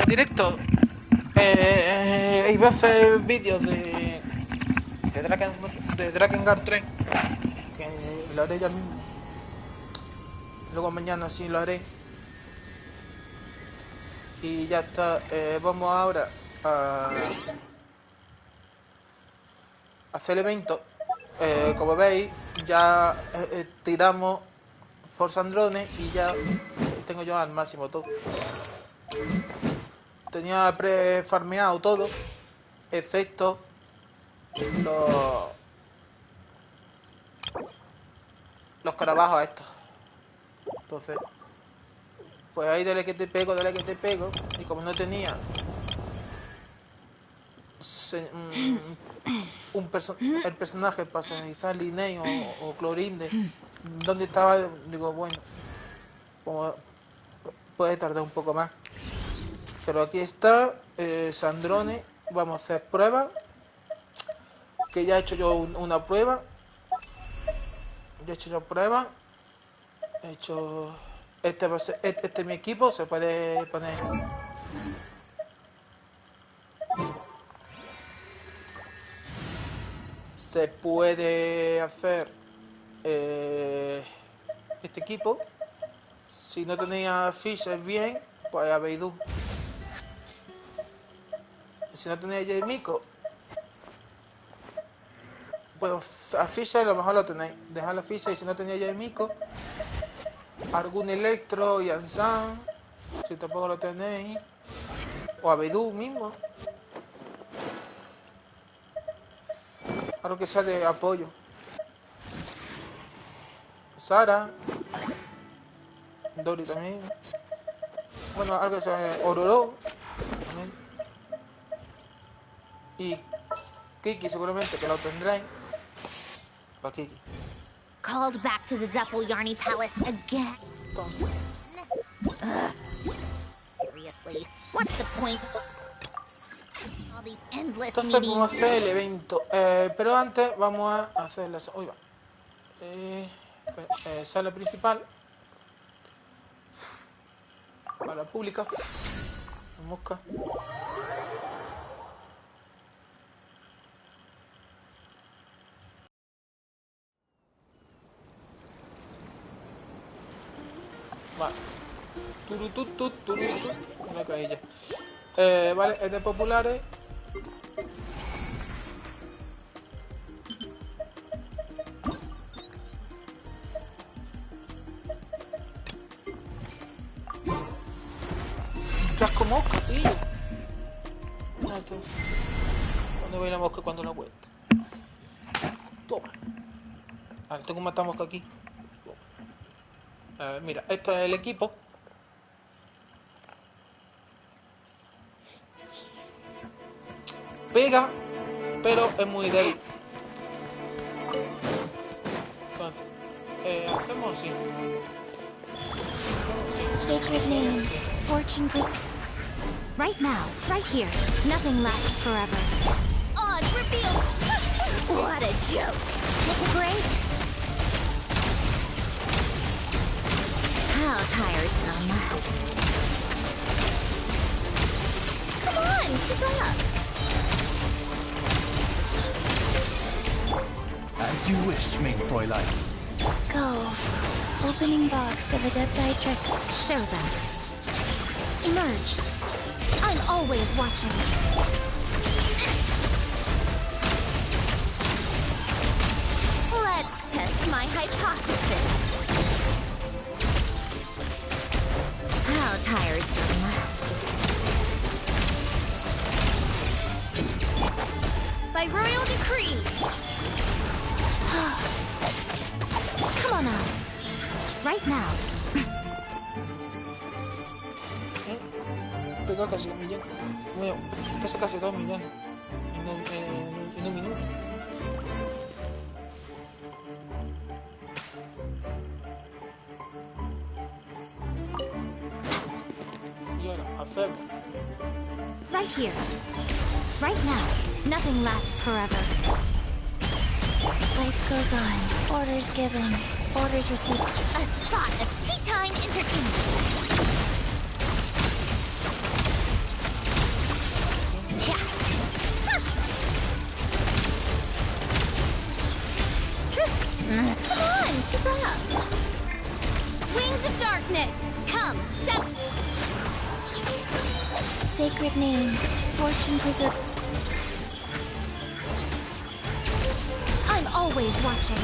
directo. Iba a hacer vídeos de Drakengard 3, que lo haré ya mismo. Luego mañana sí lo haré. Y ya está. Vamos ahora a hacer el evento. Como veis, ya tiramos por Sandrones y ya tengo yo al máximo todo. Tenía pre-farmeado todo, excepto los carabajos estos. Entonces, pues ahí dale que te pego, dale que te pego. Y como no tenía el personaje para personalizar Linnea o Clorinde, ¿dónde estaba? Digo, bueno, como puede tardar un poco más. Pero aquí está, Sandrone. Vamos a hacer pruebas. Que ya he hecho yo una prueba. Ya he hecho yo prueba. He hecho... Este es mi equipo, se puede poner... Se puede hacer este equipo. Si no tenía fiches bien, pues a Beidou. Si no tenía Jaimico, pues a ficha a lo mejor lo tenéis. Dejad la ficha y si no tenía Jaimico, algún Electro y Ansan, si tampoco lo tenéis. O a Beidou mismo. Algo que sea de apoyo. Sara. Dori también. Bueno, algo que sea de Ororo. También. Y Kiki seguramente que lo tendréis. Para Kiki. Called back to the Yarny Palace again. Entonces. Seriously, what's the point? All these endless Entonces meetings. vamos a hacer el evento. Pero antes vamos a hacer la... Uy, va. Sala principal. Para pública. Mosca. Vale. Una cailla. Vale, es de populares. Casco mosca, tío. ¿Cuándo ve la mosca? Cuando la vuelta. Toma. Vale, tengo un matamosca aquí. Mira, esto es el equipo. Pega, pero es muy débil. Entonces, hacemos así. Sacred name, fortune right now, right here. Nothing lasts forever. Odd reveal. What a joke. Look great. How tiresome. Come on, keep up. As you wish, mein Fräulein. Go. Opening box of adept Trick. Show them. Emerge. I'm always watching. Let's test my hypothesis. How tiresome. By royal decree. Come on out. Right now. Pegó casi 1 millón. Bueno, pesa casi 2 millones. En un minuto. Y ahora, hacemos. Right here. Right now. Nothing lasts forever. Life goes on. Orders given. Orders received. A spot of tea time entertainment. darkness, come, step. Sacred name, fortune preserve. I'm always watching.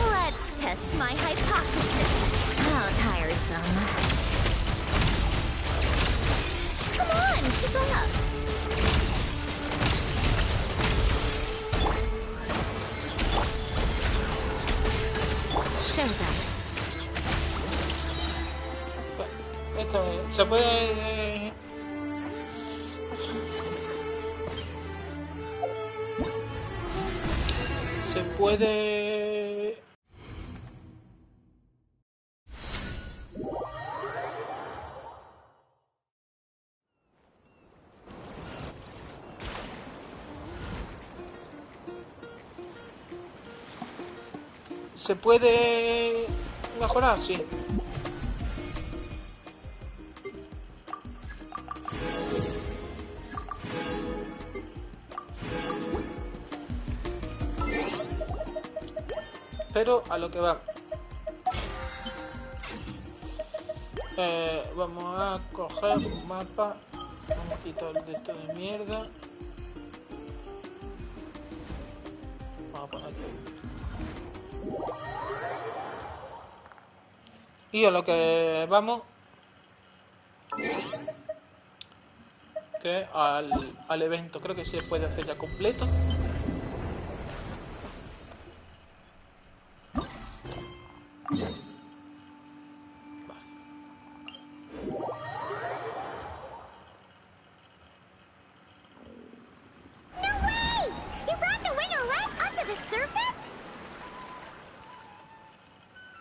Let's test my hypothesis. How tiresome. Come on, keep up. Showtime. Se puede... Se puede... ¿Se puede mejorar? Sí. Pero a lo que va. Vamos a coger un mapa. Vamos a quitar el de esto de mierda. Vamos a poner aquí. Y a lo que vamos. Que al evento. Creo que se puede hacer ya completo.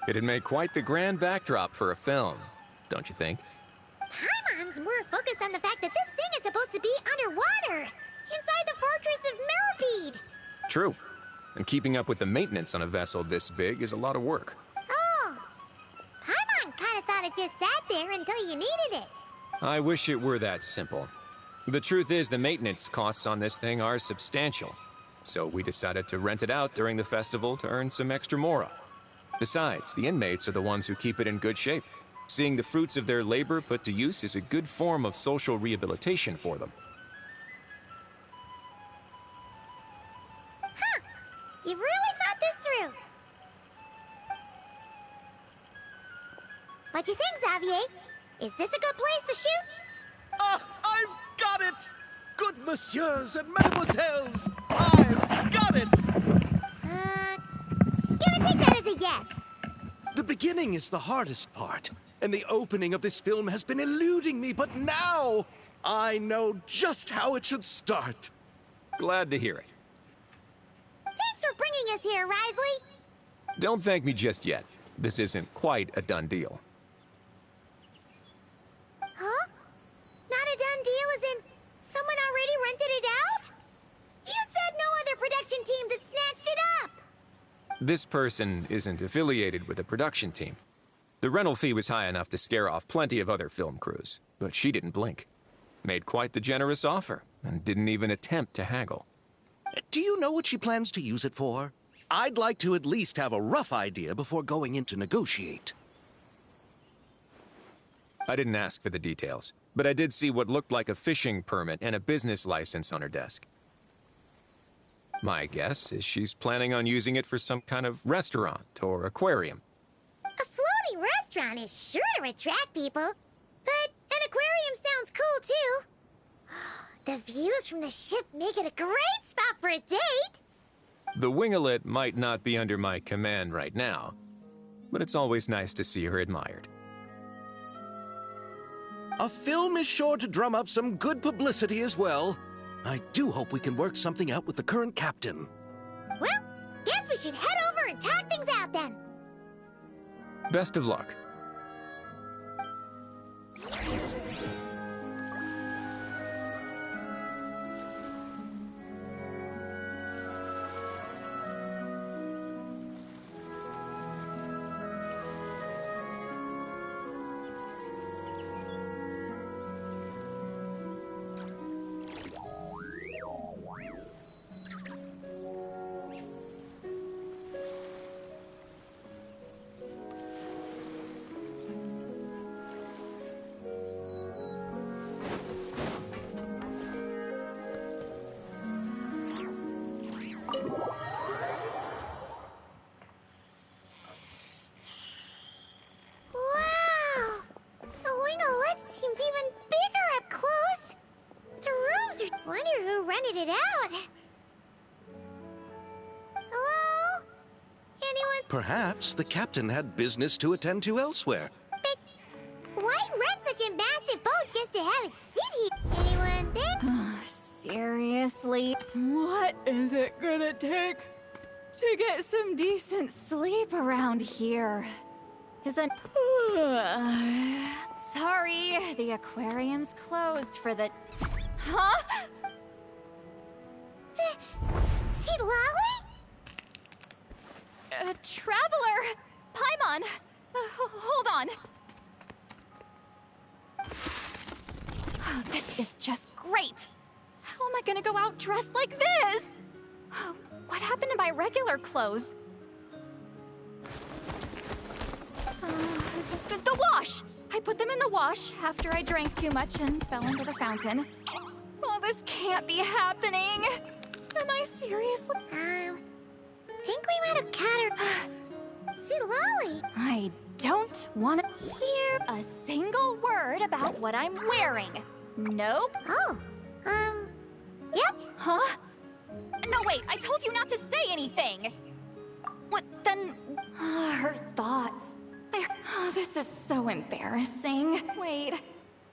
It'd make quite the grand backdrop for a film, don't you think? Paimon's more focused on the fact that this thing is supposed to be underwater, inside the fortress of Millipede. True. And keeping up with the maintenance on a vessel this big is a lot of work. Oh. Paimon kind of thought it just sat there until you needed it. I wish it were that simple. The truth is the maintenance costs on this thing are substantial. So we decided to rent it out during the festival to earn some extra mora. Besides, the inmates are the ones who keep it in good shape. Seeing the fruits of their labor put to use is a good form of social rehabilitation for them. Huh. You've really thought this through. What do you think, Xavier? Is this a good place to shoot? Ah, I've got it! Good messieurs and mademoiselles, I've got it! Gonna take that as a yes. The beginning is the hardest part, and the opening of this film has been eluding me, but now I know just how it should start. Glad to hear it. Thanks for bringing us here, Risley. Don't thank me just yet. This isn't quite a done deal. Huh? Not a done deal as in someone already rented it out? You said no other production teams had snatched it up. This person isn't affiliated with a production team. The rental fee was high enough to scare off plenty of other film crews, but she didn't blink. Made quite the generous offer, and didn't even attempt to haggle. Do you know what she plans to use it for? I'd like to at least have a rough idea before going in to negotiate. I didn't ask for the details, but I did see what looked like a fishing permit and a business license on her desk. My guess is she's planning on using it for some kind of restaurant or aquarium. A floating restaurant is sure to attract people, but an aquarium sounds cool too. The views from the ship make it a great spot for a date. The winglet might not be under my command right now, but it's always nice to see her admired. A film is sure to drum up some good publicity as well. I do hope we can work something out with the current captain. Well, guess we should head over and talk things out then. Best of luck. it out. Hello? Anyone? Perhaps the captain had business to attend to elsewhere. But why run such a massive boat just to have it sit here? Anyone there? Seriously? What is it gonna take to get some decent sleep around here? Isn't... Sorry, the aquarium's closed for the... Huh? See Lolly? Traveler! Paimon! Hold on. Oh, this is just great. How am I gonna go out dressed like this? Oh, what happened to my regular clothes? The wash! I put them in the wash after I drank too much and fell into the fountain. Oh, this can't be happening. Am I seriously? Think we might have caught her. See Lolly? I don't want to hear a single word about what I'm wearing. Nope. Oh, yep. Huh? No, wait, I told you not to say anything. What then? Her thoughts. Oh, this is so embarrassing. Wait,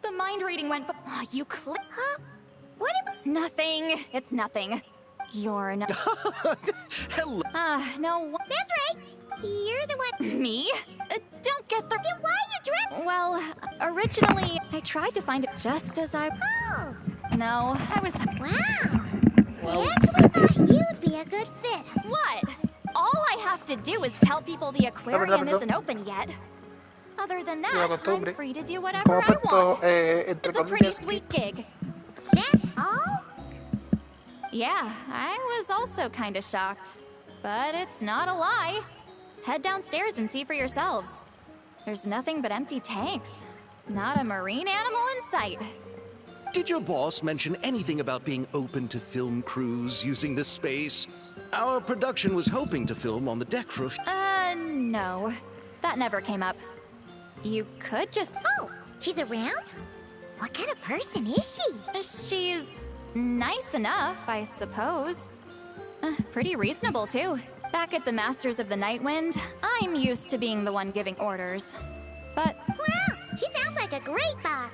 the mind reading went, oh, you click. Huh? What if... Nothing. It's nothing. You're not. Hello. No. That's right. You're the one... Me? Don't get the... Then why you dressed... Well, originally, I tried to find it just as I... Oh. No, I was... Wow. I actually thought you'd be a good fit. What? All I have to do is tell people the aquarium isn't open yet. Other than that, I'm free to do whatever I want. It's a pretty sweet gig. That's all? Yeah, I was also kind of shocked. But it's not a lie. Head downstairs and see for yourselves. There's nothing but empty tanks. Not a marine animal in sight. Did your boss mention anything about being open to film crews using this space? Our production was hoping to film on the deck for a few... No. That never came up. You could just... Oh, she's around? What kind of person is she? She's nice enough, I suppose. Pretty reasonable, too. Back at the Masters of the Nightwind, I'm used to being the one giving orders. But... Wow, she sounds like a great boss.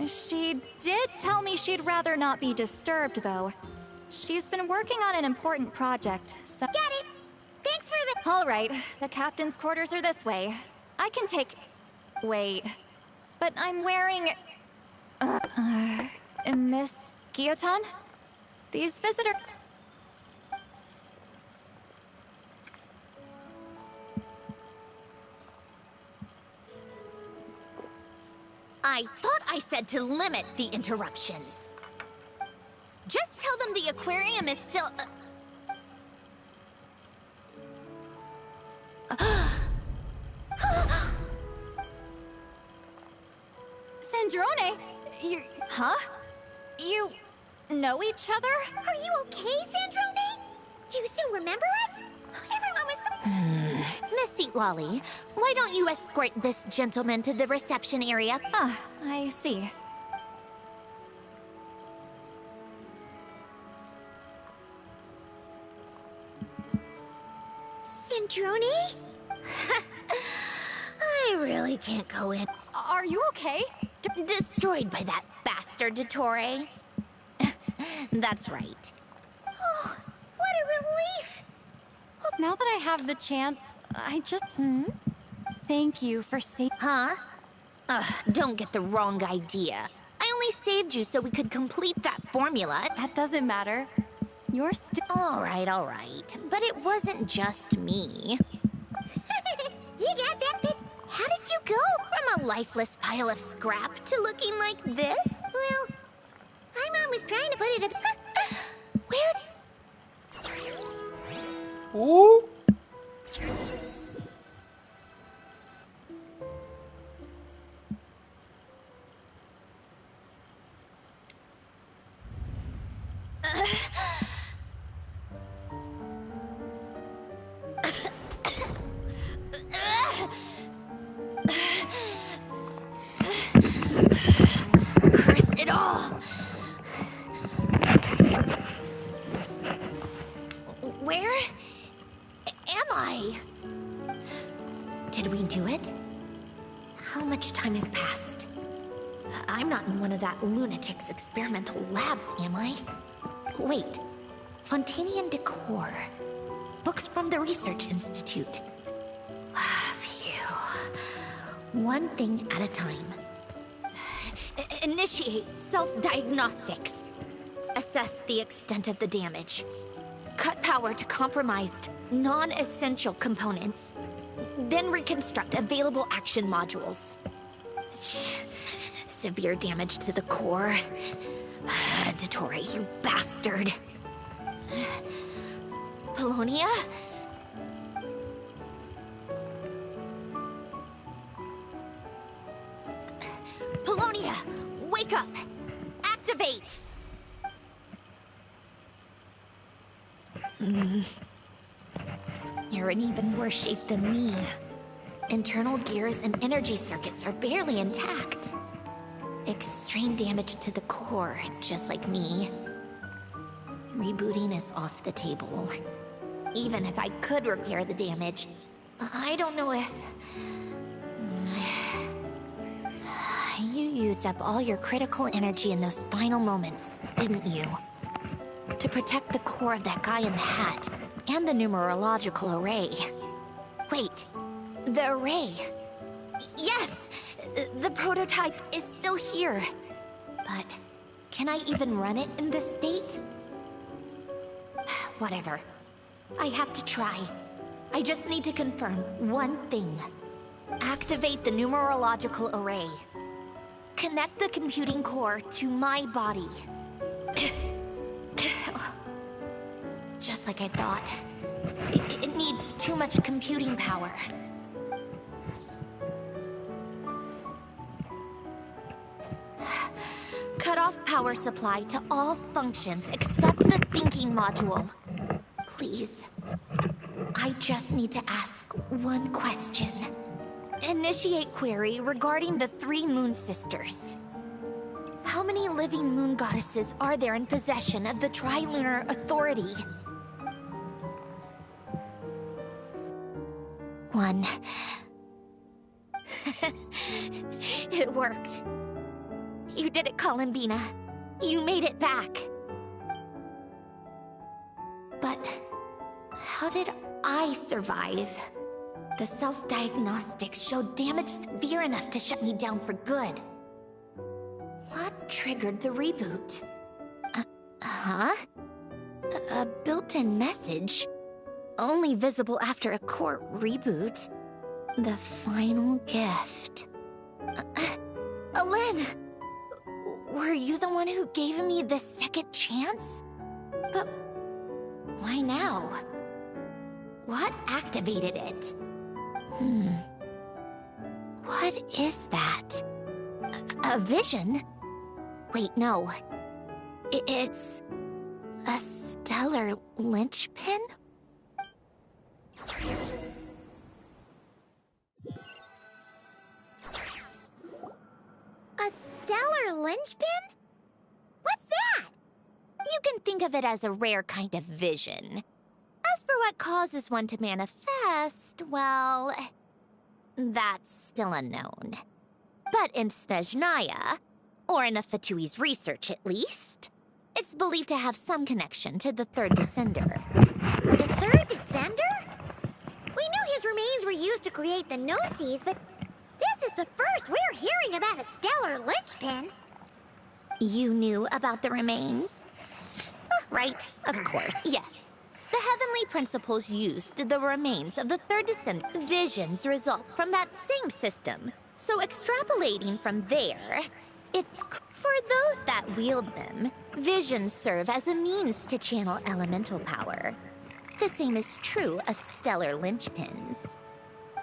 She did tell me she'd rather not be disturbed, though. She's been working on an important project, so... Got it. Thanks for the... All right, the captain's quarters are this way. I can take... Wait. But I'm wearing... Miss Guillotin? These visitors... I thought I said to limit the interruptions. Just tell them the aquarium is still... Sandrone? You... Huh? You... know each other? Are you okay, Sandrone? Do you still remember us? Everyone was so... Miss Seat Lolly, why don't you escort this gentleman to the reception area? Ah, I see. Sandrone? I really can't go in. Are you okay? Destroyed by that bastard Dottore. That's right. Oh, what a relief! Now that I have the chance, I just... Thank you for saying... Huh? Don't get the wrong idea. I only saved you so we could complete that formula. That doesn't matter. You're still... All right. But it wasn't just me. You got that bit? How did you go? From a lifeless pile of scrap to looking like this? Well, my mom was trying to put it a... Where... Ooh. Curse it all! How much time has passed? I'm not in one of that lunatic's experimental labs, am I? Wait. Fontanian Decor. Books from the Research Institute. Phew. One thing at a time. Initiate self-diagnostics. Assess the extent of the damage. Cut power to compromised, non-essential components. Then reconstruct available action modules. Severe damage to the core. Dottore, you bastard. Polonia? Polonia, wake up! Activate! You're in even worse shape than me. Internal gears and energy circuits are barely intact. Extreme damage to the core, just like me. Rebooting is off the table. Even if I could repair the damage, I don't know if... You used up all your critical energy in those final moments, didn't you? To protect the core of that guy in the hat, and the numerological array. Wait, the array. Yes! The prototype is still here. But can I even run it in this state? Whatever. I have to try. I just need to confirm one thing. Activate the numerological array. Connect the computing core to my body. Just like I thought. It needs too much computing power. Cut off power supply to all functions except the thinking module. Please. I just need to ask one question. Initiate query regarding the 3 Moon Sisters. How many living moon goddesses are there in possession of the Trilunar Authority? 1. It worked. You did it, Columbina. You made it back. But how did I survive? The self-diagnostics showed damage severe enough to shut me down for good. What triggered the reboot? A built-in message? Only visible after a core reboot. The final gift. Lynn! Were you the one who gave me this second chance? But why now? What activated it? What is that? A vision? Wait, no. It's a stellar linchpin? A stellar linchpin? What's that? You can think of it as a rare kind of vision. As for what causes one to manifest, well, that's still unknown. But in Snezhnaya, or in Afatui's research at least, it's believed to have some connection to the Third Descender. The Third Descender? We knew his remains were used to create the Gnosis, but this is the first we're hearing about a stellar linchpin. You knew about the remains? Right, of course, yes. The heavenly principles used the remains of the Third Descender. Visions result from that same system. So extrapolating from there, it's for those that wield them, visions serve as a means to channel elemental power. The same is true of stellar linchpins.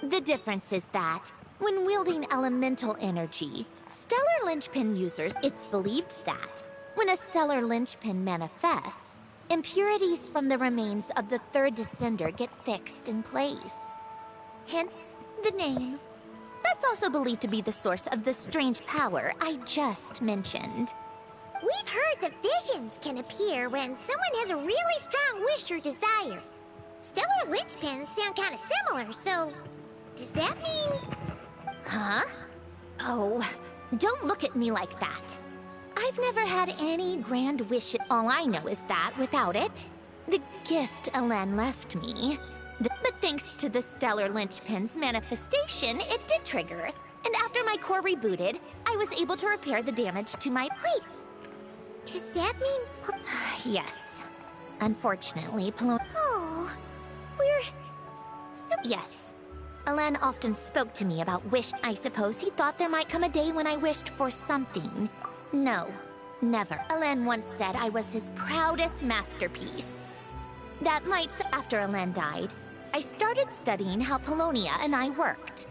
The difference is that, when wielding elemental energy, stellar linchpin users, it's believed that, when a stellar linchpin manifests, impurities from the remains of the Third Descender get fixed in place. Hence, the name. That's also believed to be the source of the strange power I just mentioned. We've heard that visions can appear when someone has a really strong wish or desire. Stellar linchpins sound kind of similar, so... does that mean... Huh? Oh, don't look at me like that. I've never had any grand wish. All I know is that, without it, the gift Elen left me. But thanks to the stellar linchpin's manifestation, it did trigger. And after my core rebooted, I was able to repair the damage to my... Wait, does that mean... Yes. Unfortunately, Oh, we're... So... Yes. Elen often spoke to me about wish. I suppose he thought there might come a day when I wished for something. No, never. Elen once said I was his proudest masterpiece. That might... After Elen died, I started studying how Paulownia and I worked.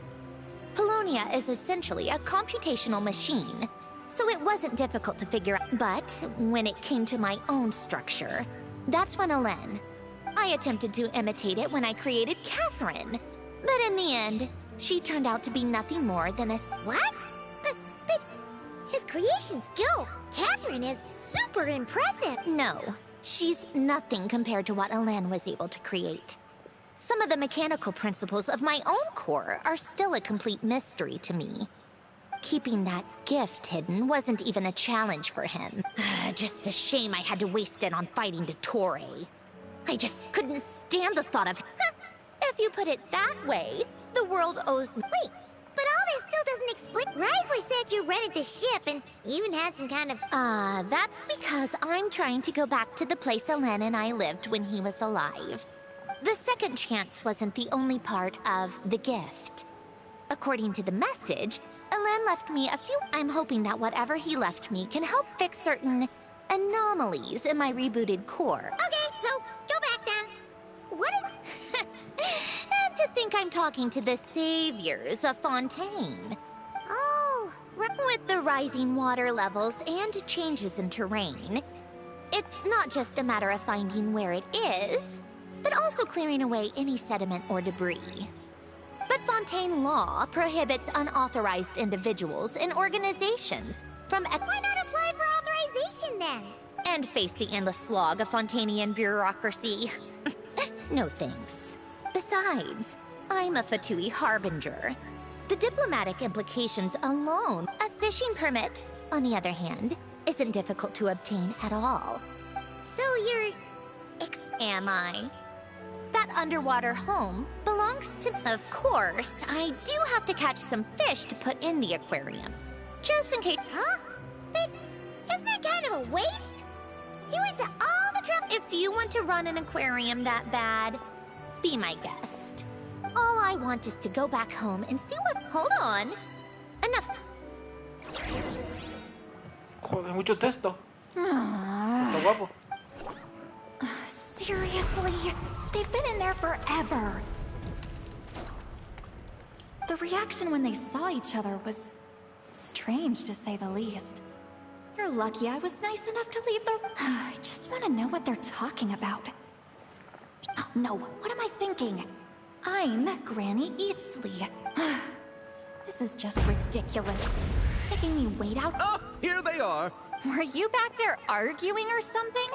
Paulownia is essentially a computational machine, so it wasn't difficult to figure out. But when it came to my own structure, that's when Elen... I attempted to imitate it when I created Catherine. But in the end, she turned out to be nothing more than a... What? But his creation skill, Catherine, is super impressive. No, she's nothing compared to what Elen was able to create. Some of the mechanical principles of my own core are still a complete mystery to me. Keeping that gift hidden wasn't even a challenge for him. Just a shame I had to waste it on fighting Dottore. I just couldn't stand the thought of... If you put it that way, the world owes me... Wait, but all this still doesn't explain... Risley said you rented the ship and even had some kind of... That's because I'm trying to go back to the place Elen and I lived when he was alive. The second chance wasn't the only part of the gift. According to the message, Elen left me a few... I'm hoping that whatever he left me can help fix certain anomalies in my rebooted core. Okay, so go back then. What is... And to think I'm talking to the saviors of Fontaine. Oh, With the rising water levels and changes in terrain, it's not just a matter of finding where it is, but also clearing away any sediment or debris. But Fontaine law prohibits unauthorized individuals and organizations from... Why not apply for authorization then? And face the endless slog of Fontanian bureaucracy. No thanks. Besides, I'm a Fatui Harbinger. The diplomatic implications alone. A fishing permit, on the other hand, isn't difficult to obtain at all. So you're... Am I? That underwater home belongs to... Of course, I do have to catch some fish to put in the aquarium. Just in case... Huh? But isn't that kind of a waste? You went to all the trouble... If you want to run an aquarium that bad, be my guest. All I want is to go back home and see what... Hold on. Enough. Joder, mucho texto. Está guapo. Seriously? They've been in there forever. The reaction when they saw each other was strange, to say the least. You're lucky I was nice enough to leave the... I just want to know what they're talking about. Oh, no, what am I thinking? I'm Granny Eastley. This is just ridiculous. Making me wait out... Oh, here they are. Were you back there arguing or something?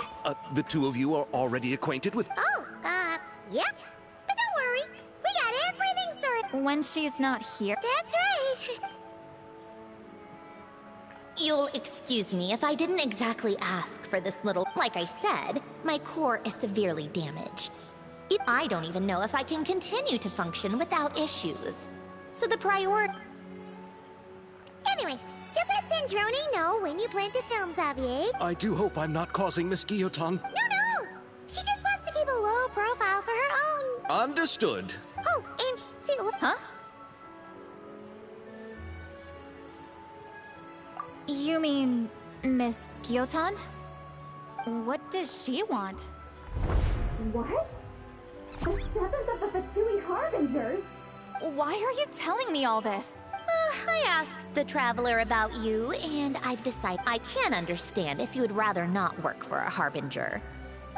The two of you are already acquainted with... Oh, yep. But don't worry, we got everything sorted. When she's not here? That's right. You'll excuse me if I didn't exactly ask for this little... Like I said, my core is severely damaged. I don't even know if I can continue to function without issues. So the priority... Anyway, just let Sandrone know when you plan to film, Xavier. I do hope I'm not causing Miss Guillotin. No! She just wants to keep a low profile for her own... Understood. Oh, and see... Huh? You mean Miss Guillotin? What does she want? What? The seventh of the Fatui Harbingers? Why are you telling me all this? I asked the Traveler about you, and I've decided I can understand if you would rather not work for a Harbinger.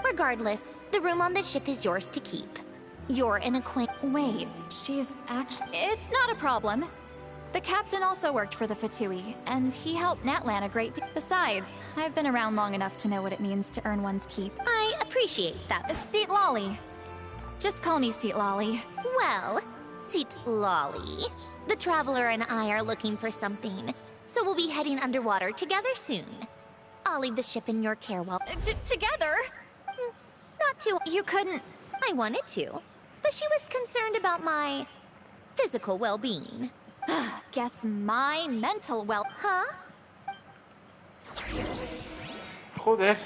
Regardless, the room on the ship is yours to keep. You're an acquaintance. Wait, she's actually... It's not a problem. The captain also worked for the Fatui, and he helped Natlan a great deal. Besides, I've been around long enough to know what it means to earn one's keep. I appreciate that. Seat Lolly. Just call me Seat Lolly. Well, Seat Lolly, The Traveler and I are looking for something, so we'll be heading underwater together soon. I'll leave the ship in your care while... Together? Not too... You couldn't... I wanted to, but she was concerned about my physical well-being. Guess my mental Huh? Joder.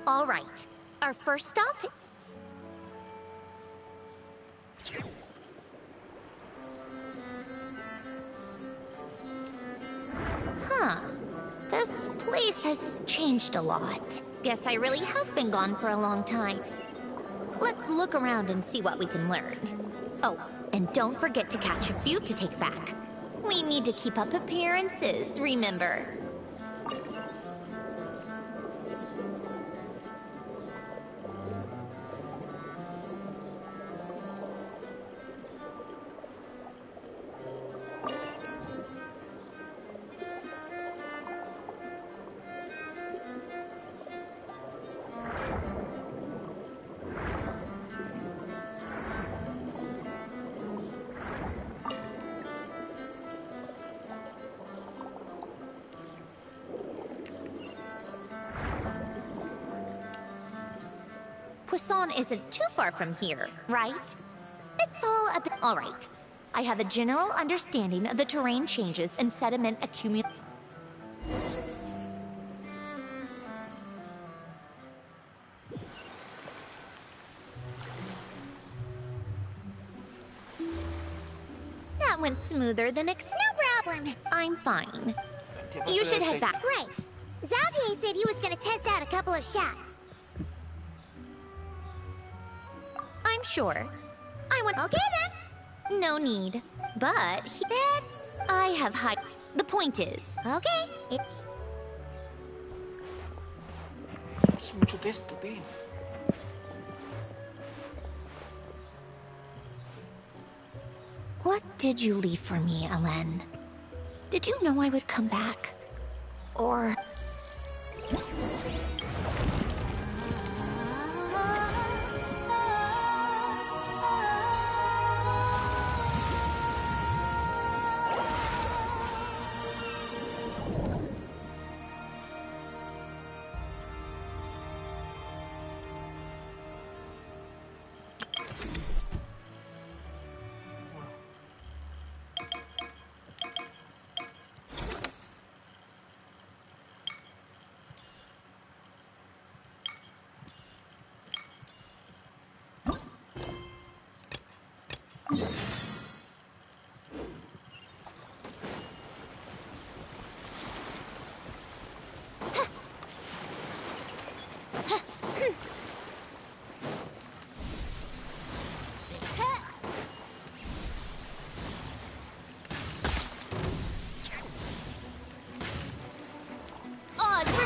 All right. Our first stop... Huh. This place has changed a lot. Guess I really have been gone for a long time. Let's look around and see what we can learn. Oh, and don't forget to catch a few to take back. We need to keep up appearances, remember? Poisson isn't too far from here, right? It's all a bit... All right. I have a general understanding of the terrain changes and sediment accumulation. That went smoother than No problem. I'm fine. You should head back. Right. Xavier said he was gonna test out a couple of shots. I'm sure. I want... Okay then. No need. But I have high... The point is... Okay. Es mucho texto, tío. What did you leave for me, Ellen? Did you know I would come back? Or...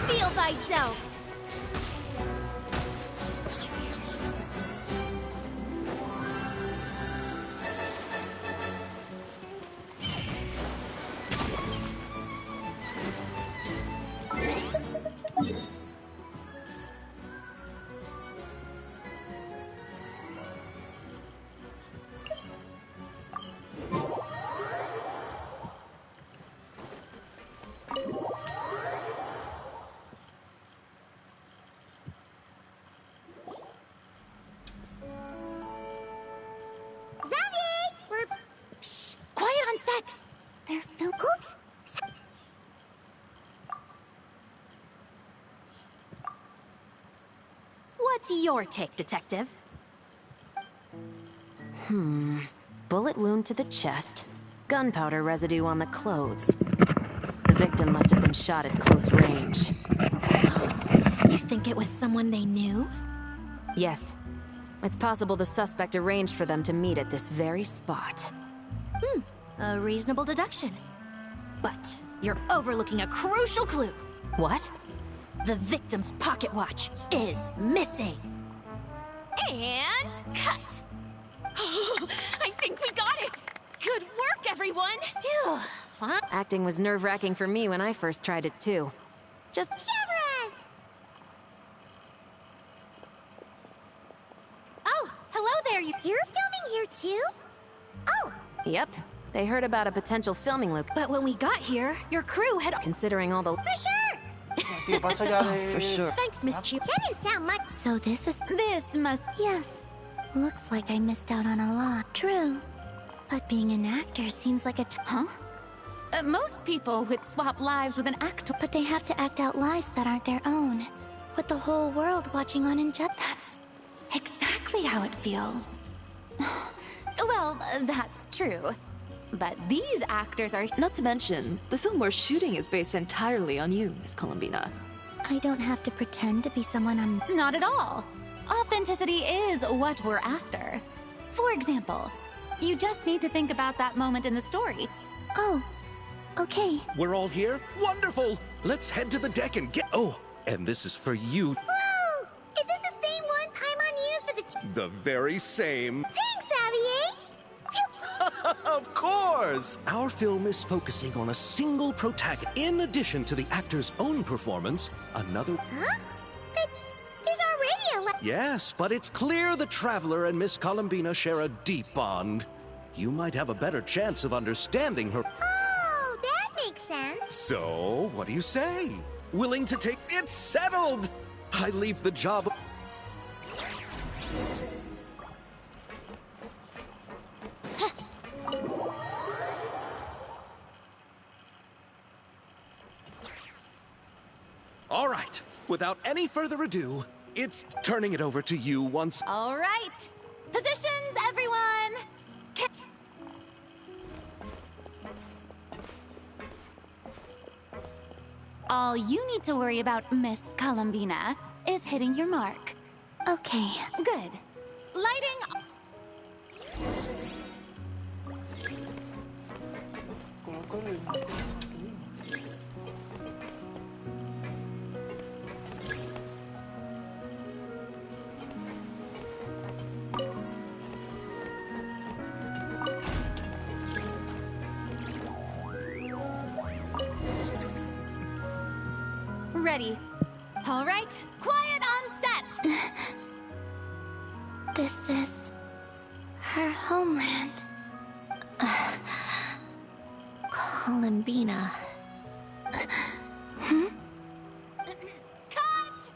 Reveal thyself! They're filled... Oops. What's your take, Detective? Bullet wound to the chest. Gunpowder residue on the clothes. The victim must have been shot at close range. You think it was someone they knew? Yes. It's possible the suspect arranged for them to meet at this very spot. A reasonable deduction. But you're overlooking a crucial clue. What? The victim's pocket watch is missing. And cut! I think we got it! Good work, everyone! Phew. Fine. Acting was nerve-wracking for me when I first tried it, too. Just... Shivers! Oh, hello there, you... You're filming here too? Oh, Yep. They heard about a potential filming location. But when we got here, your crew had... Considering all the... for sure! Tío, pasa ya de... For sure. Thanks, Miss Chu. That didn't sound much. So this is... This must... Yes. Looks like I missed out on a lot. True. But being an actor seems like a Huh? Most people would swap lives with an actor. But they have to act out lives that aren't their own. With the whole world watching on and judging. That's exactly how it feels. Well, that's true. But these actors are... Not to mention, the film we're shooting is based entirely on you, Miss Columbina. I don't have to pretend to be someone I'm... Not at all. Authenticity is what we're after. For example, you just need to think about that moment in the story. Oh, okay. We're all here? Wonderful! Let's head to the deck and get... Oh, and this is for you. Whoa! Is this the same one Paimon used for the... The very same. Thanks, Xavier! Phew. Of course! Our film is focusing on a single protagonist. In addition to the actor's own performance, another... Huh? But there's already a... Yes, but it's clear the Traveler and Miss Columbina share a deep bond. You might have a better chance of understanding her. Oh, that makes sense. So, what do you say? Willing to take... It's settled! I leave the job... All right, without any further ado, it's turning it over to you once... All right. Positions, everyone! All you need to worry about, Miss Columbina, is hitting your mark. Okay. Good. Lighting... Ready. All right, quiet on set! This is... her homeland. Columbina. Cut!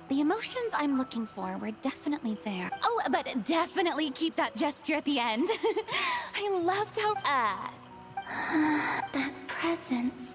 The emotions I'm looking for were definitely there. Oh, but definitely keep that gesture at the end. I loved how... That presence.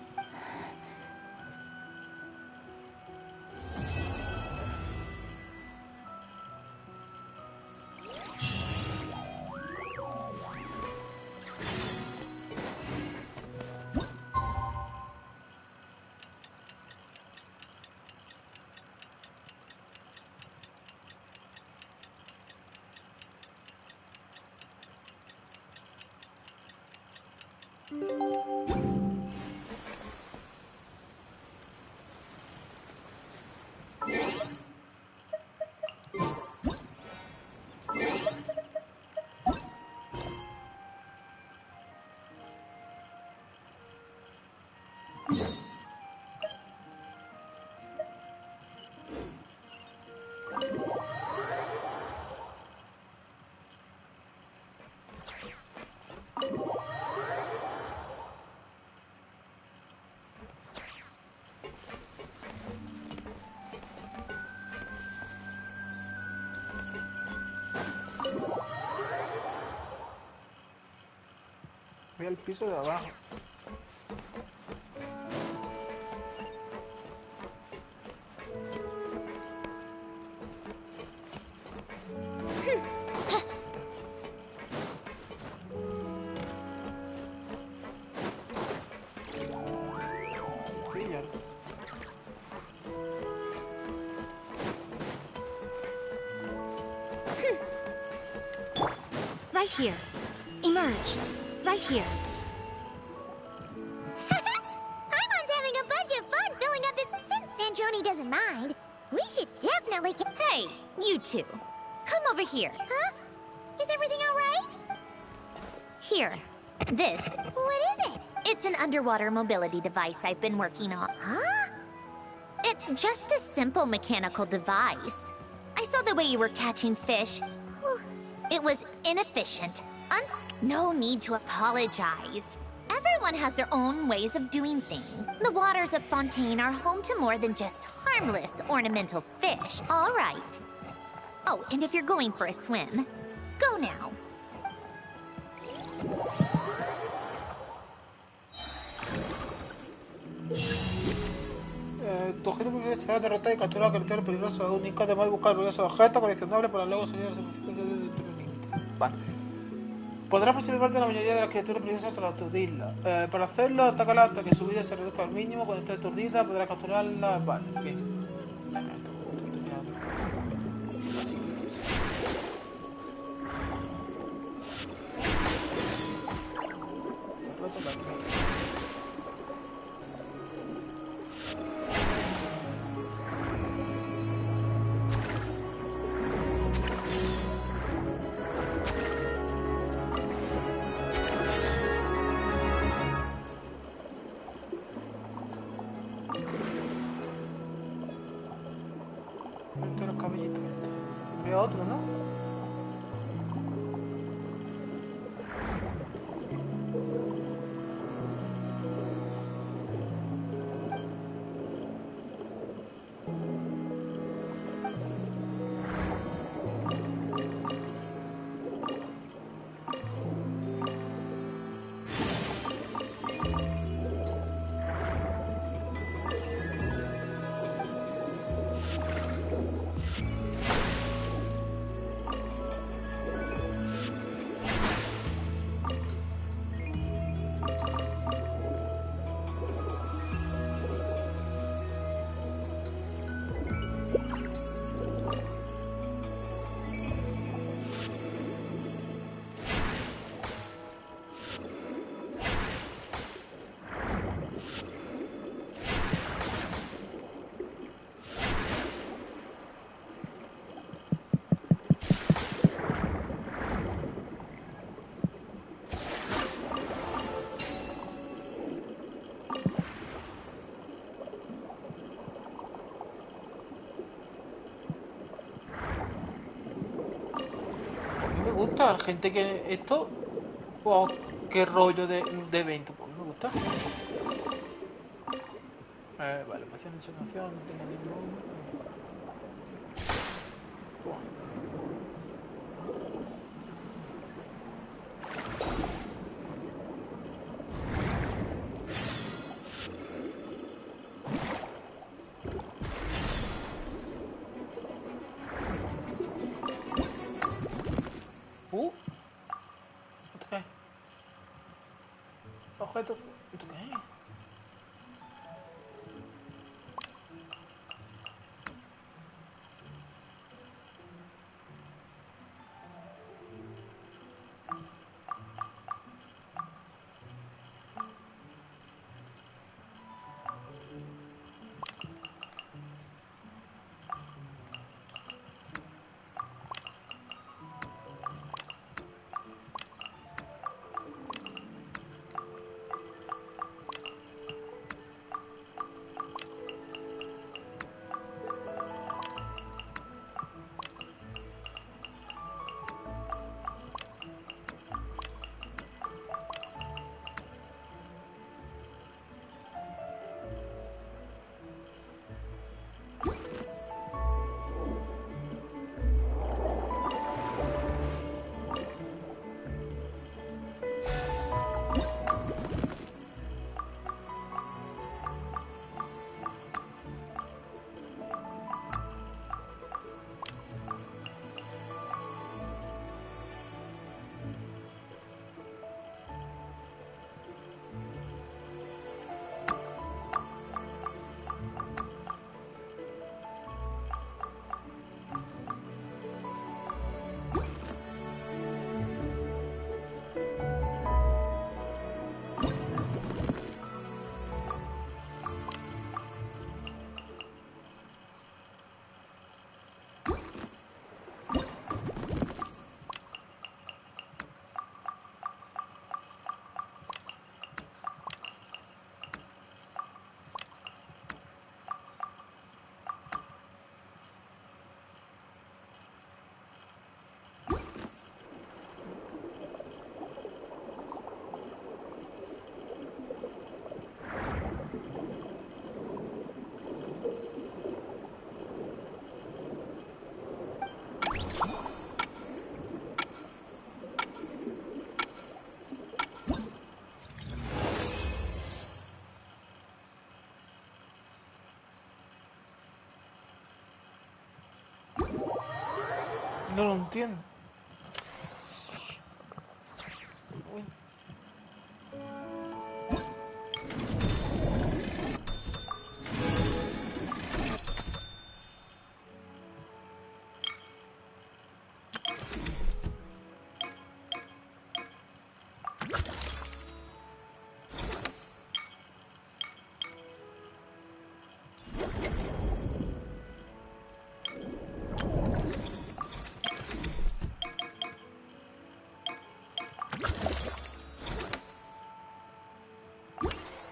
Voy al piso de abajo. Píllalo. Right here. Emerge. Right here. Paimon's having a bunch of fun filling up this... Since Sandroni doesn't mind, we should definitely... Hey, you two. Come over here. Huh? Is everything all right? Here. This. What is it? It's an underwater mobility device I've been working on. Huh? It's just a simple mechanical device. I saw the way you were catching fish. It was inefficient. No need to apologize. Everyone has their own ways of doing things. The waters of Fontaine are home to more than just harmless ornamental fish. All right. Oh, and if you're going for a swim, go now. Tu objetivo primero será derrotar y capturar la criatura peligrosa única, además de buscar valiosos objetos coleccionables para luego salir a la superficie del límite. Vale. Podrás preservarte la mayoría de las criaturas peligrosas tras aturdirlas. Para hacerlo, atácala hasta que su vida se reduzca al mínimo. Cuando esté aturdida, podrás capturarla. Vale, bien. Así que los cabellitos. Veo otro, ¿no? Me gusta, gente que esto. Wow, qué rollo de evento, pues me gusta. Vale, pasión de insinuación, no tengo ningún. ¿Esto qué es? Objetos. ¿Esto qué es? No lo entiendo. Bueno.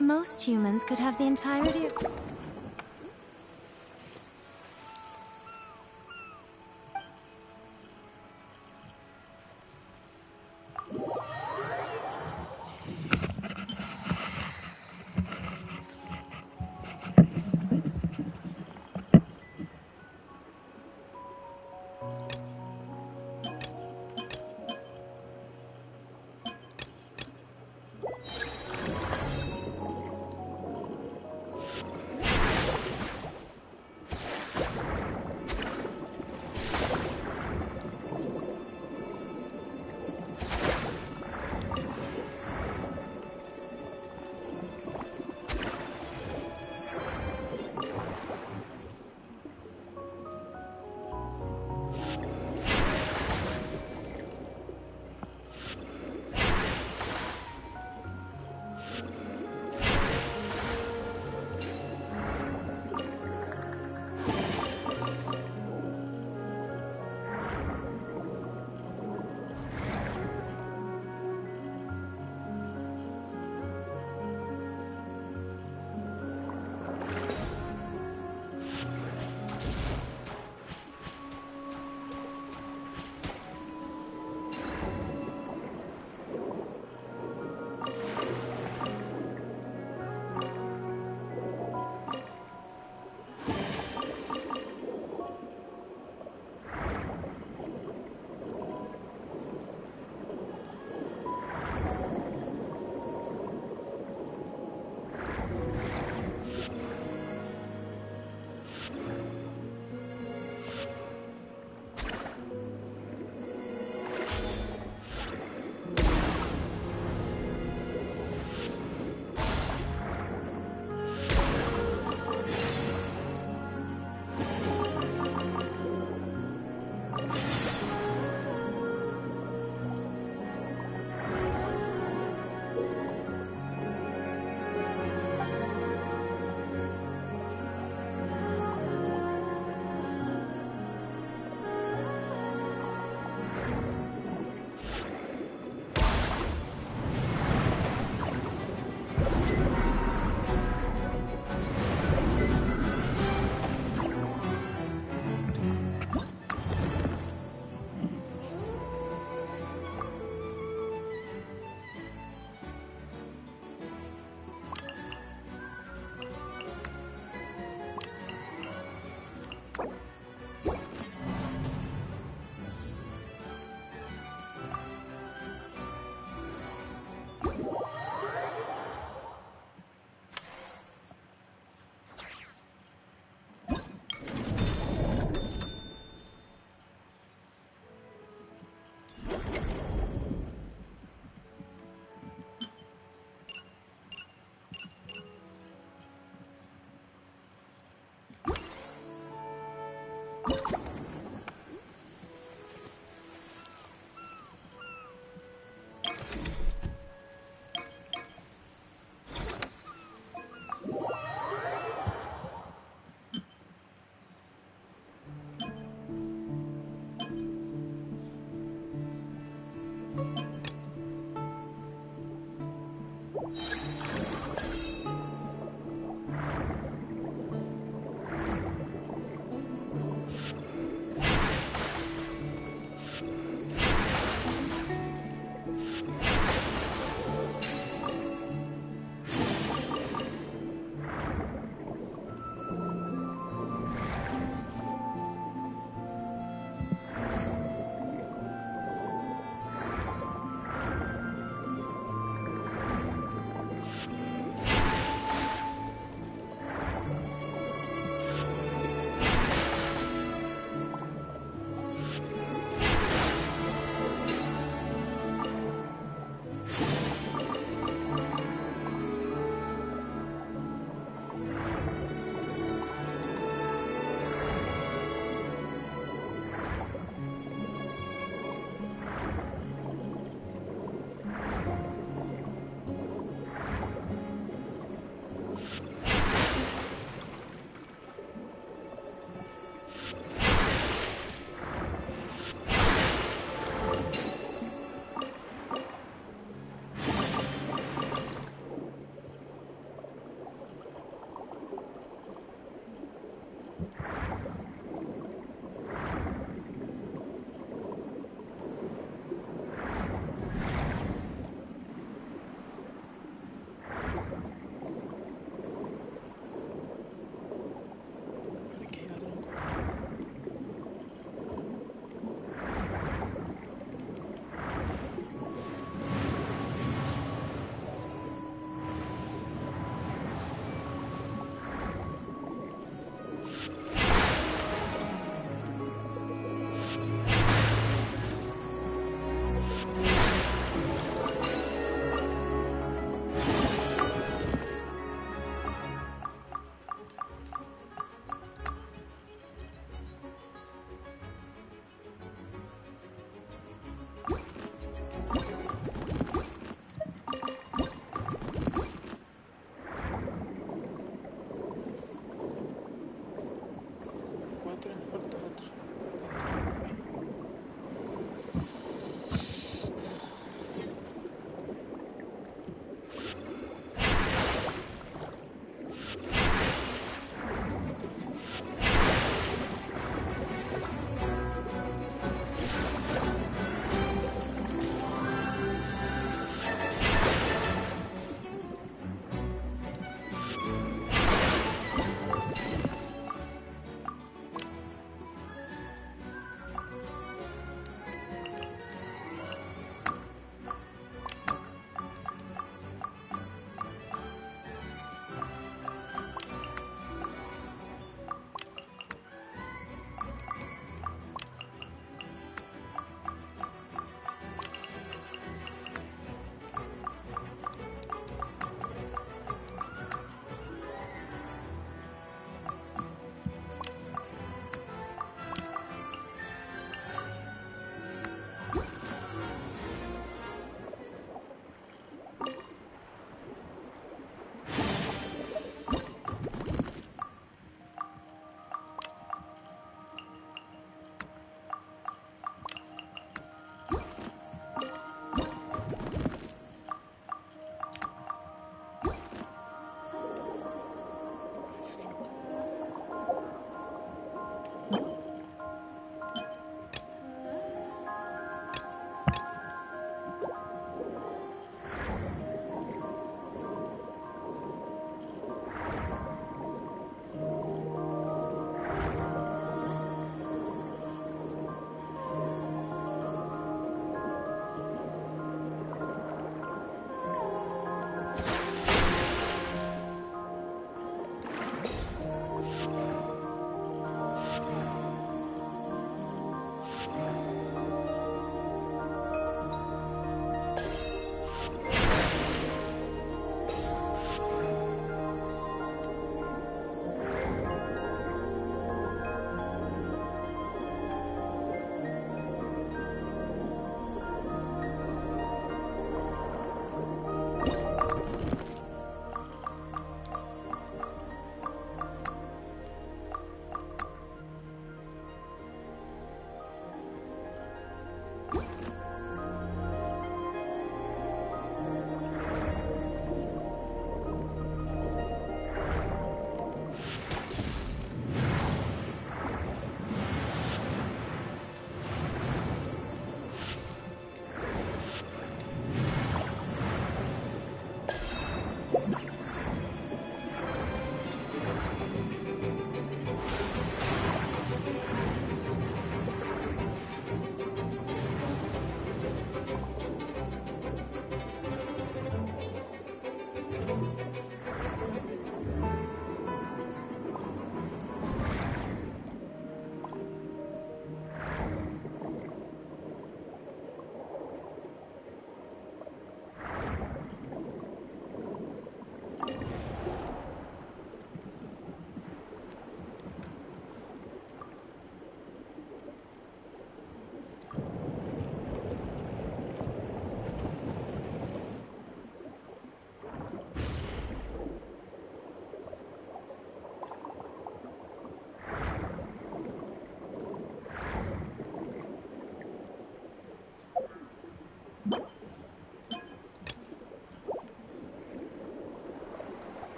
Most humans could have the entirety of...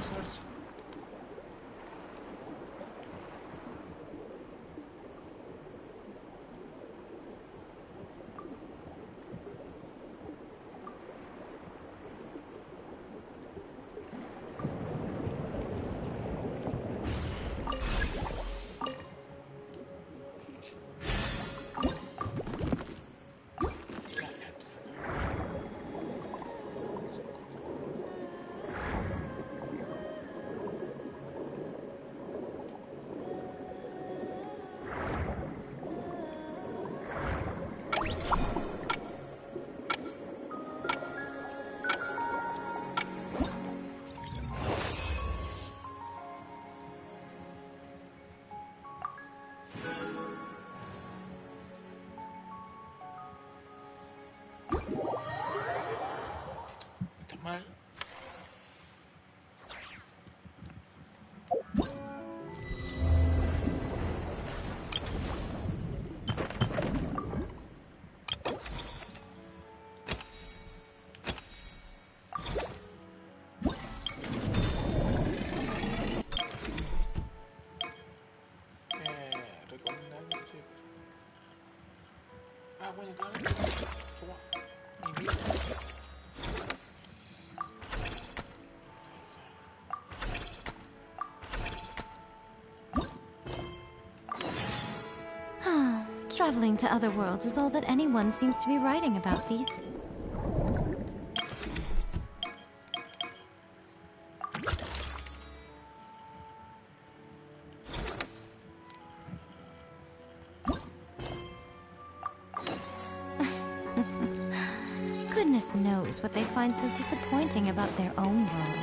salsa. Está mal. Recomendable, sí. Ah, bueno, claro. Toma. Invita. Traveling to other worlds is all that anyone seems to be writing about these days. Goodness knows what they find so disappointing about their own world.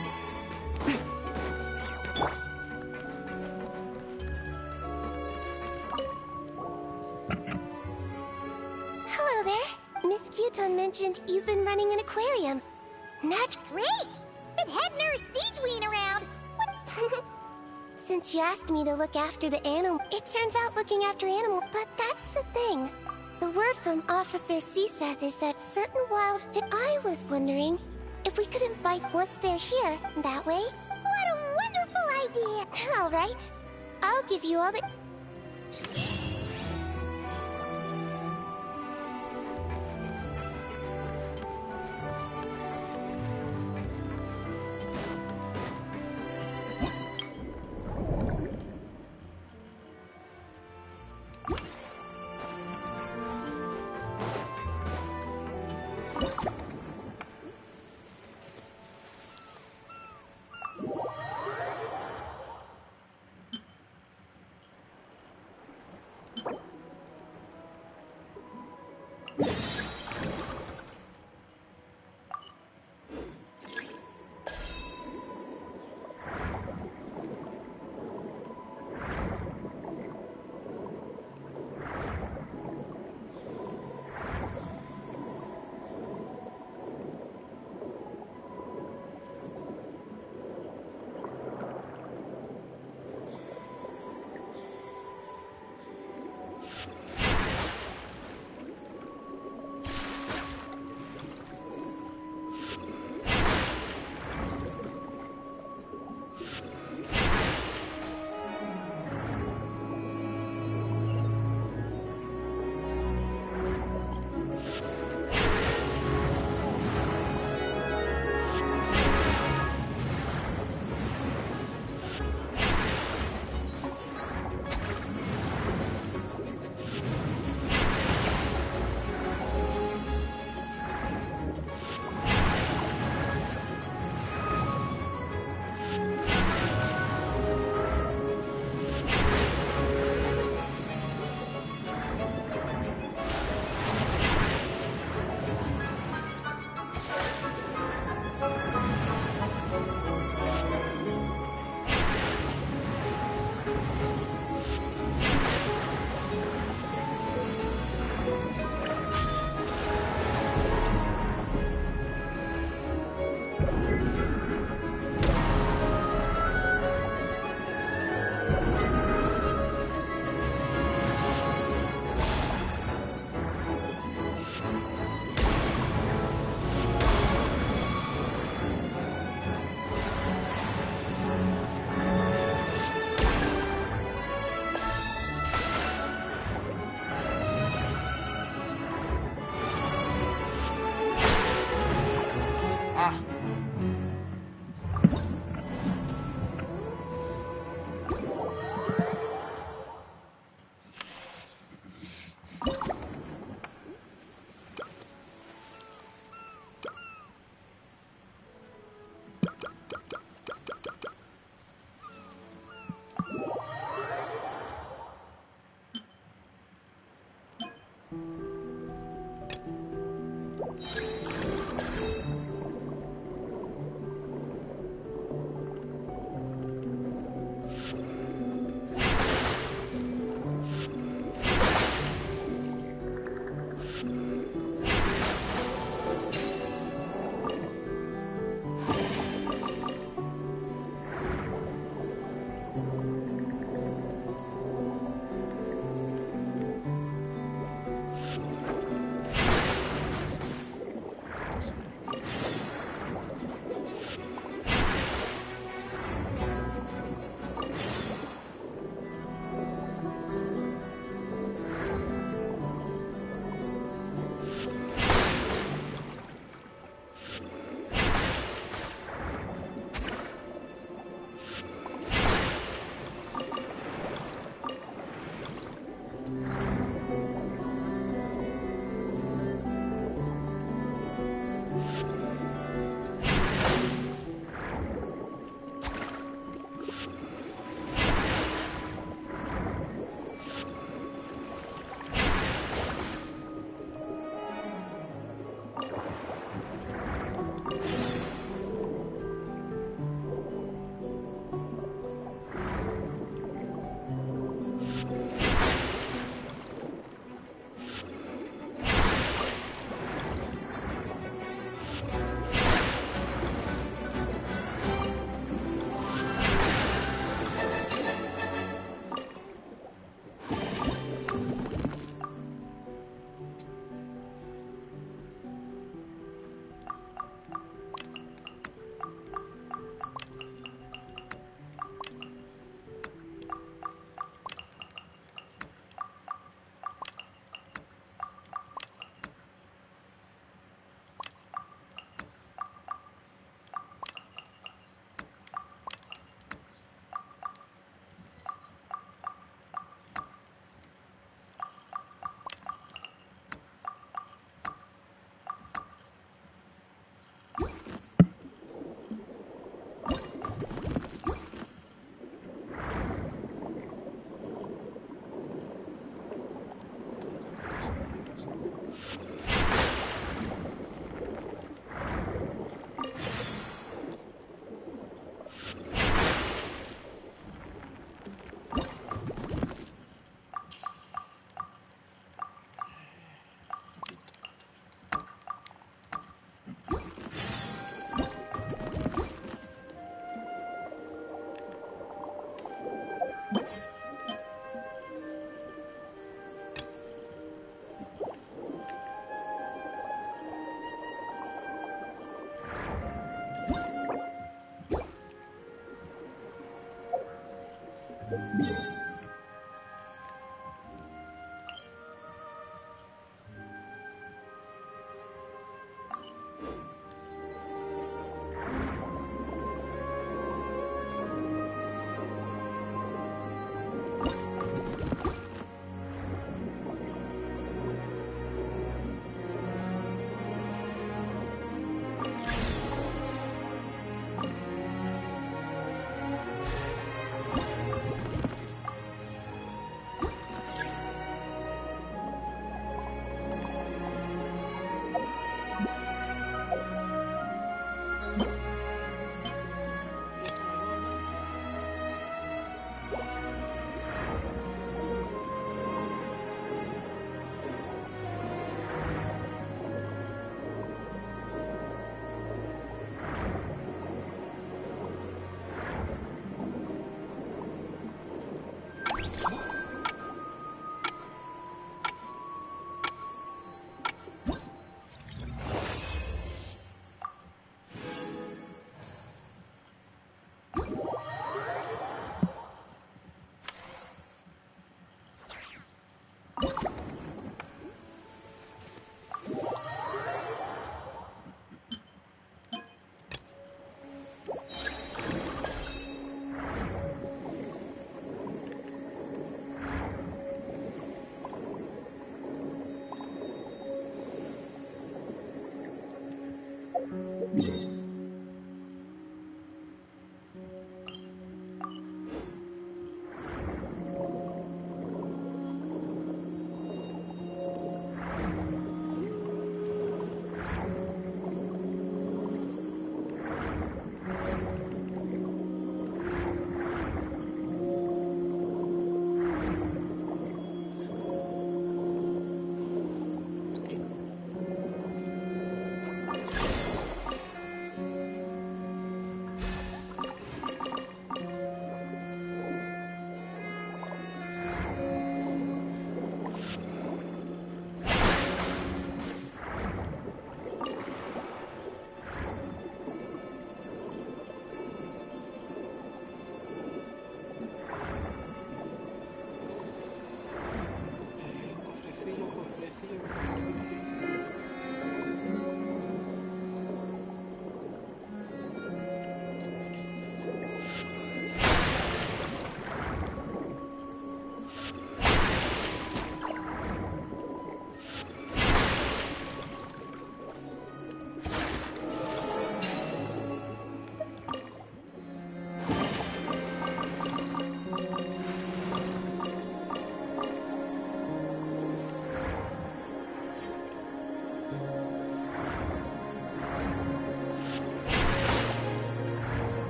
Hello there. Miss Kyuton mentioned you've been running an aquarium. That's great! With head nurse Siegeween around. What? Since you asked me to look after the animal, it turns out looking after animals. But that's the thing. The word from Officer Siseth is that certain wild fish. I was wondering if we could invite once they're here. That way. What a wonderful idea! All right. I'll give you all the... Ah.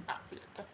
Ah, pues ya está.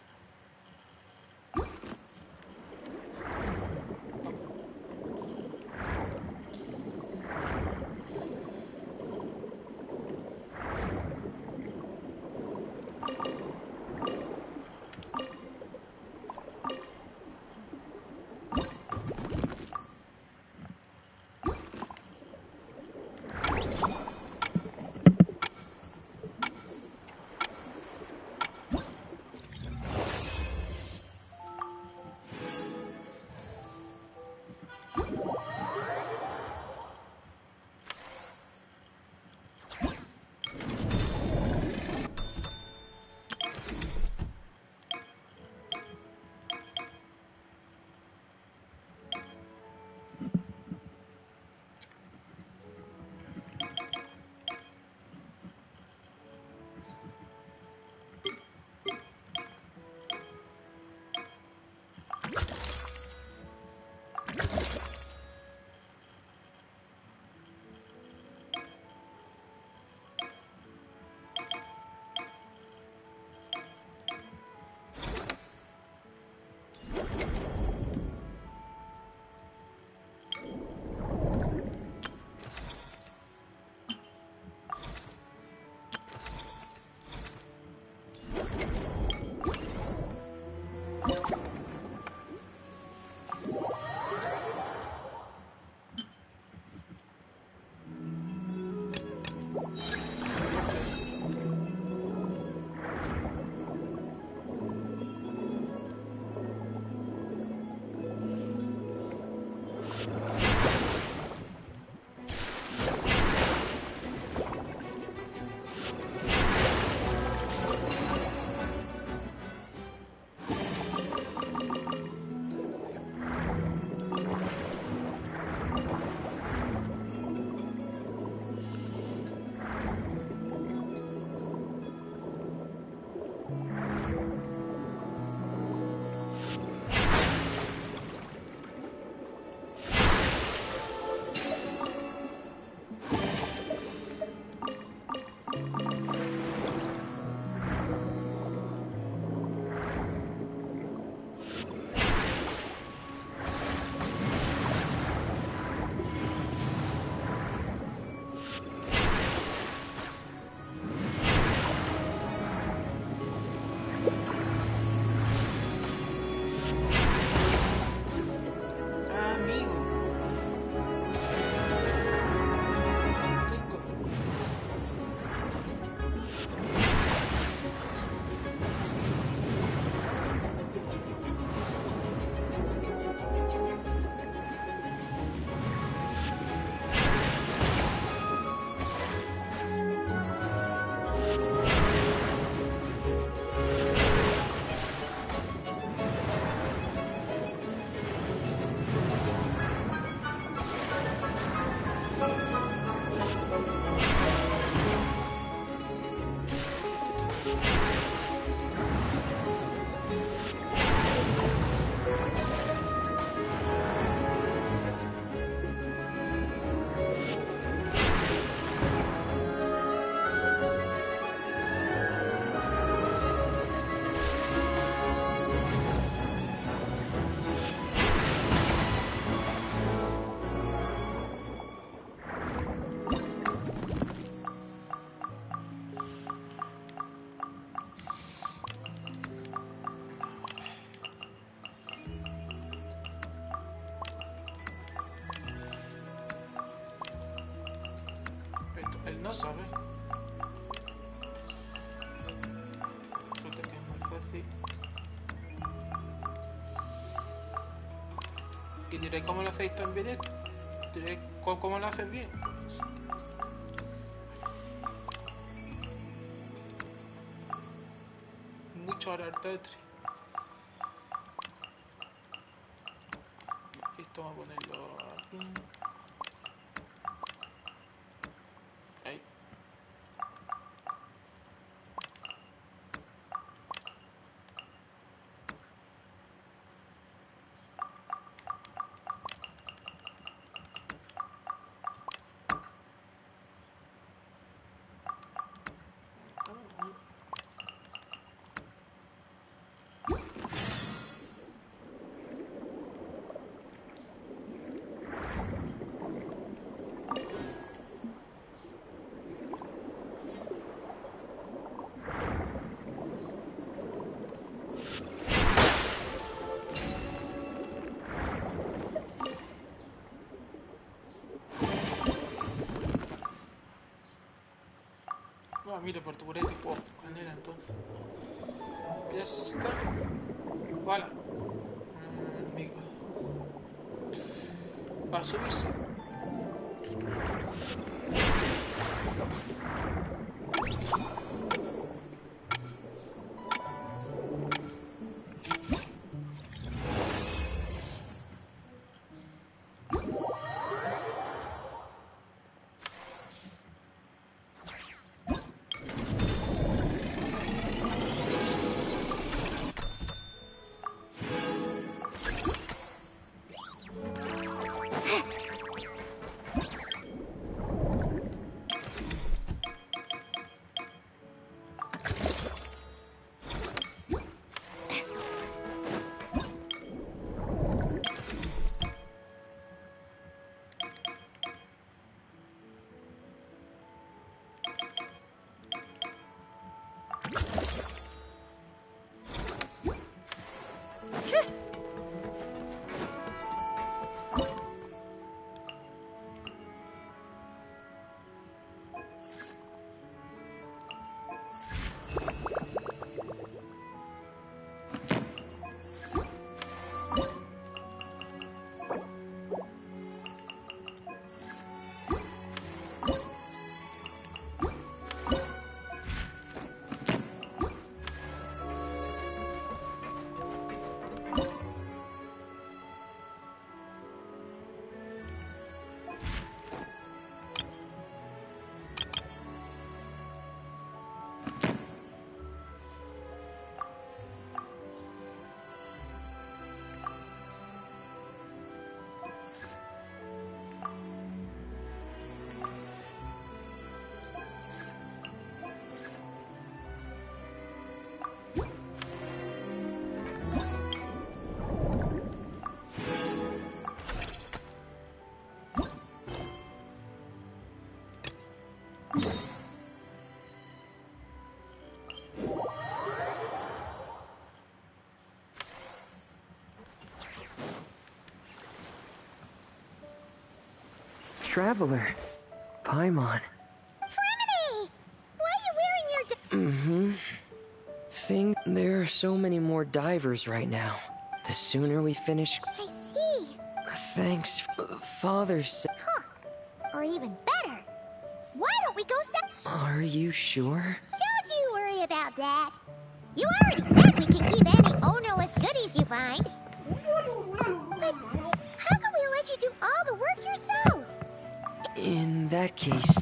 Él no sabe. Resulta que es muy fácil. Y diré cómo lo hacéis tan bien. Diré cómo lo haces bien. Pues. Mucho orar Tetris. Esto vamos a ponerlo aquí. Ahí. mira, por tu tipo canela entonces. Ya está. Vale. Amigo. Va a subirse. Traveler. Paimon. Fremini! Why are you wearing your Think there are so many more divers right now. The sooner we finish... I see. Thanks, Father said... Huh. Or even better. Why don't we go Are you sure? Don't you worry about that. You already said we can keep any ownerless goodies you find. But how can we let you do all the work yourself? In that case,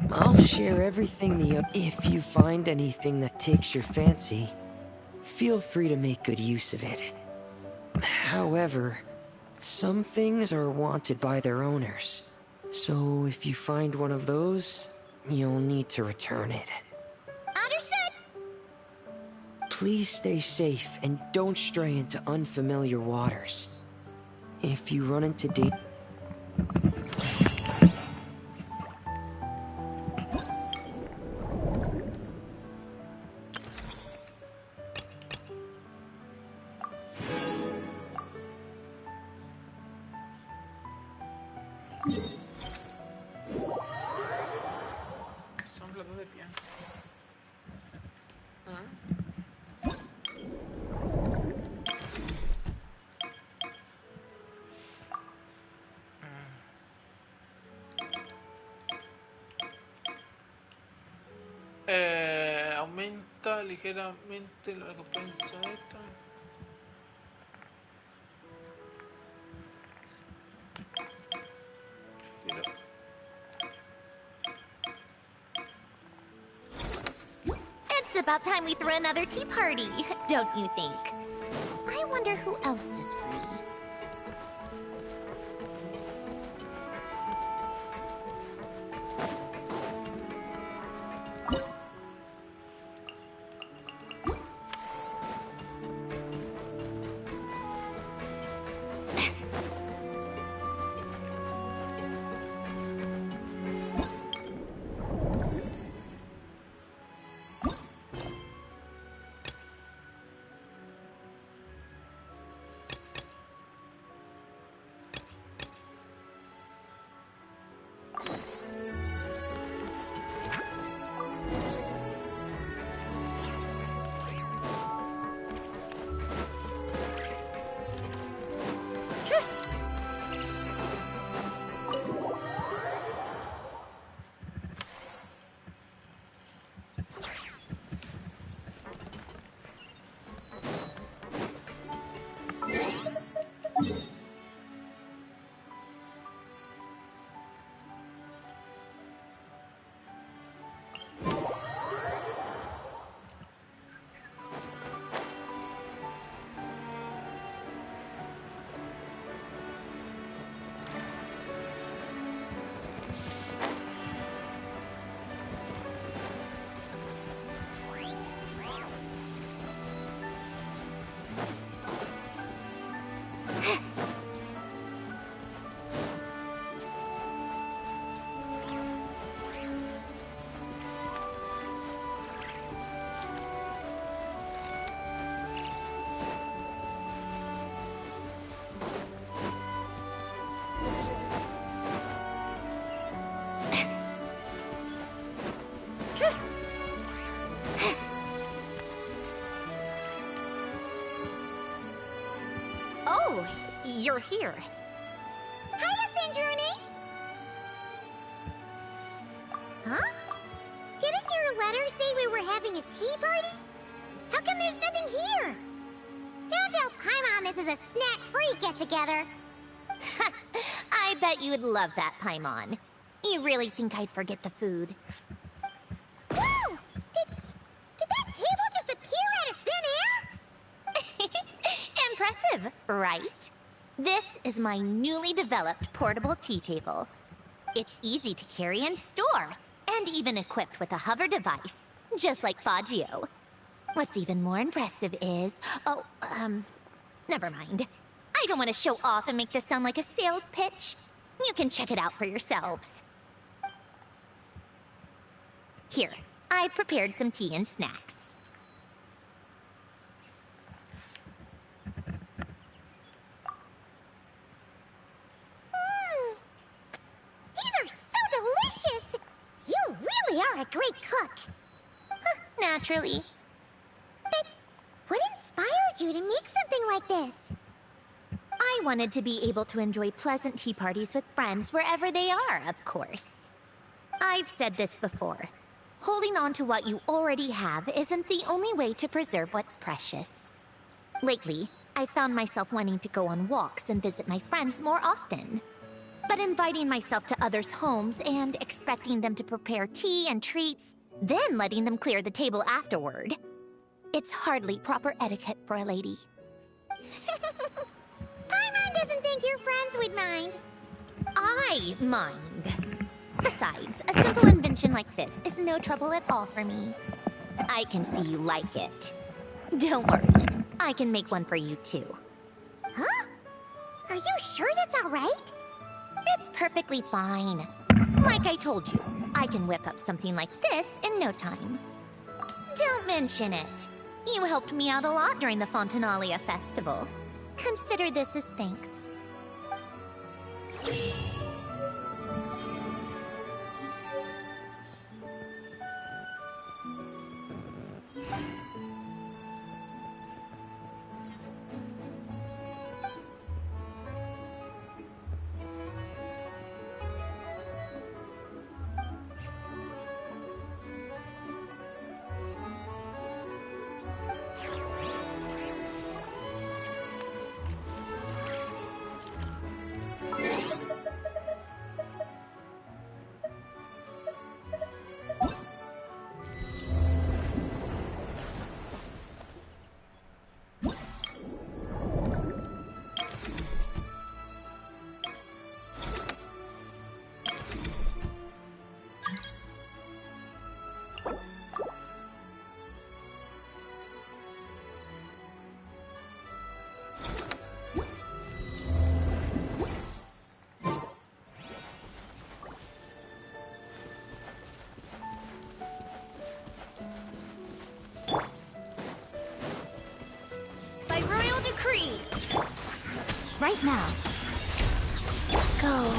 I'll share everything if you find anything that takes your fancy, feel free to make good use of it. However, some things are wanted by their owners. So if you find one of those, you'll need to return it. Understood. Please stay safe and don't stray into unfamiliar waters. If you run into Son platos de piano. Aumenta ligeramente la recompensa esta. It's about time we threw another tea party, don't you think? I wonder who else is free. Oh, you're here. Hiya, Sandrone! Huh? Didn't your letter say we were having a tea party? How come there's nothing here? Don't tell Paimon this is a snack-free get-together. I bet you'd love that, Paimon. You really think I'd forget the food? Whoa! Did that table just appear out of thin air? Impressive, right? This is my newly developed portable tea table. It's easy to carry and store, and even equipped with a hover device, just like Faggio. What's even more impressive is... never mind. I don't want to show off and make this sound like a sales pitch. You can check it out for yourselves. Here, I've prepared some tea and snacks. These are so delicious! You really are a great cook. Naturally. But what inspired you to make something like this? I wanted to be able to enjoy pleasant tea parties with friends wherever they are, of course. I've said this before. Holding on to what you already have isn't the only way to preserve what's precious. Lately, I've found myself wanting to go on walks and visit my friends more often. But inviting myself to others' homes and expecting them to prepare tea and treats, then letting them clear the table afterward. It's hardly proper etiquette for a lady. Paimon doesn't think your friends would mind. I mind. Besides, a simple invention like this is no trouble at all for me. I can see you like it. Don't worry, I can make one for you too. Huh? Are you sure that's all right? It's perfectly fine. Like I told you, I can whip up something like this in no time. Don't mention it. You helped me out a lot during the Fontanalia festival. Consider this as thanks. Right now. Go.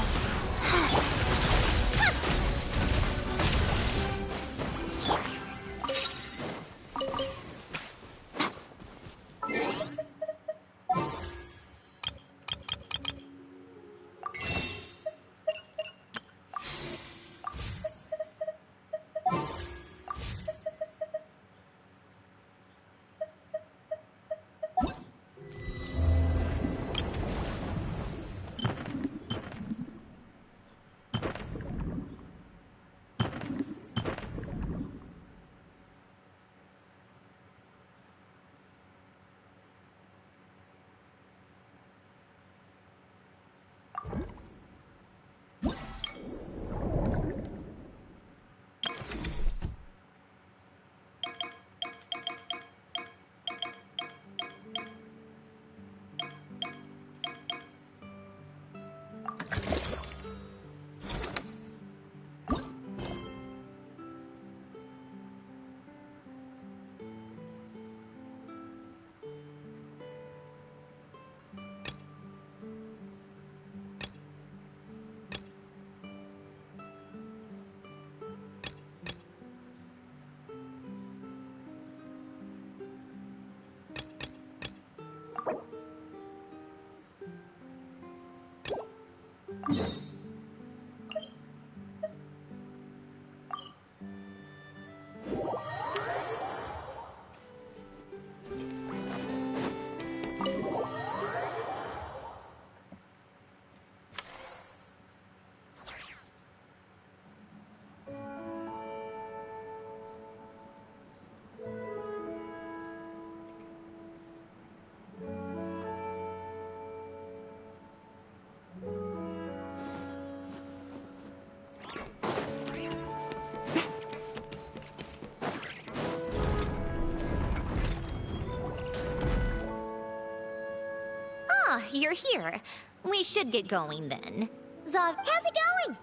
Ah, you're here. We should get going then. Zog, how's it going?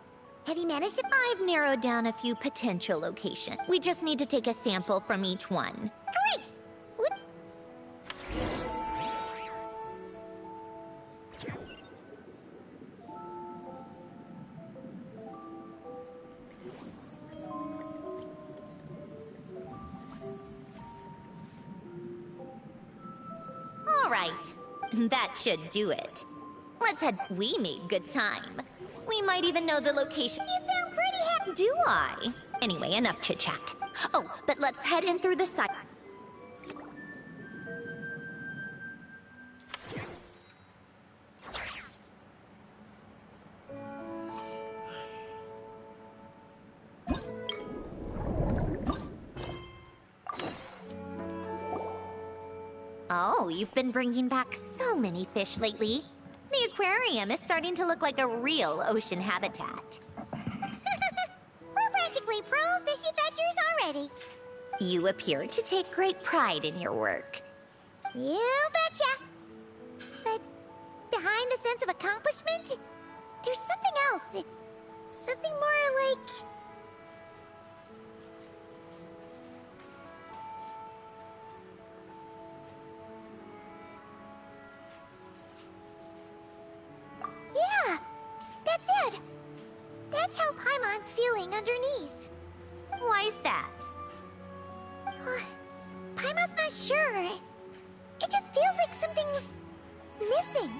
Have you managed to... I've narrowed down a few potential locations. We just need to take a sample from each one. Great! All right. That should do it. Let's head. We made good time. We might even know the location. You sound pretty happy. Do I? Anyway, enough chit-chat. Oh, but let's head in through the side. Oh, you've been bringing back so many fish lately. The aquarium is starting to look like a real ocean habitat. We're practically pro fishy fetchers already. You appear to take great pride in your work. You betcha. But behind the sense of accomplishment, there's something else. Something more like... Yeah, that's it. That's how Paimon's feeling underneath. Why's that? Paimon's not sure. It just feels like something's missing.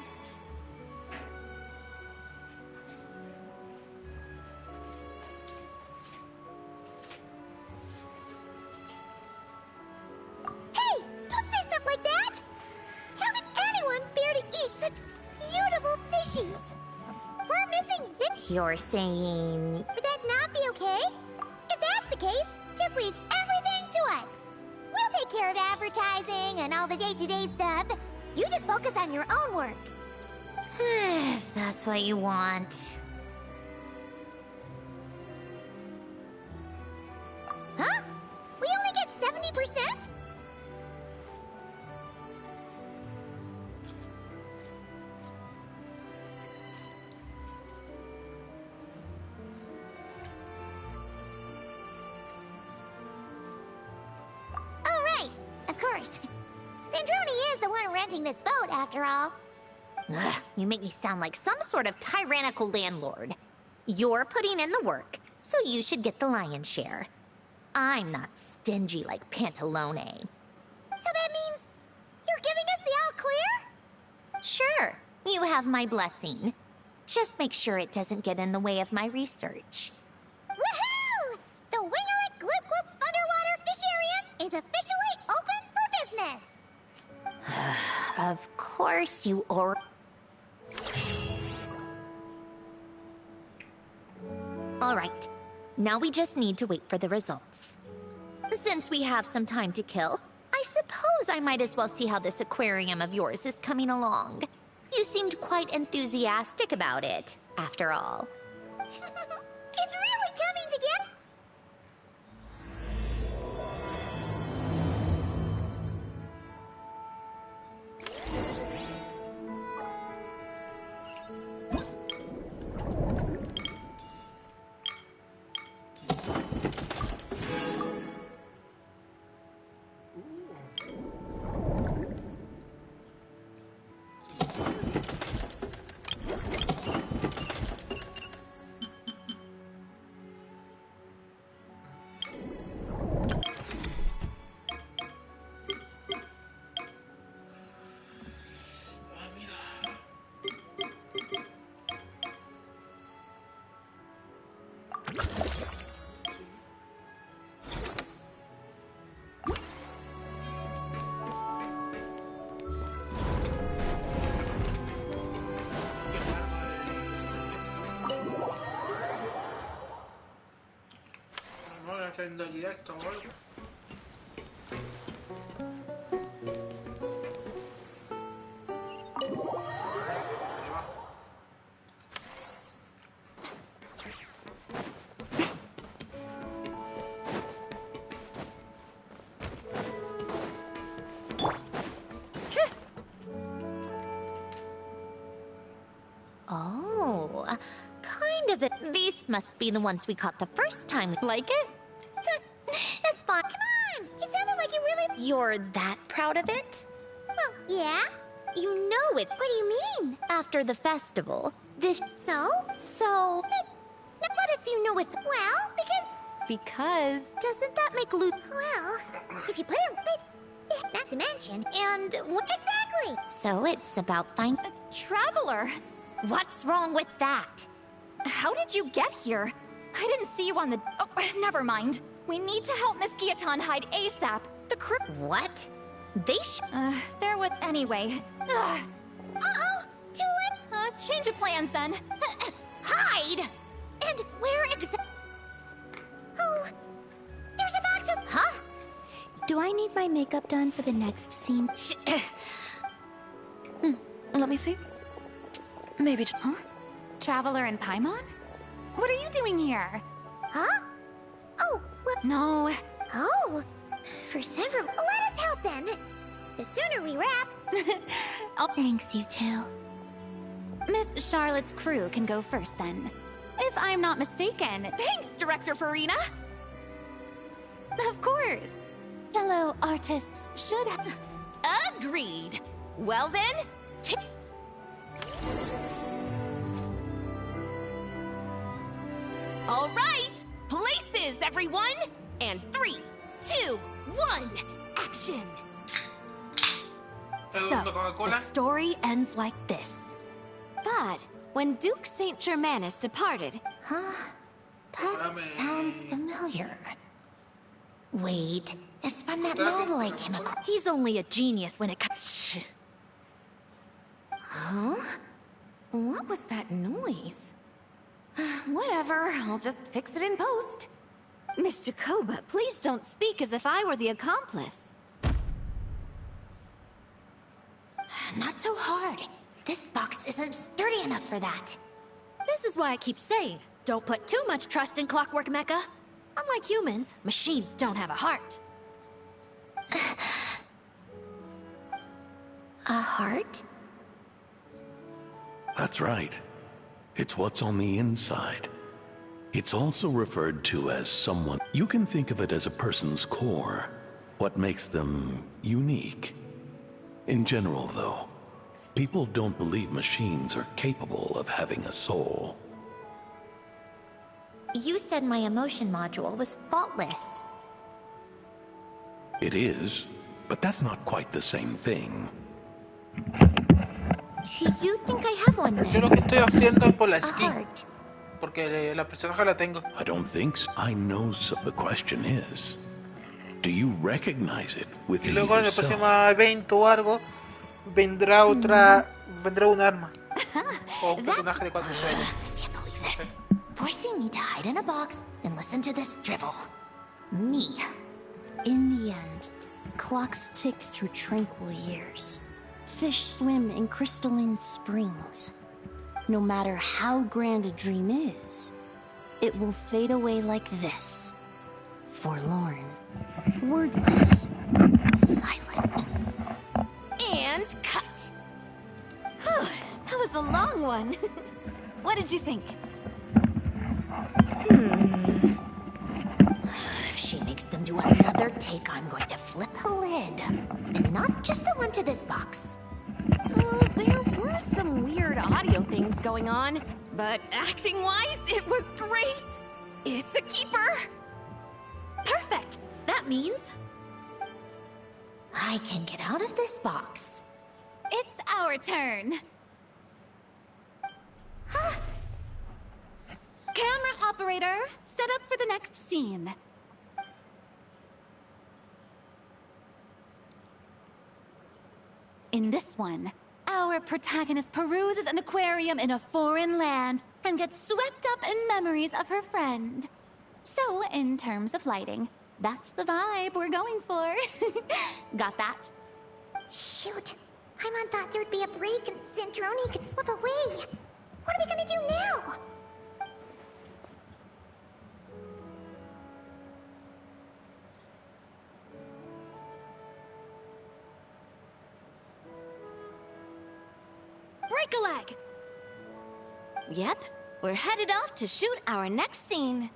Hey, don't say stuff like that! How can anyone bear to eat such beautiful fishies? We're missing fish. You're saying... Would that not be okay? If that's the case, just leave everything to us. We'll take care of advertising and all the day-to-day stuff. You just focus on your own work. If that's what you want. Huh? We only get 70%? Of course. Sandroni is the one renting this boat, after all. Ugh, you make me sound like some sort of tyrannical landlord. You're putting in the work, so you should get the lion's share. I'm not stingy like Pantalone. So that means you're giving us the all clear? Sure. You have my blessing. Just make sure it doesn't get in the way of my research. Woohoo! The Winglet Gloop Gloop Underwater Fisharium is officially open for business! Of course you or... Alright, now we just need to wait for the results. Since we have some time to kill, I suppose I might as well see how this aquarium of yours is coming along. You seemed quite enthusiastic about it, after all. It's really coming together! haciendo directo o algo. Oh, kind of it. These must be the ones we caught the first time. Like it? It's fine. Come on! It sounded like you really... You're that proud of it? Well, yeah. You know it. What do you mean? After the festival, this... So? So... What if you know it's... Well, Because... Doesn't that make Luke... Well, if you put it... Not to mention... And... Exactly! So it's about finding... Traveler! What's wrong with that? How did you get here? I didn't see you on the... Oh, never mind. We need to help Miss Guillotin hide ASAP. The crew... What? They there would... Anyway. Uh-oh! Too late! Change of plans then. Hide! And where Oh... There's a box of... Huh? Do I need my makeup done for the next scene? Let me see. Maybe... Huh? Traveler and Paimon? What are you doing here? Huh? Oh, well... No. Oh, for several... Let us help then! The sooner we wrap... Thanks, you two. Miss Charlotte's crew can go first then. If I'm not mistaken. Thanks, Director Farina! Of course. Fellow artists should have... Agreed. Well then... All right! Places, everyone! And 3, 2, 1, action! So, the story ends like this. But when Duke Saint Germanus departed... Huh? That sounds familiar. Wait, it's from that novel I came across. He's only a genius when it comes... Huh? What was that noise? Whatever, I'll just fix it in post. Miss Jacoba, please don't speak as if I were the accomplice. Not so hard. This box isn't sturdy enough for that. This is why I keep saying, don't put too much trust in Clockwork Mecha. Unlike humans, machines don't have a heart. A heart? That's right. It's what's on the inside. It's also referred to as someone. You can think of it as a person's core, what makes them unique. In general, though, people don't believe machines are capable of having a soul. You said my emotion module was faultless. It is, but that's not quite the same thing. Do you think I have one Yo then? lo que estoy haciendo es por la A skin. heart. Porque la personaje la tengo. I don't think so. I know so. The question is, do you recognize it Y within luego en el yourself? próximo evento o algo vendrá otra. Vendrá un arma. O un personaje de 4 estrellas. I can't believe this. Forcing me to hide in a box and listen to this drivel. Me. In the end, clocks tick through tranquil years. Fish swim in crystalline springs. No matter how grand a dream is, it will fade away like this. Forlorn, wordless, silent. And cut! That was a long one. What did you think? If she makes them do another take, I'm going to flip the lid. And not just the one to this box. There were some weird audio things going on, but acting-wise, it was great! It's a keeper! Perfect! That means... I can get out of this box. it's our turn! Camera operator, set up for the next scene. In this one, our protagonist peruses an aquarium in a foreign land and gets swept up in memories of her friend. So, in terms of lighting, that's the vibe we're going for. Got that? Shoot. Paimon thought there would be a break and Zandroni could slip away. What are we gonna do now? Break a leg! Yep, we're headed off to shoot our next scene.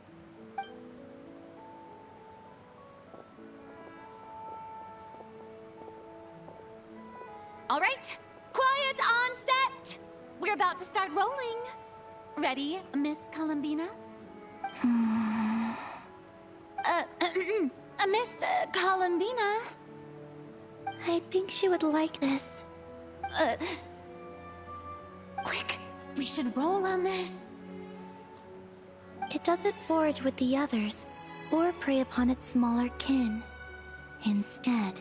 All right, quiet on set! We're about to start rolling. Ready, Miss Columbina? Miss Columbina? I think she would like this. Quick, we should roll on this. It doesn't forage with the others, or prey upon its smaller kin. Instead,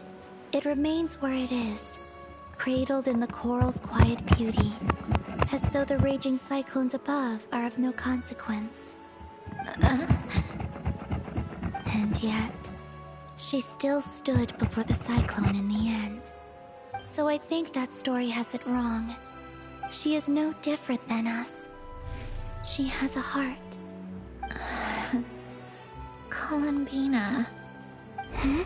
it remains where it is, cradled in the coral's quiet beauty, as though the raging cyclones above are of no consequence. And yet, she still stood before the cyclone in the end. So I think that story has it wrong. She is no different than us. She has a heart. Columbina. Huh?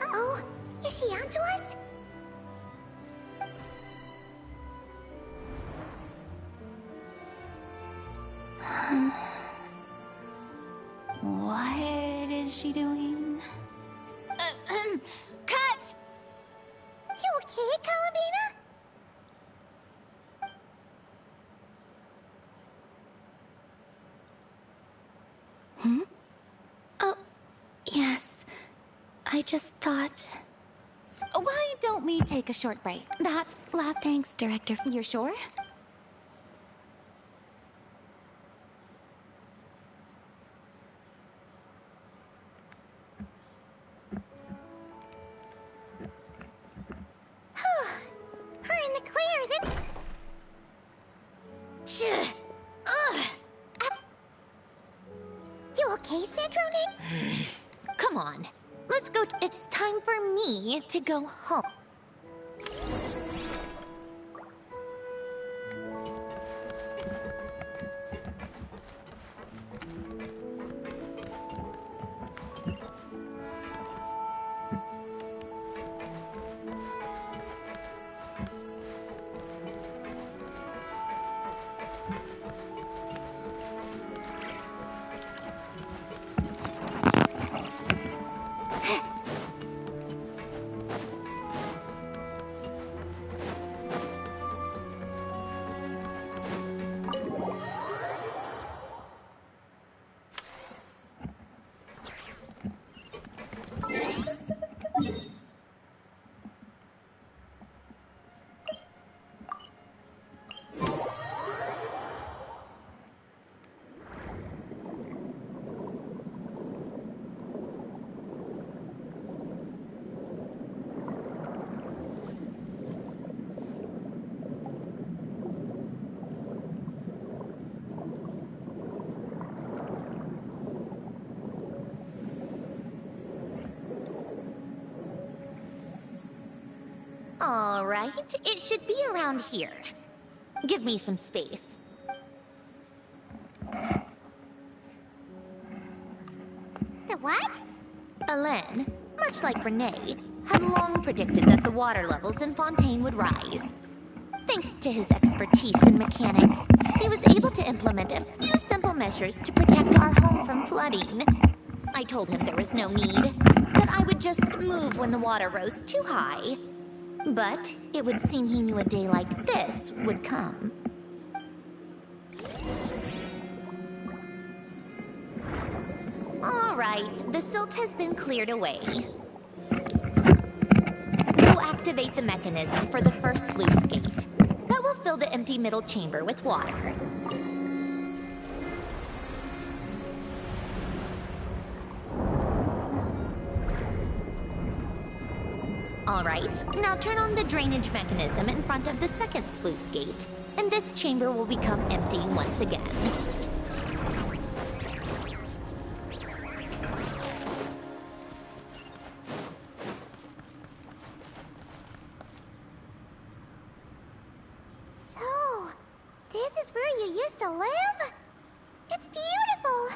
Uh-oh. Is she onto us? What is she doing? Cut! You okay, Columbina? Oh, yes. I just thought... Why don't we take a short break? Thanks, Director. You're sure? Her in the clear, then... You okay, Zandroni? Come on. Let's go. It's time for me to go home. All right, it should be around here. Give me some space. The what? Alain, much like Renee, had long predicted that the water levels in Fontaine would rise. Thanks to his expertise in mechanics, he was able to implement a few simple measures to protect our home from flooding. I told him there was no need, that I would just move when the water rose too high. But it would seem he knew a day like this would come. All right, the silt has been cleared away. Go activate the mechanism for the first sluice gate. That will fill the empty middle chamber with water. All right, now turn on the drainage mechanism in front of the second sluice gate, and this chamber will become empty once again. So, this is where you used to live? It's beautiful!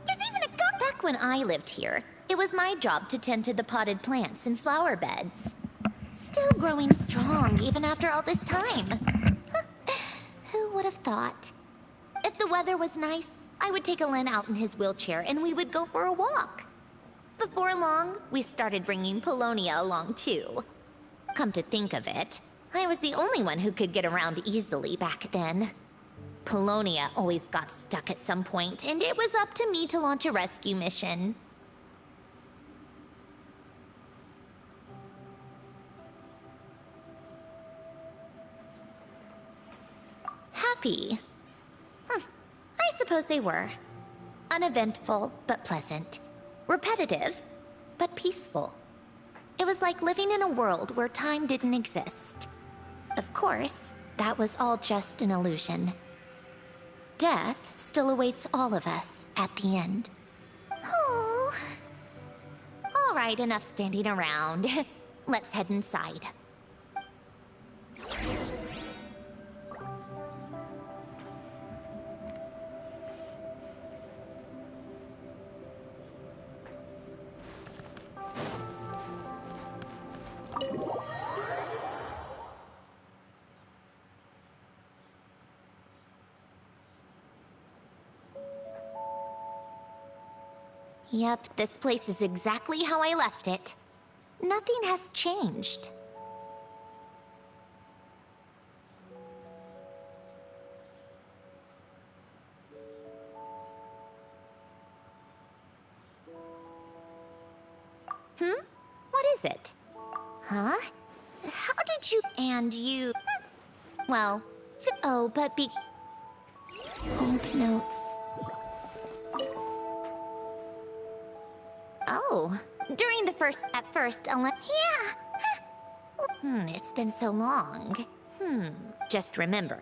There's even a garden! Back when I lived here, it was my job to tend to the potted plants and flower beds. Still growing strong even after all this time. Who would have thought? If the weather was nice, I would take Alen out in his wheelchair and we would go for a walk. Before long, we started bringing Polonia along too. Come to think of it, I was the only one who could get around easily back then. Polonia always got stuck at some point, and it was up to me to launch a rescue mission. Happy. I suppose they were. Uneventful, but pleasant. Repetitive, but peaceful. It was like living in a world where time didn't exist. Of course, that was all just an illusion. Death still awaits all of us at the end. Oh. All right, enough standing around. Let's head inside. Yep, this place is exactly how I left it. Nothing has changed. What is it? Huh? How did you... And you... Well... Oh, but be... Old notes... Oh, during the at first, Alen... Yeah! It's been so long. Just remember.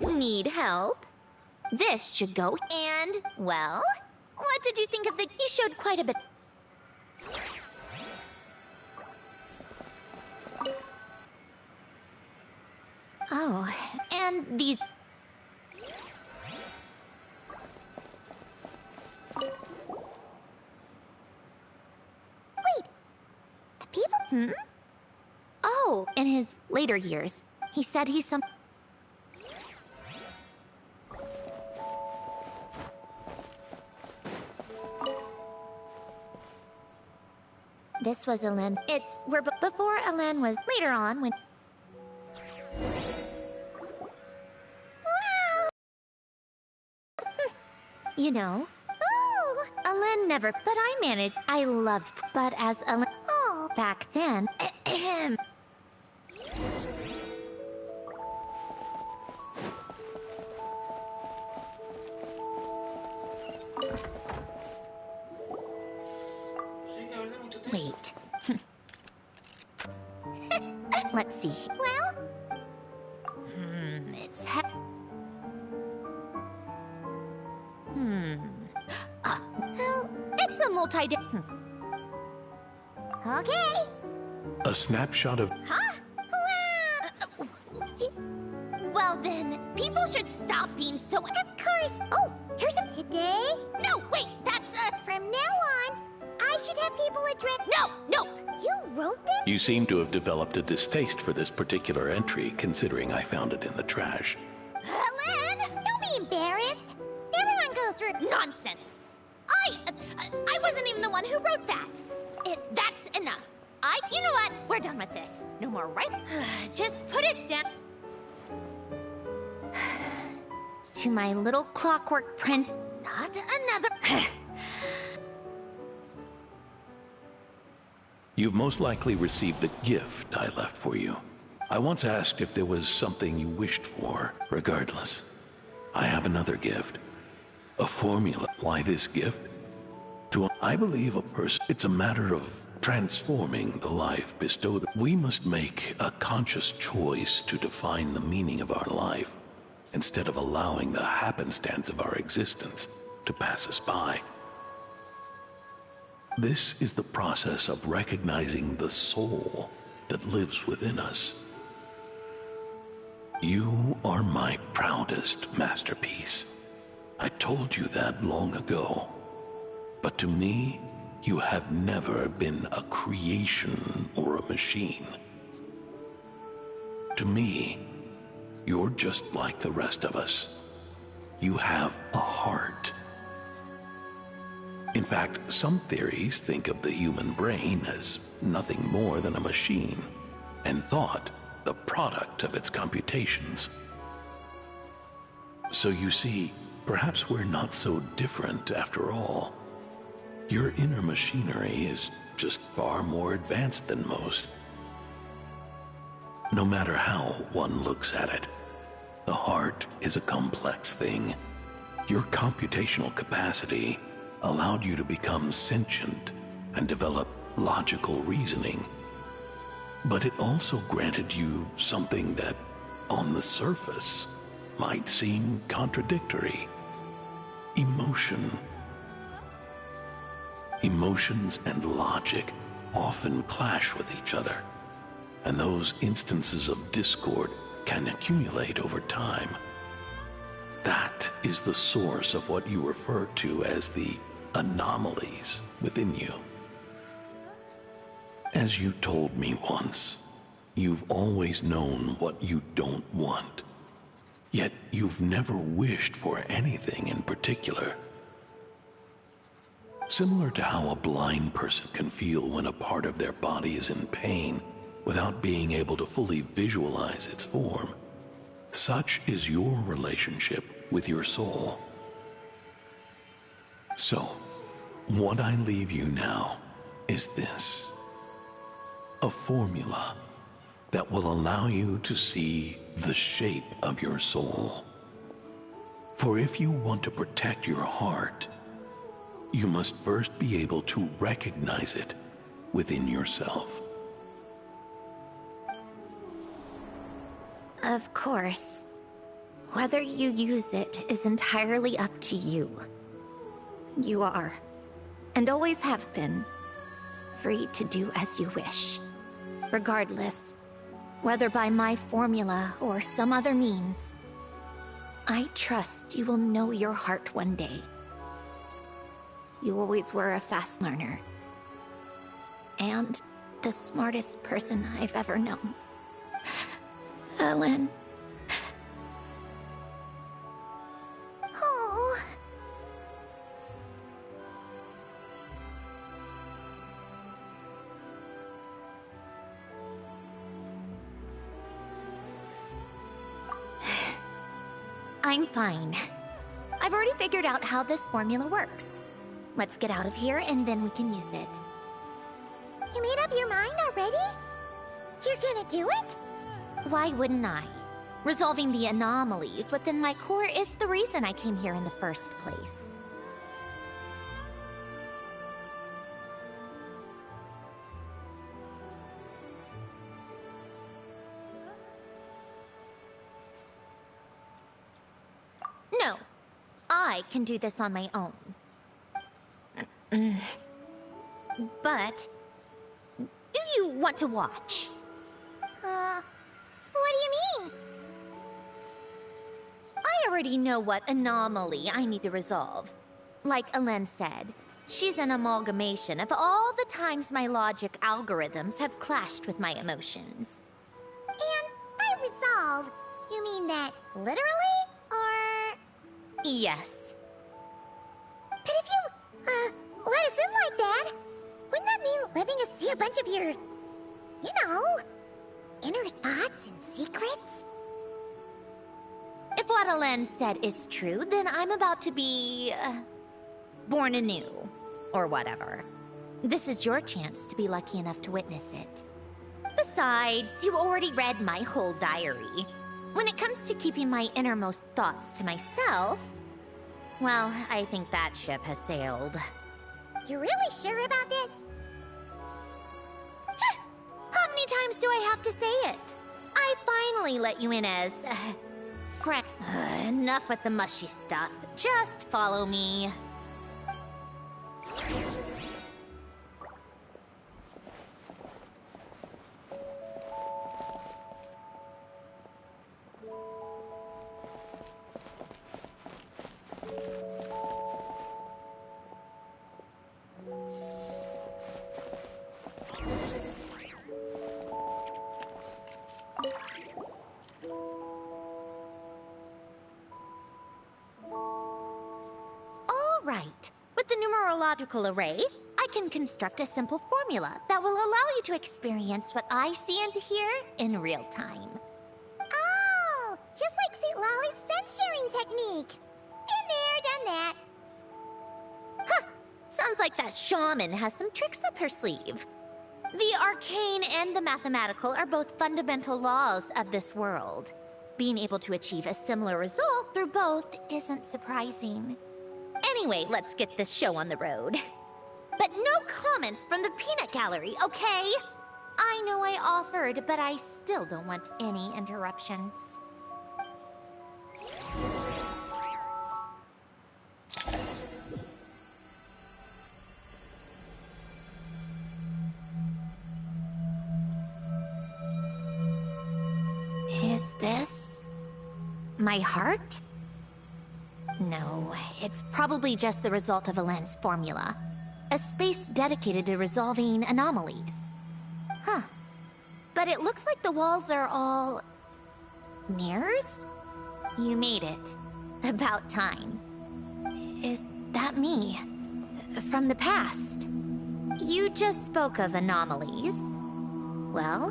Need help? This should go, and, well, what did you think of the... He showed quite a bit... Oh, and these... Wait, the people... Oh, in his later years, he said he's some... This was Alen. It's where before Alen was later on when... You know. Oh, Alen never... But I managed. I loved... But as Alen... Oh, back then... Wait. Okay. A snapshot of... Huh? Wow. Well then, people should stop being so... Of course. Oh, here's some... Today? No, wait, that's From now on, I should have people address... No, nope. You wrote this? You seem to have developed a distaste for this particular entry, considering I found it in the trash. Helen! Don't be embarrassed. Everyone goes through... Nonsense. I wasn't even the one who wrote that. That's enough. You know what? We're done with this. No more, right? Just put it down. To my little clockwork prince, not another. You've most likely received the gift I left for you. I once asked if there was something you wished for. Regardless, I have another gift. A formula. Why this gift? I believe a person... It's a matter of transforming the life bestowed. We must make a conscious choice to define the meaning of our life, instead of allowing the happenstance of our existence to pass us by. This is the process of recognizing the soul that lives within us. You are my proudest masterpiece. I told you that long ago. But to me, you have never been a creation or a machine. To me, you're just like the rest of us. You have a heart. In fact, some theories think of the human brain as nothing more than a machine, and thought the product of its computations. So you see, perhaps we're not so different after all. Your inner machinery is just far more advanced than most. No matter how one looks at it, the heart is a complex thing. Your computational capacity allowed you to become sentient and develop logical reasoning. But it also granted you something that, on the surface, might seem contradictory. Emotion. Emotions and logic often clash with each other, and those instances of discord can accumulate over time. That is the source of what you refer to as the anomalies within you. As you told me once, you've always known what you don't want, yet you've never wished for anything in particular. Similar to how a blind person can feel when a part of their body is in pain without being able to fully visualize its form, such is your relationship with your soul. So, what I leave you now is this: a formula that will allow you to see the shape of your soul. For if you want to protect your heart, you must first be able to recognize it within yourself. Of course. Whether you use it is entirely up to you. You are, and always have been, free to do as you wish. Regardless, whether by my formula or some other means, I trust you will know your heart one day. You always were a fast learner. And the smartest person I've ever known. Ellen. Oh. I'm fine. I've already figured out how this formula works. Let's get out of here and then we can use it. You made up your mind already? You're gonna do it? Why wouldn't I? Resolving the anomalies within my core is the reason I came here in the first place. No, I can do this on my own. But do you want to watch? What do you mean? I already know what anomaly I need to resolve. Like Alen said, she's an amalgamation of all the times my logic algorithms have clashed with my emotions. And by resolve, you mean that literally, or...? Yes. But if you, let us in like that, wouldn't that mean letting us see a bunch of your, you know, inner thoughts and secrets? If what Alen said is true, then I'm about to be... born anew. Or whatever. This is your chance to be lucky enough to witness it. Besides, you already read my whole diary. When it comes to keeping my innermost thoughts to myself... well, I think that ship has sailed. You're really sure about this? How many times do I have to say it? I finally let you in as... friend. Enough with the mushy stuff. Just follow me. All right. With the numerological array, I can construct a simple formula that will allow you to experience what I see and hear in real time. Oh, just like St. Lolly's scent-sharing technique. Been there, done that. Huh! Sounds like that shaman has some tricks up her sleeve. The arcane and the mathematical are both fundamental laws of this world. Being able to achieve a similar result through both isn't surprising. Anyway, let's get this show on the road. But no comments from the peanut gallery, okay? I know I offered, but I still don't want any interruptions. Is this my heart? No, it's probably just the result of Alen's formula. A space dedicated to resolving anomalies. Huh. But it looks like the walls are all... mirrors? You made it. About time. Is that me? From the past? You just spoke of anomalies. Well,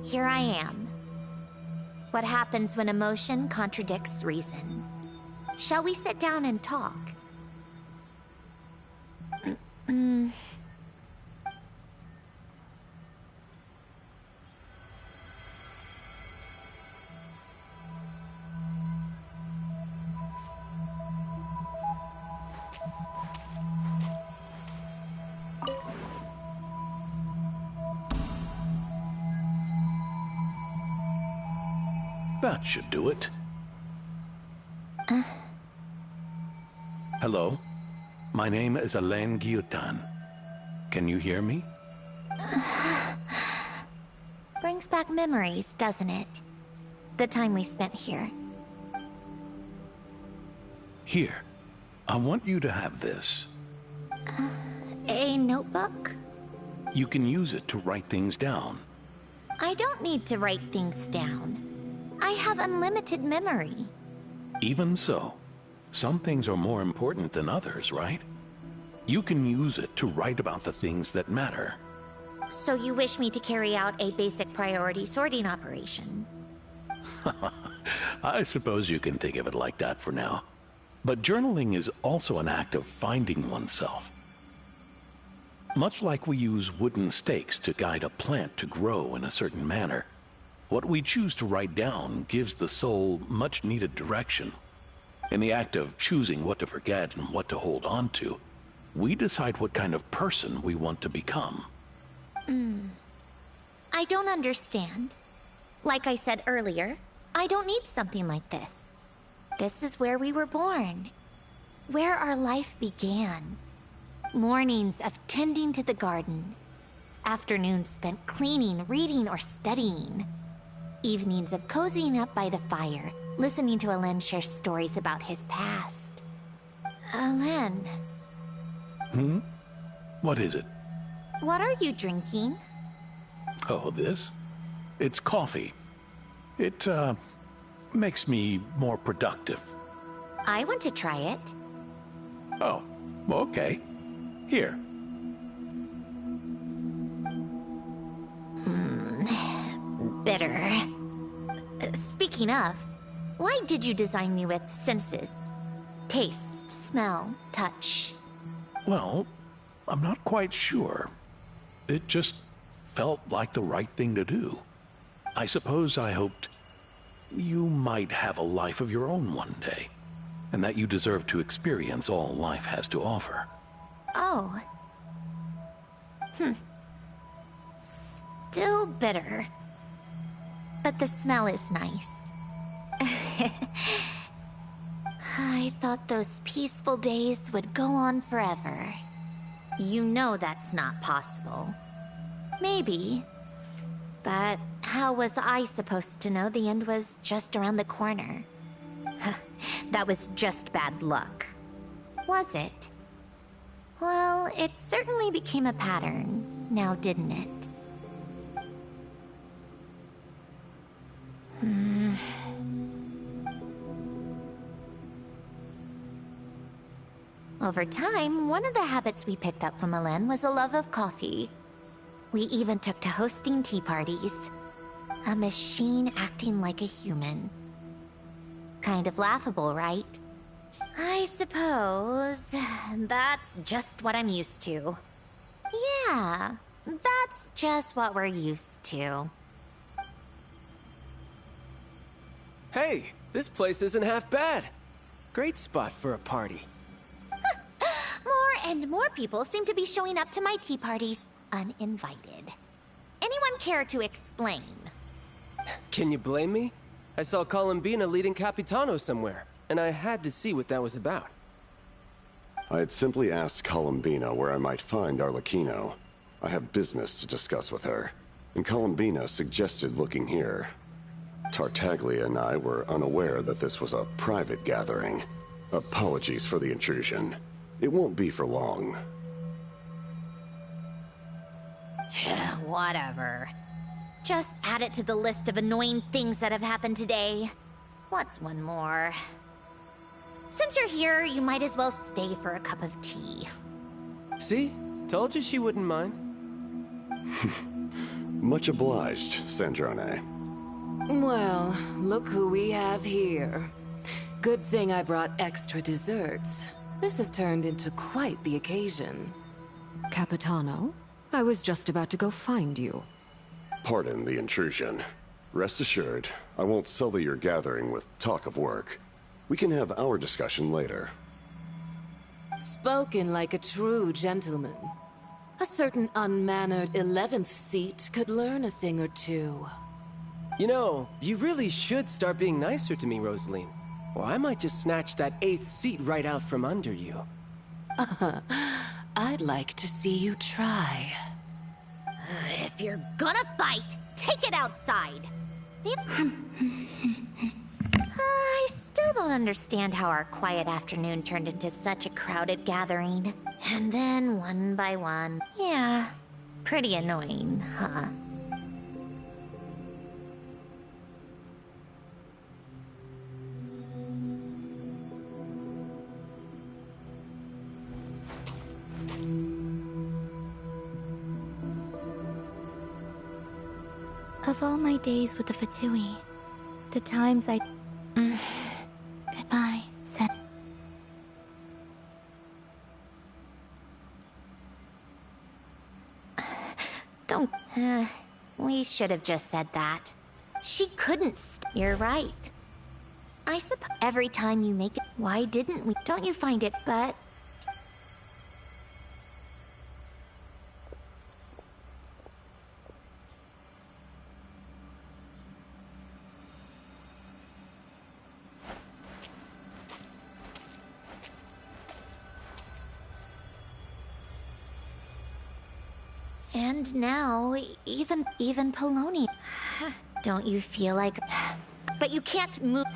here I am. What happens when emotion contradicts reason? Shall we sit down and talk? That should do it. Hello? My name is Alen Guillotin. Can you hear me? Brings back memories, doesn't it? The time we spent here. Here. I want you to have this. A notebook? You can use it to write things down. I don't need to write things down. I have unlimited memory. Even so, some things are more important than others, right? You can use it to write about the things that matter. So you wish me to carry out a basic priority sorting operation? I suppose you can think of it like that for now. But journaling is also an act of finding oneself. Much like we use wooden stakes to guide a plant to grow in a certain manner, what we choose to write down gives the soul much-needed direction. In the act of choosing what to forget and what to hold on to, we decide what kind of person we want to become. I don't understand. Like I said earlier, I don't need something like this. This is where we were born. Where our life began. Mornings of tending to the garden. Afternoons spent cleaning, reading, or studying. Evenings of cozying up by the fire, listening to Alen share stories about his past. Alen. What is it? What are you drinking? Oh, this? It's coffee. It, makes me more productive. I want to try it. Oh, okay. Here. Bitter. Speaking of, why did you design me with senses? Taste, smell, touch. Well, I'm not quite sure. It just felt like the right thing to do. I suppose I hoped you might have a life of your own one day, and that you deserve to experience all life has to offer. Oh. Still bitter. But the smell is nice. I thought those peaceful days would go on forever. You know that's not possible. Maybe. But how was I supposed to know the end was just around the corner? That was just bad luck. Was it? Well, it certainly became a pattern, now didn't it? Over time, one of the habits we picked up from Alen was a love of coffee. We even took to hosting tea parties. A machine acting like a human. Kind of laughable, right? I suppose that's just what I'm used to. Yeah, that's just what we're used to. Hey, this place isn't half bad. Great spot for a party. More and more people seem to be showing up to my tea parties uninvited. Anyone care to explain? Can you blame me? I saw Columbina leading Capitano somewhere, and I had to see what that was about. I had simply asked Columbina where I might find Arlecchino. I have business to discuss with her, and Columbina suggested looking here. Tartaglia and I were unaware that this was a private gathering. Apologies for the intrusion. It won't be for long. Whatever. Just add it to the list of annoying things that have happened today. What's one more? Since you're here, you might as well stay for a cup of tea. See? Told you she wouldn't mind. Much obliged, Sandrone. Well, look who we have here. Good thing I brought extra desserts. This has turned into quite the occasion. Capitano, I was just about to go find you. Pardon the intrusion. Rest assured, I won't sully your gathering with talk of work. We can have our discussion later. Spoken like a true gentleman. A certain unmannered 11th seat could learn a thing or two. You know, you really should start being nicer to me, Rosaline. Or I might just snatch that 8th seat right out from under you. I'd like to see you try. If you're gonna fight, take it outside. I still don't understand how our quiet afternoon turned into such a crowded gathering. And then one by one. Yeah, pretty annoying, huh? Of all my days with the Fatui, the times I... Goodbye, Sen. Don't... we should have just said that. She couldn't You're right. I suppose every time you make it... Why didn't we? Don't you find it, but... And now, even Poloni. Don't you feel like... But you can't move...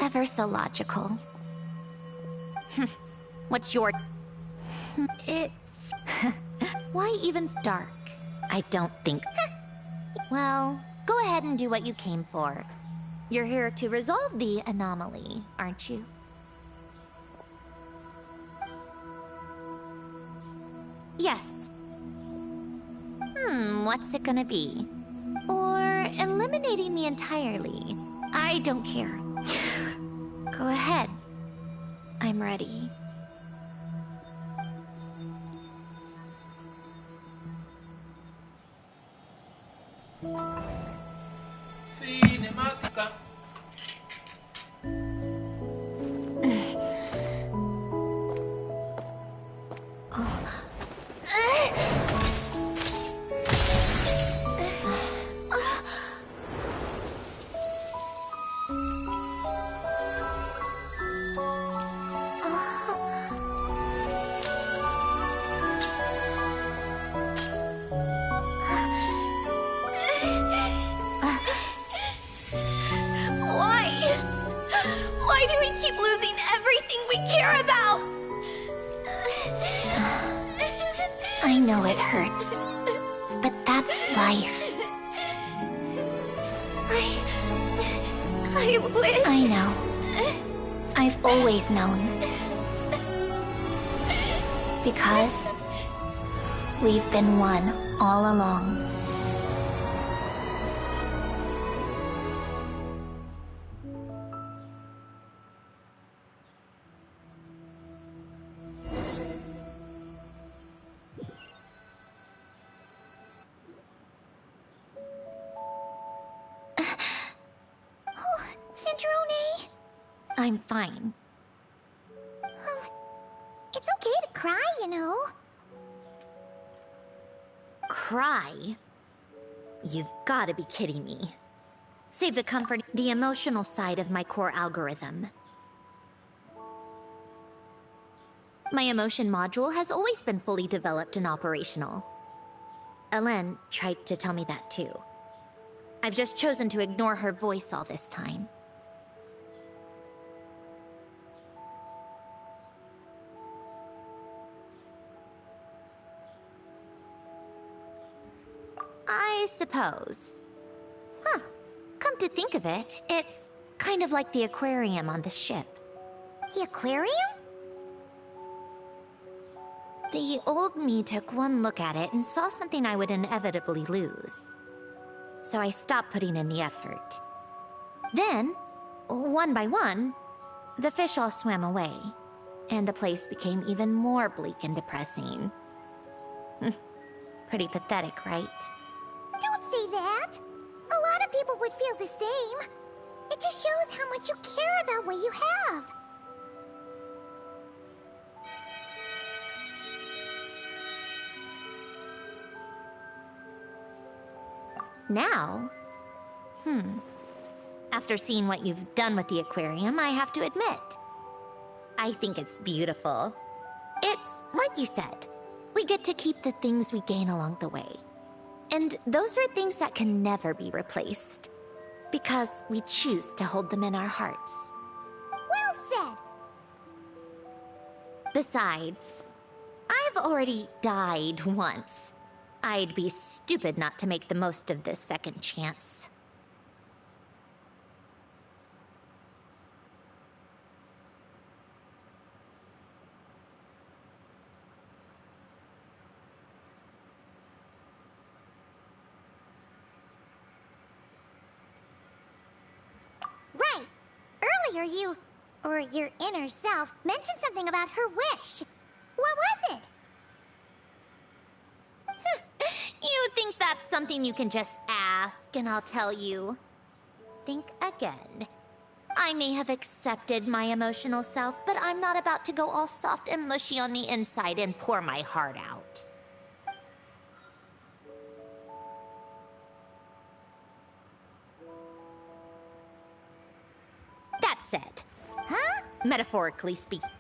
Ever so logical. What's your... It... Why even dark? I don't think... Well, go ahead and do what you came for. You're here to resolve the anomaly, aren't you? Yes. What's it gonna be? Or eliminating me entirely? I don't care. Go ahead. I'm ready. Cinemática. Why do we keep losing everything we care about? I know it hurts, but that's life. I wish... I know. I've always known. Because we've been one all along. Sandrone? I'm fine. It's okay to cry, you know. Cry? You've got to be kidding me. Save the comfort, the emotional side of my core algorithm. My emotion module has always been fully developed and operational. Ellen tried to tell me that too. I've just chosen to ignore her voice all this time. I suppose. Huh. Come to think of it, it's kind of like the aquarium on the ship. The aquarium? The old me took one look at it and saw something I would inevitably lose. So I stopped putting in the effort. Then, one by one, the fish all swam away, and the place became even more bleak and depressing. Pretty pathetic, right? Don't say that. A lot of people would feel the same. It just shows how much you care about what you have. Now? After seeing what you've done with the aquarium, I have to admit, I think it's beautiful. It's, like you said, we get to keep the things we gain along the way. And those are things that can never be replaced. Because we choose to hold them in our hearts. Well said! Besides, I've already died once. I'd be stupid not to make the most of this second chance. Right. Earlier you, or your inner self, mentioned something about her wish. What was it? You think that's something you can just ask, and I'll tell you. Think again. I may have accepted my emotional self, but I'm not about to go all soft and mushy on the inside and pour my heart out. That said, metaphorically speaking,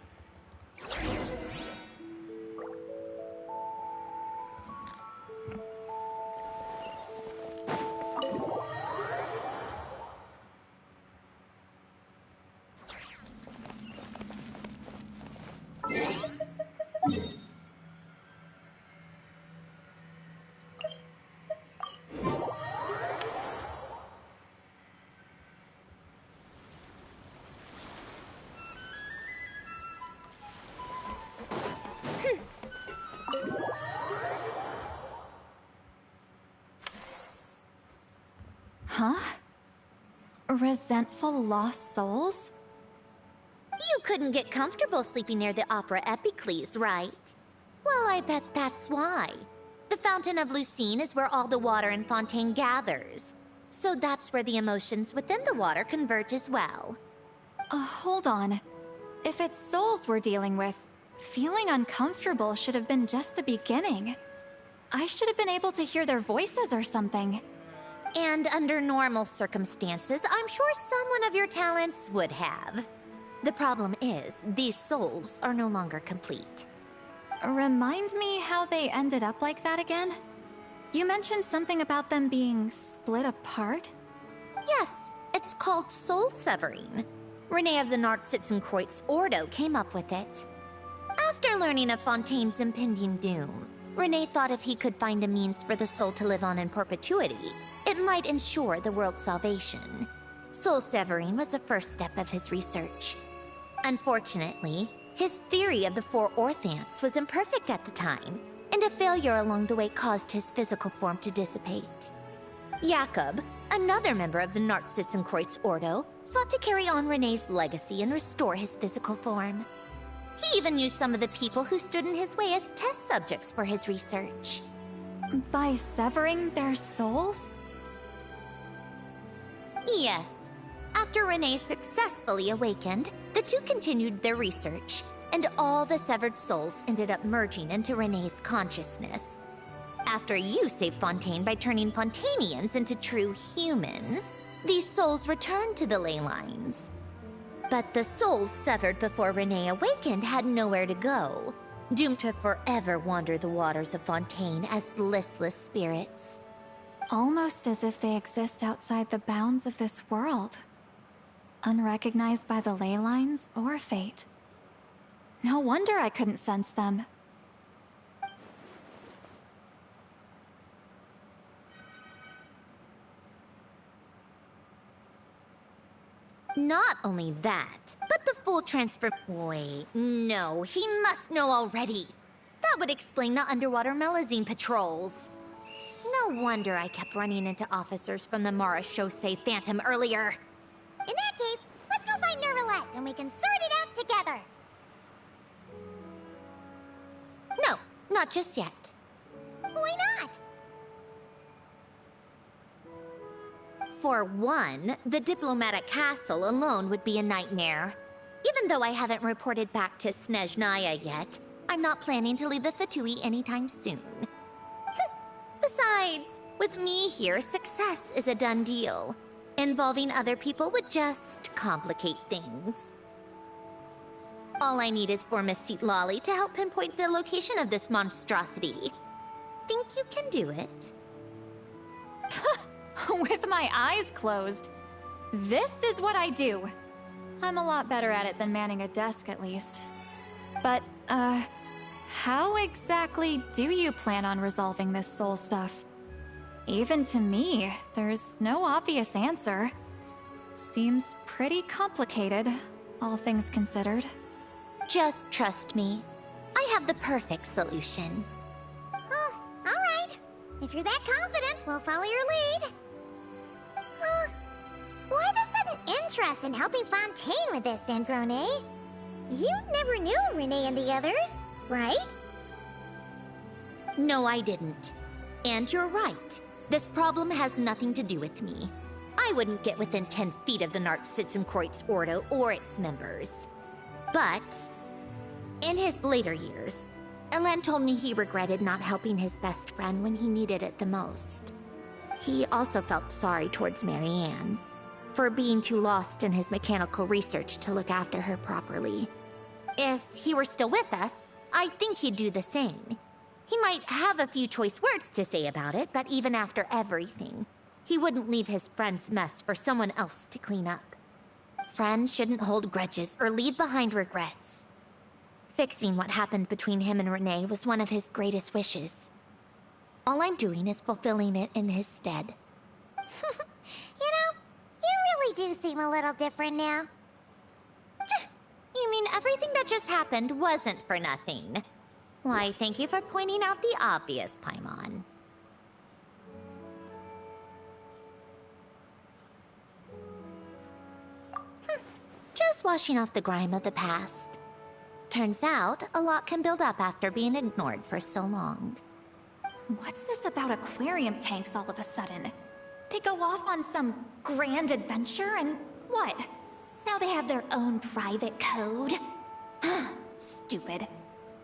Huh? Resentful lost souls? You couldn't get comfortable sleeping near the Opera Epicles, right? Well, I bet that's why. The Fountain of Lucine is where all the water in Fontaine gathers. So that's where the emotions within the water converge as well. Hold on. If it's souls we're dealing with, feeling uncomfortable should have been just the beginning. I should have been able to hear their voices or something. And under normal circumstances, I'm sure someone of your talents would have. The problem is, these souls are no longer complete. Remind me how they ended up like that again? You mentioned something about them being split apart? Yes, it's called soul severing. Renee of the Nartsitzenkreuz Ordo came up with it. After learning of Fontaine's impending doom, Renee thought if he could find a means for the soul to live on in perpetuity, it might ensure the world's salvation. Soul severing was the first step of his research. Unfortunately, his theory of the four orthants was imperfect at the time, and a failure along the way caused his physical form to dissipate. Jakob, another member of the Nartsitzenkreuz Ordo, sought to carry on Renee's legacy and restore his physical form. He even used some of the people who stood in his way as test subjects for his research. By severing their souls? Yes. After Renee successfully awakened, the two continued their research, and all the severed souls ended up merging into Renee's consciousness. After you saved Fontaine by turning Fontainians into true humans, these souls returned to the ley lines. But the souls severed before Renee awakened had nowhere to go, doomed to forever wander the waters of Fontaine as listless spirits. Almost as if they exist outside the bounds of this world. Unrecognized by the ley lines or fate. No wonder I couldn't sense them. Not only that, but the full transfer— Wait, no, he must know already. That would explain the underwater Melazine patrols. No wonder I kept running into officers from the Marechaussee Phantom earlier. In that case, let's go find Nervalette and we can sort it out together. No, not just yet. Why not? For one, the diplomatic castle alone would be a nightmare. Even though I haven't reported back to Snezhnaya yet, I'm not planning to leave the Fatui anytime soon. Besides, with me here, success is a done deal. Involving other people would just complicate things. All I need is for Miss Lolly to help pinpoint the location of this monstrosity. Think you can do it? With my eyes closed. This is what I do. I'm a lot better at it than manning a desk, at least. But, how exactly do you plan on resolving this soul stuff? Even to me, there's no obvious answer. Seems pretty complicated, all things considered. Just trust me. I have the perfect solution. Oh, alright. If you're that confident, we'll follow your lead. Why the sudden interest in helping Fontaine with this, Androne? You never knew Renee and the others, right? No, I didn't. And you're right. This problem has nothing to do with me. I wouldn't get within 10 feet of the Nartsitzenkreuz Ordo or its members. But, in his later years, Elen told me he regretted not helping his best friend when he needed it the most. He also felt sorry towards Marianne, for being too lost in his mechanical research to look after her properly. If he were still with us, I think he'd do the same. He might have a few choice words to say about it, but even after everything, he wouldn't leave his friend's mess for someone else to clean up. Friends shouldn't hold grudges or leave behind regrets. Fixing what happened between him and Renee was one of his greatest wishes. All I'm doing is fulfilling it in his stead. You know, you really do seem a little different now. You mean everything that just happened wasn't for nothing? Why, thank you for pointing out the obvious, Paimon. just washing off the grime of the past. Turns out, a lot can build up after being ignored for so long. What's this about aquarium tanks all of a sudden? They go off on some grand adventure and what? Now they have their own private code? Stupid.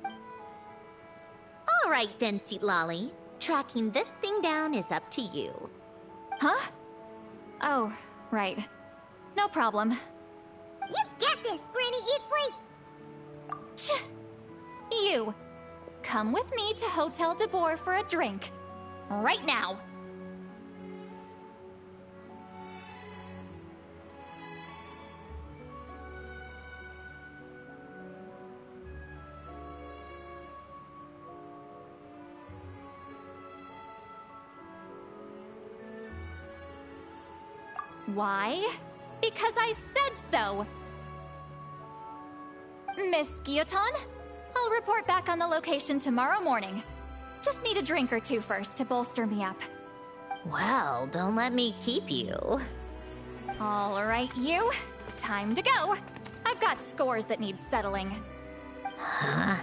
All right then, Sweet Lolly. Tracking this thing down is up to you. Huh? Oh, right. No problem. You got this, Granny Eatsley! You, come with me to Hotel de Boer for a drink. Right now. Why? Because I said so! Miss Guillotin, I'll report back on the location tomorrow morning. Just need a drink or two first to bolster me up. Well, don't let me keep you. All right, you. Time to go. I've got scores that need settling. Huh?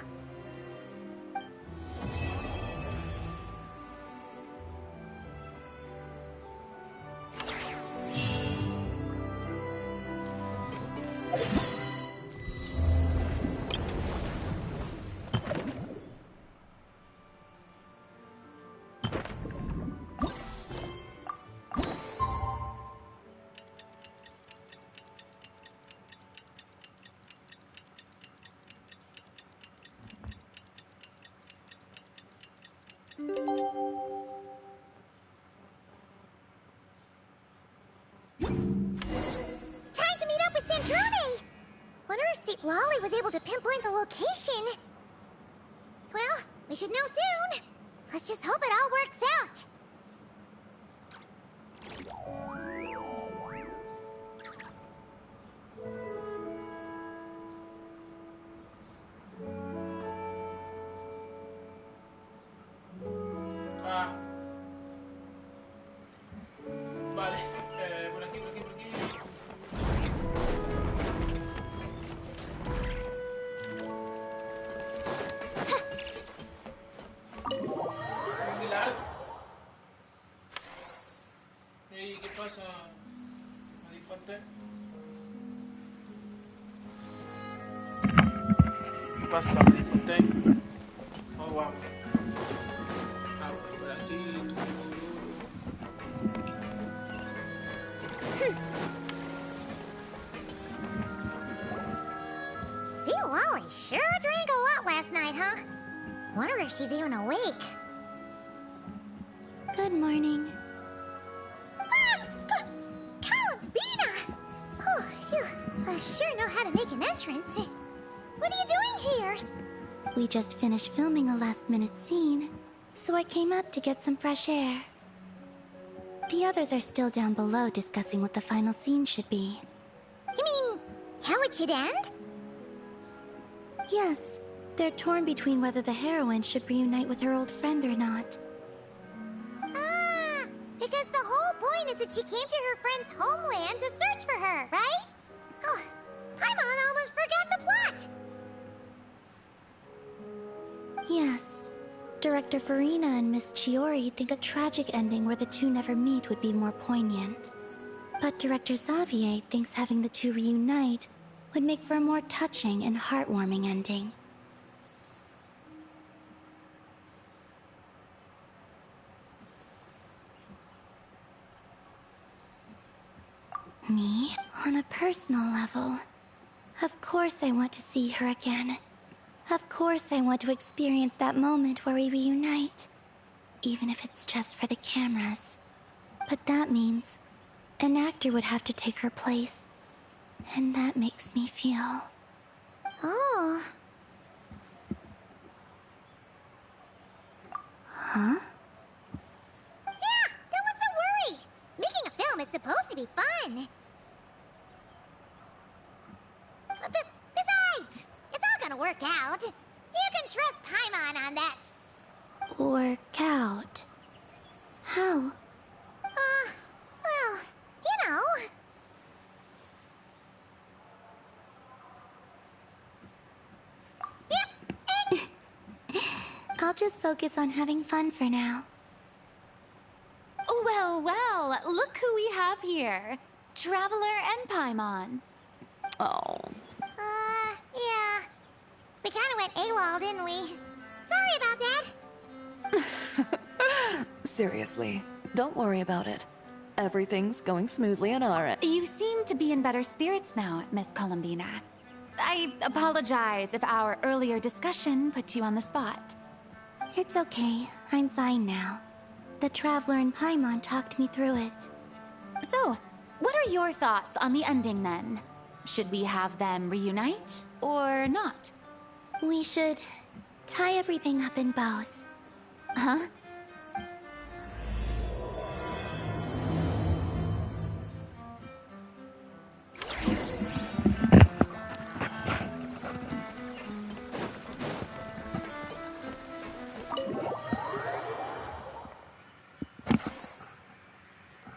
Time to meet up with Sandrone! Wonder if St. Lolly was able to pinpoint the location. Well, we should know soon. Let's just hope it all works out. Ah. Vale, por aquí, por aquí, por aquí. Muy largo. Ey, ¿qué pasa? Marifote. ¿Qué pasa, Marifote? Oh, wow. Por aquí. St. Lolly sure drank a lot last night, huh? Wonder if she's even awake. Good morning. Ah! Columbina! Oh, you sure know how to make an entrance. What are you doing here? We just finished filming a last-minute scene, so I came up to get some fresh air. The others are still down below discussing what the final scene should be. You mean, how it should end? Yes. They're torn between whether the heroine should reunite with her old friend or not. Ah! Because the whole point is that she came to her friend's homeland to search for her, right? Oh, Paimon almost forgot the plot! Yes. Director Farina and Miss Chiori think a tragic ending where the two never meet would be more poignant. But Director Xavier thinks having the two reunite would make for a more touching and heartwarming ending. Me, on a personal level, of course I want to see her again. Of course I want to experience that moment where we reunite, even if it's just for the cameras. But that means an actor would have to take her place, and that makes me feel... Oh. Huh? Yeah, don't look so worried. Making a film is supposed to be fun. Besides, it's all gonna work out. You can trust Paimon on that. Work out? How? Well, you know. I'll just focus on having fun for now. Well, well, look who we have here. Traveler and Paimon. Oh. Yeah. We kinda went AWOL, didn't we? Sorry about that. Seriously, don't worry about it. Everything's going smoothly on our end. You seem to be in better spirits now, Miss Columbina. I apologize if our earlier discussion put you on the spot. It's okay. I'm fine now. The Traveler and Paimon talked me through it. So, what are your thoughts on the ending then? Should we have them reunite, or not? We should tie everything up in bows. Huh?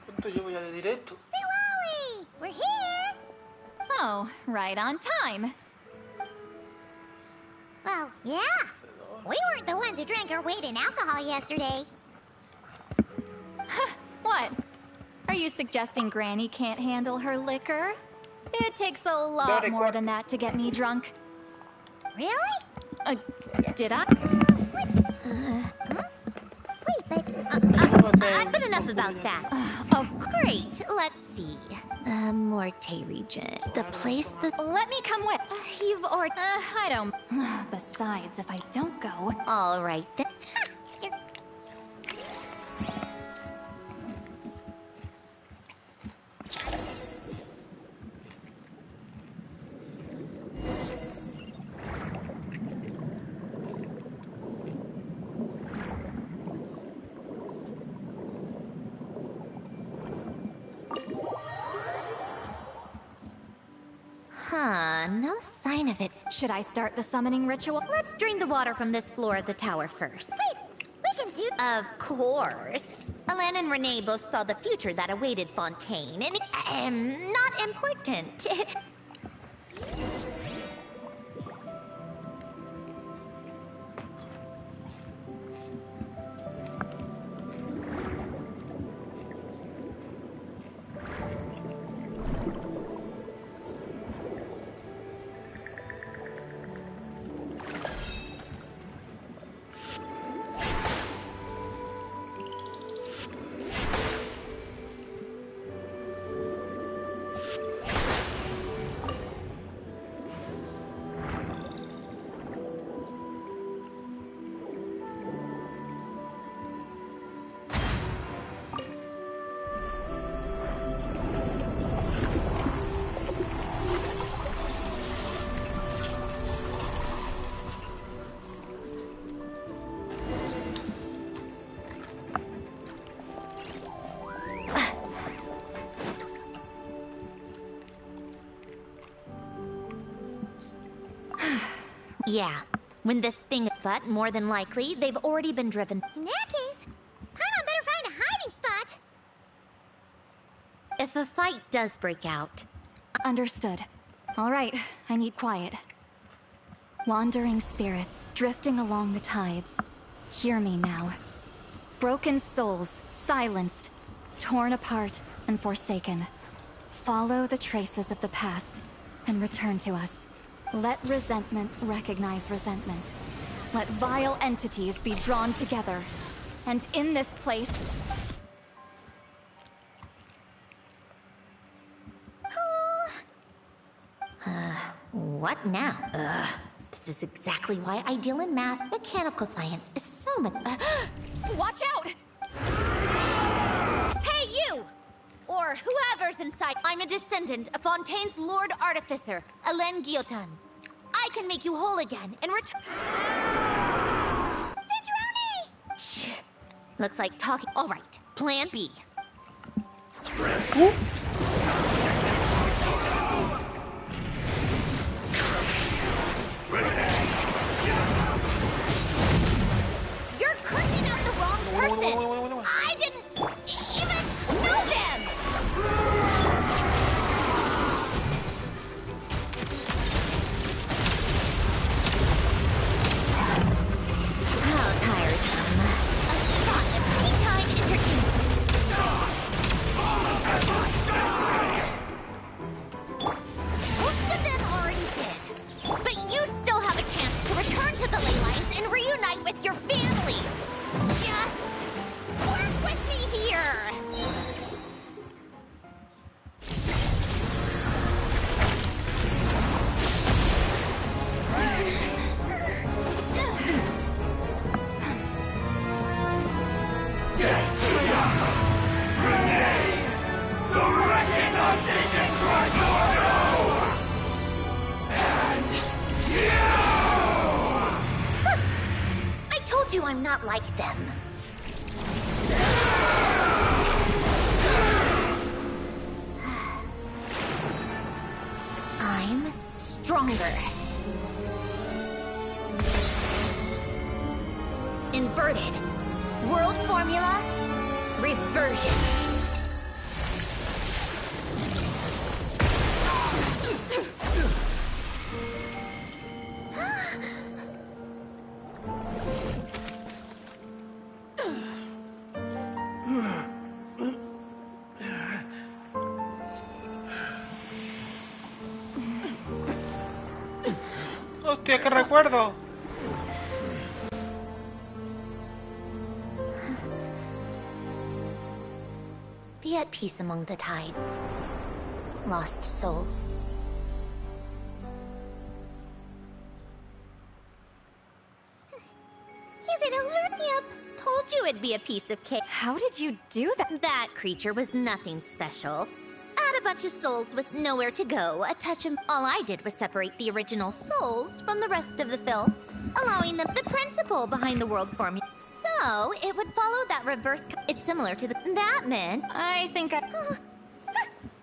¿Cuánto llevo ya de directo? Lolly! We're here! Oh, right on time. Well, yeah. We weren't the ones who drank our weight in alcohol yesterday. What? Are you suggesting Granny can't handle her liquor? It takes a lot more than that to get me drunk. Really? Did I? But enough about that. Great, let's see. Morte region. The place that... Let me come with. You've already... I don't... Besides, if I don't go... All right, then. No sign of it. Should I start the summoning ritual? Let's drain the water from this floor of the tower first. Wait, we can do... Of course. Alan and Renee both saw the future that awaited Fontaine, and... not important. Yeah, when this thing... But more than likely, they've already been driven. In that case, Paimon better find a hiding spot. If a fight does break out... Understood. All right, I need quiet. Wandering spirits, drifting along the tides. Hear me now. Broken souls, silenced, torn apart, and forsaken. Follow the traces of the past, and return to us. Let resentment recognize resentment. Let vile entities be drawn together. And in this place... What now? This is exactly why I deal in math. Mechanical science is so much... Watch out! Hey, you! Or whoever's inside. I'm a descendant of Fontaine's Lord Artificer, Hélène Guillotin. I can make you whole again and return... Cindrone! Looks like talking... All right, plan B. You're cursing out the wrong person! I didn't even know them! Oh, with your families. Just work with me here. I told you I'm not like them. I'm stronger. Inverted. World formula. Reversion. Hostia, qué recuerdo. Be at peace among the tides. Lost souls. Is it over? Yep. Told you it'd be a piece of cake. How did you do that? That creature was nothing special. Add a bunch of souls with nowhere to go, a touch of... All I did was separate the original souls from the rest of the filth, allowing them the principle behind the world formula. So, it would follow that reverse... It's similar to the... That meant... I think I...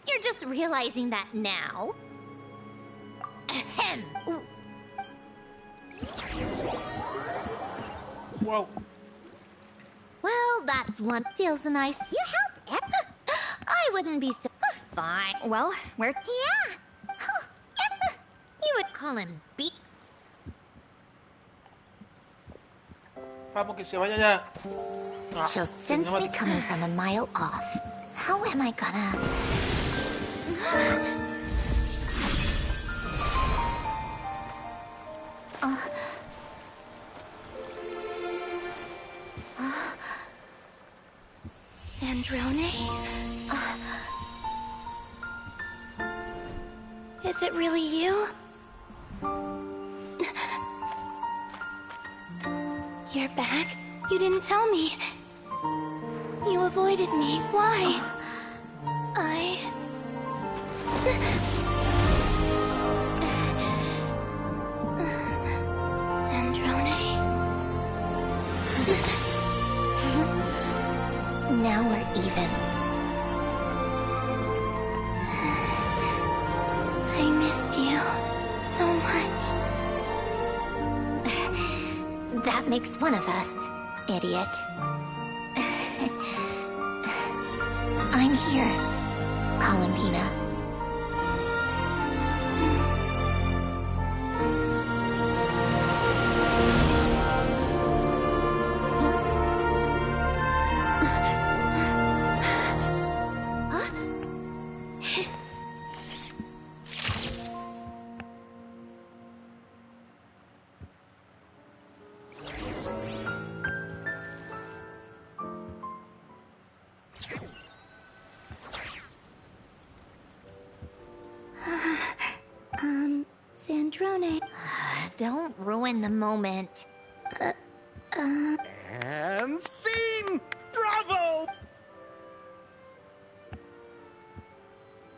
You're just realizing that now. Ahem. Wow. Well, that's one. Feels nice. You help, I wouldn't be so... Fine. Well, where... Yeah. You would call him B. Vamos, que se vaya ya. Ah, She'll sense me coming from a mile off. How am I gonna... Sandrone? Is it really you? You're back? You didn't tell me. You avoided me. Why? Sandrone? Now we're even. I missed you so much. That makes one of us, idiot. I'm here, Columbina. Sandrone. Don't ruin the moment. And scene! Bravo!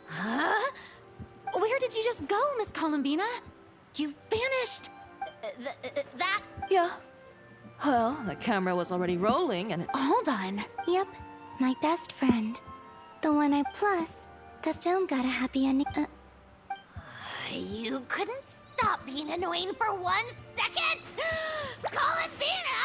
Huh? Where did you just go, Miss Columbina? You vanished. That... Yeah. Well, the camera was already rolling and... Hold on. Yep, my best friend. The one I... Plus, the film got a happy ending. You couldn't stop being annoying for 1 second? Columbina!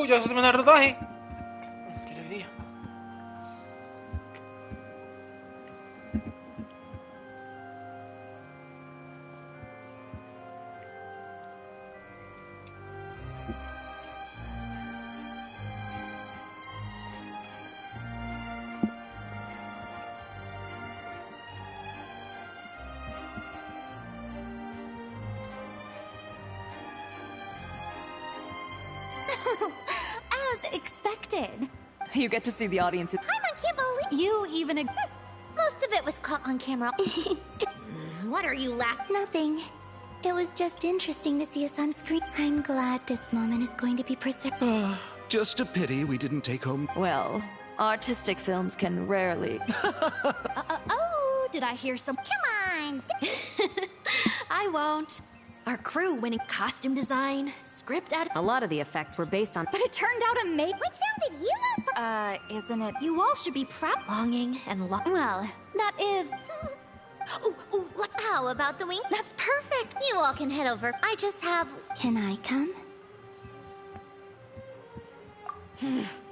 Ya se terminó el rodaje. Qué alegría. As expected. You get to see the audience. I can't believe You even... most of it was caught on camera. What are you laughing? Nothing. It was just interesting to see us on screen. I'm glad this moment is going to be preserved. Just a pity we didn't take home. Well, artistic films can rarely. Oh, did I hear some... Come on! I won't. Our crew winning costume design, script ad... A lot of the effects were based on... But it turned out amazing. Which film did you have? Isn't it? You all should be proud. Longing and well, that is... Ooh, let's... How about the wing? That's perfect. You all can head over. I just have... Can I come?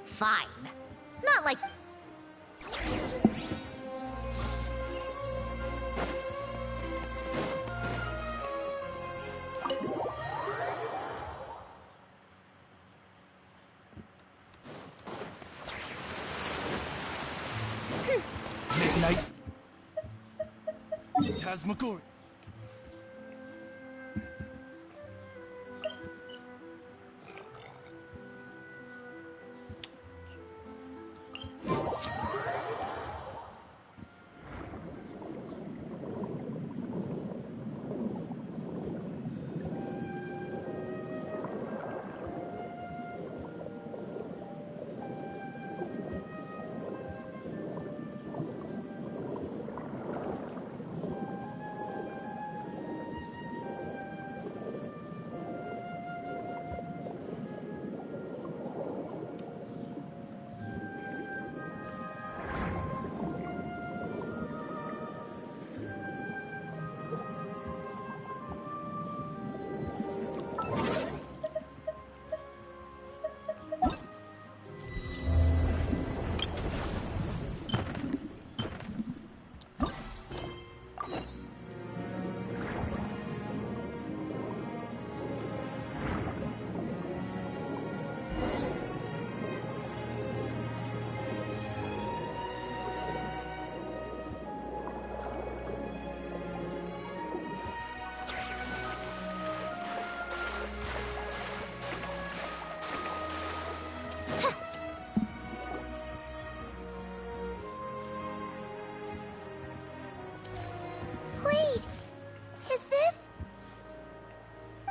Fine. Not like... Midnight. Tasmagori.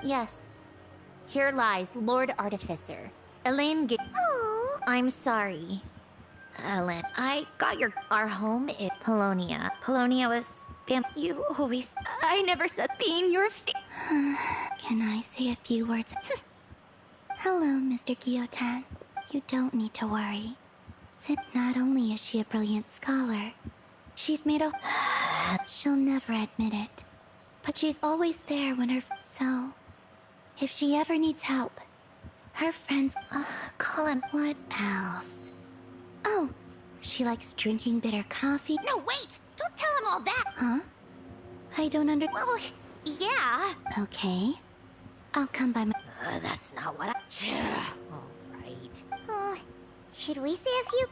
Yes. Here lies Lord Artificer. Elaine Oh. I'm sorry. Elaine, I got our home in Polonia. Polonia was... You always... I never said being your Can I say a few words? Hello, Mr. Guillotin. You don't need to worry. Not only is she a brilliant scholar, she's made a... She'll never admit it. But she's always there when her... So, if she ever needs help, her friends... Colin... What else? Oh, she likes drinking bitter coffee. No, wait! Don't tell him all that! Huh? I don't Well, yeah. Okay. I'll come by my... That's not what I... Alright. Should we say a few...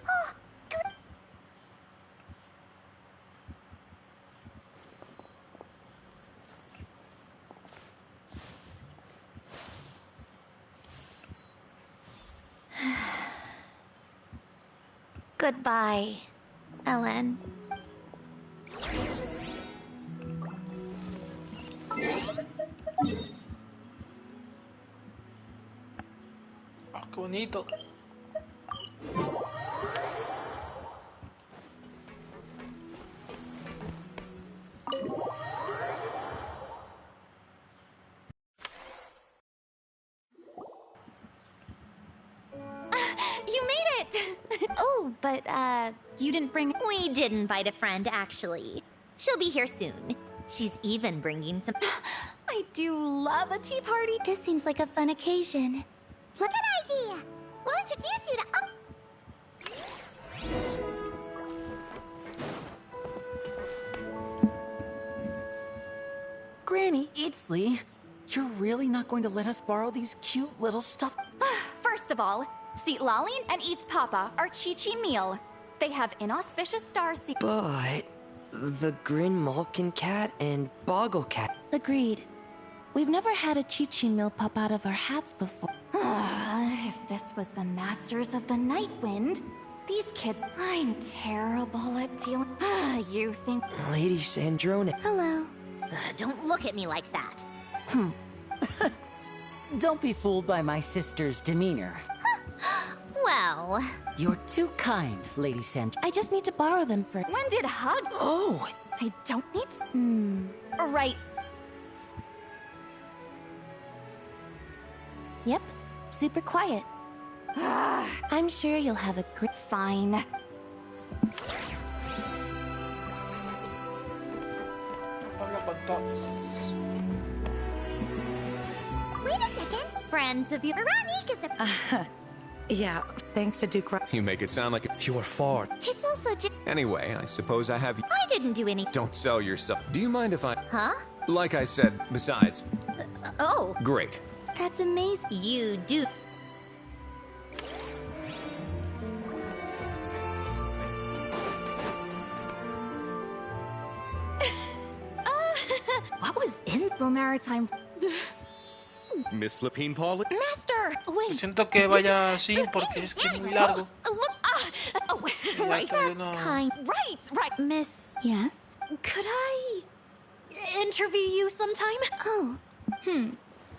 Goodbye, Ellen. Ah, qué bonito. You made it! Oh, but, you didn't bring... We did invite a friend, actually. She'll be here soon. She's even bringing some... I do love a tea party. This seems like a fun occasion. Good idea! We'll introduce you to... Granny, it's Lee. You're really not going to let us borrow these cute little stuff? First of all, Seat Lalin and Eats Papa are Chi-Chi meal. They have inauspicious stars. But the Grin Malkin cat and Boggle cat. Agreed. We've never had a Chi-Chi meal pop out of our hats before. If this was the Masters of the Night Wind, these kids... I'm terrible at dealing... You think... Lady Sandrone... Hello. Don't look at me like that. Don't be fooled by my sister's demeanor. Well... You're too kind, Lady Sand. I just need to borrow them for... When did Hug... Oh! I don't need... Right. Yep. Super quiet. I'm sure you'll have a great... Fine. Habla con todos. Wait a second. Friends of you... Veronique is the... Yeah, thanks to Duke... You make it sound like you were far. It's also just... Anyway, I suppose I have... I didn't do any... Don't sell yourself. Do you mind if I... Huh? Like I said, besides... Oh. Great. That's amazing. You do... What was in Maritime? Miss Lapine Paul? Master! Wait. Siento que vaya así porque es que es muy largo. Right, that's kind. Right, Miss. Yes? Could I interview you sometime? Oh.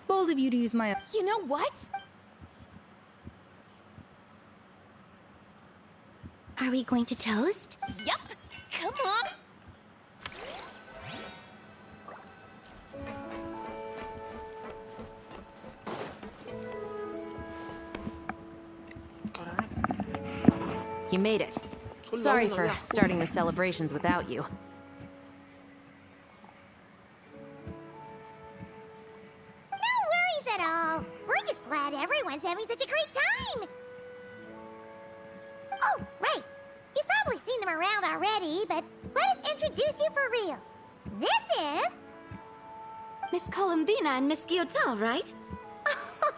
Bold of you to use my... You know what? Are we going to toast? Yep. Come on. You made it. Sorry for starting the celebrations without you. No worries at all. We're just glad everyone's having such a great time. Oh, right. You've probably seen them around already, but let us introduce you for real. This is... Miss Columbina and Miss Guillotin, right?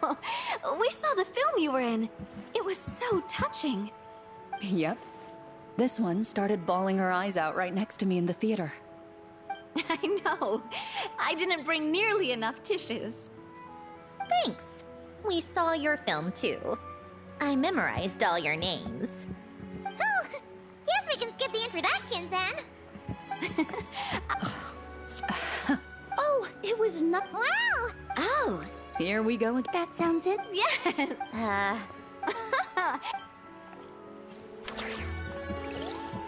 Oh, we saw the film you were in. It was so touching. Yep. This one started bawling her eyes out right next to me in the theater. I know. I didn't bring nearly enough tissues. Thanks. We saw your film, too. I memorized all your names. Oh, guess we can skip the introductions, then. Oh, it was not... Wow! Oh. Here we go again. That sounds it? Yes.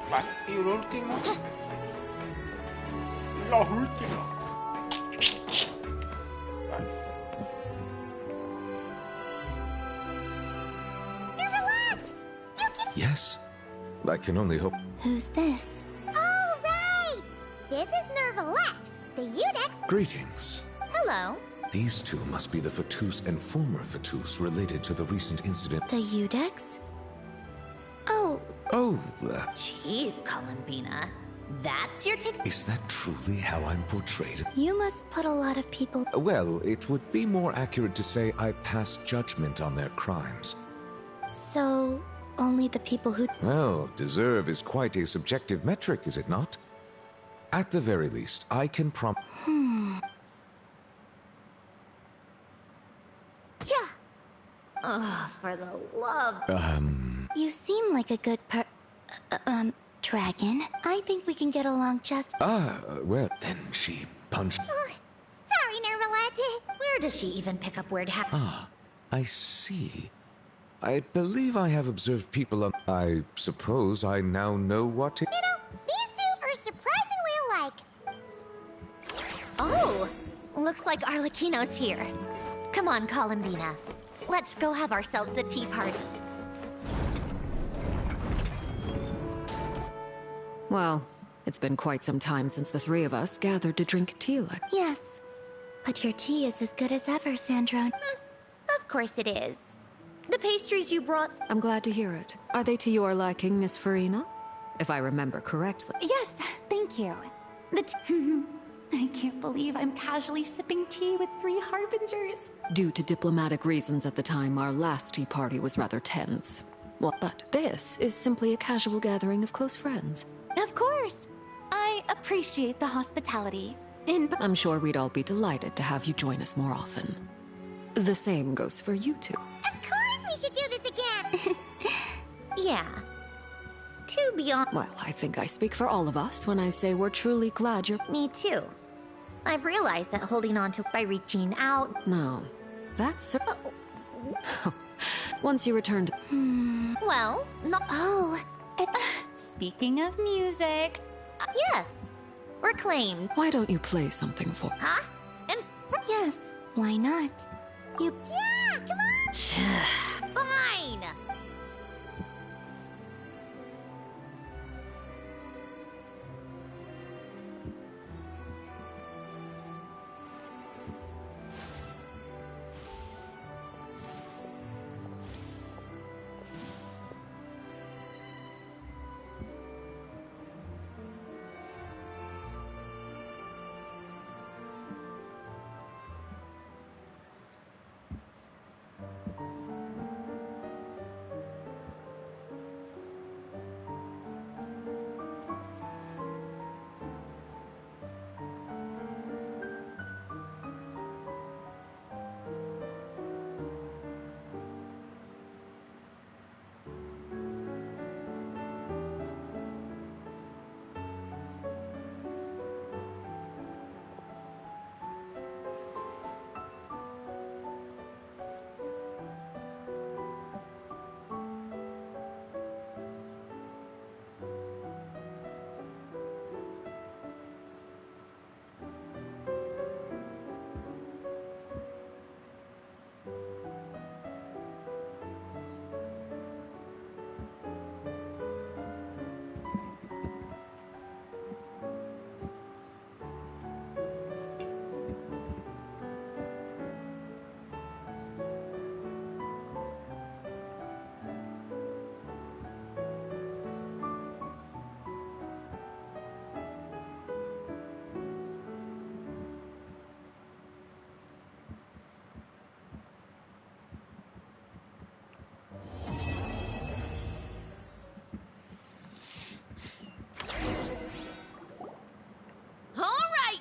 Vale, y lo último. Lo último. Vale. Yes. I can only hope. Who's this? All right! This is Nervalette, the Eudex. Greetings. Hello. These two must be the Fatus and former Fatus related to the recent incident. The Eudex? Oh. Oh, Jeez, Columbina. That's your take? is that truly how I'm portrayed? You must put a lot of people... Well, it would be more accurate to say I pass judgment on their crimes. So, only the people who... Well, deserve is quite a subjective metric, is it not? At the very least, I can Yeah. Oh, for the love... You seem like a good dragon. I think we can get along just... well, then she punched... Sorry, Nervalette. Where does she even pick up word I see. I believe I have observed people on... I suppose I now know what it... You know, these two are surprisingly alike. Oh, looks like Arlecchino's here. Come on, Columbina. Let's go have ourselves a tea party. Well, it's been quite some time since the three of us gathered to drink tea. Yes. But your tea is as good as ever, Sandrone. Of course it is. The pastries you brought... I'm glad to hear it. Are they to your liking, Miss Farina? If I remember correctly. Yes, thank you. I can't believe I'm casually sipping tea with 3 harbingers. Due to diplomatic reasons at the time, our last tea party was rather tense. Well, but this is simply a casual gathering of close friends. Of course. I appreciate the hospitality. I'm sure we'd all be delighted to have you join us more often. The same goes for you two. Of course we should do Yeah. To be honest... Well, I think I speak for all of us when I say we're truly glad you're... Me too. I've realized that holding on to by reaching out... No. That's... Once you returned... Well, no... Oh... Speaking of music... yes. Reclaimed. Why don't you play something for... Huh? And... Yes, why not? You... Yeah, come on! Fine!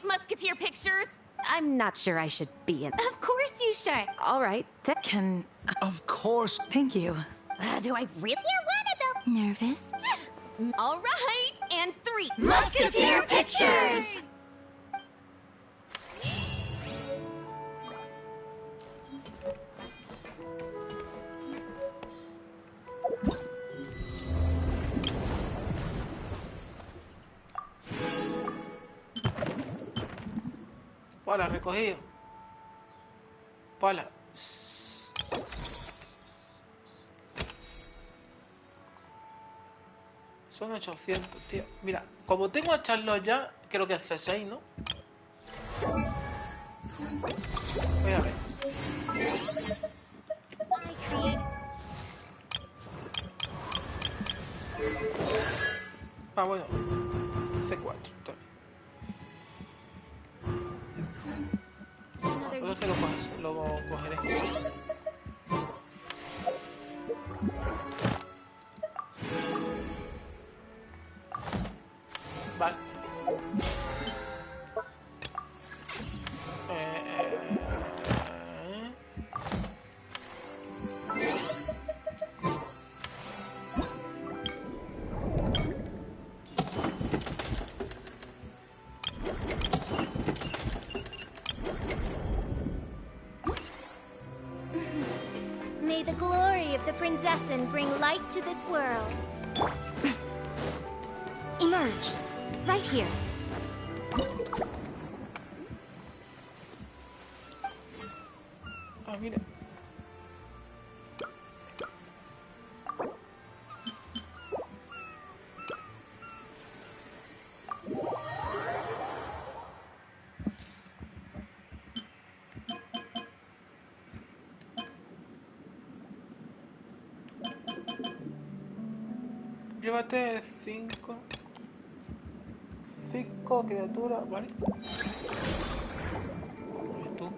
Musketeer pictures? I'm not sure I should be in. Of course you should. All right, that can... Of course. Thank you. Do I really? You're one of them. Nervous? All right, and 3. Musketeer pictures! Hola, recogido. Hola. Son 800, tío. Mira, como tengo a Charlotte ya, creo que es C6, ¿no? Voy a ver. Ah, bueno. C4. Entonces lo cogeré. Vale. May the glory of the Prinzessin bring light to this world. Emerge. Right here. Ah, mira. Llévate 5 criaturas, ¿vale? ¿Y tú?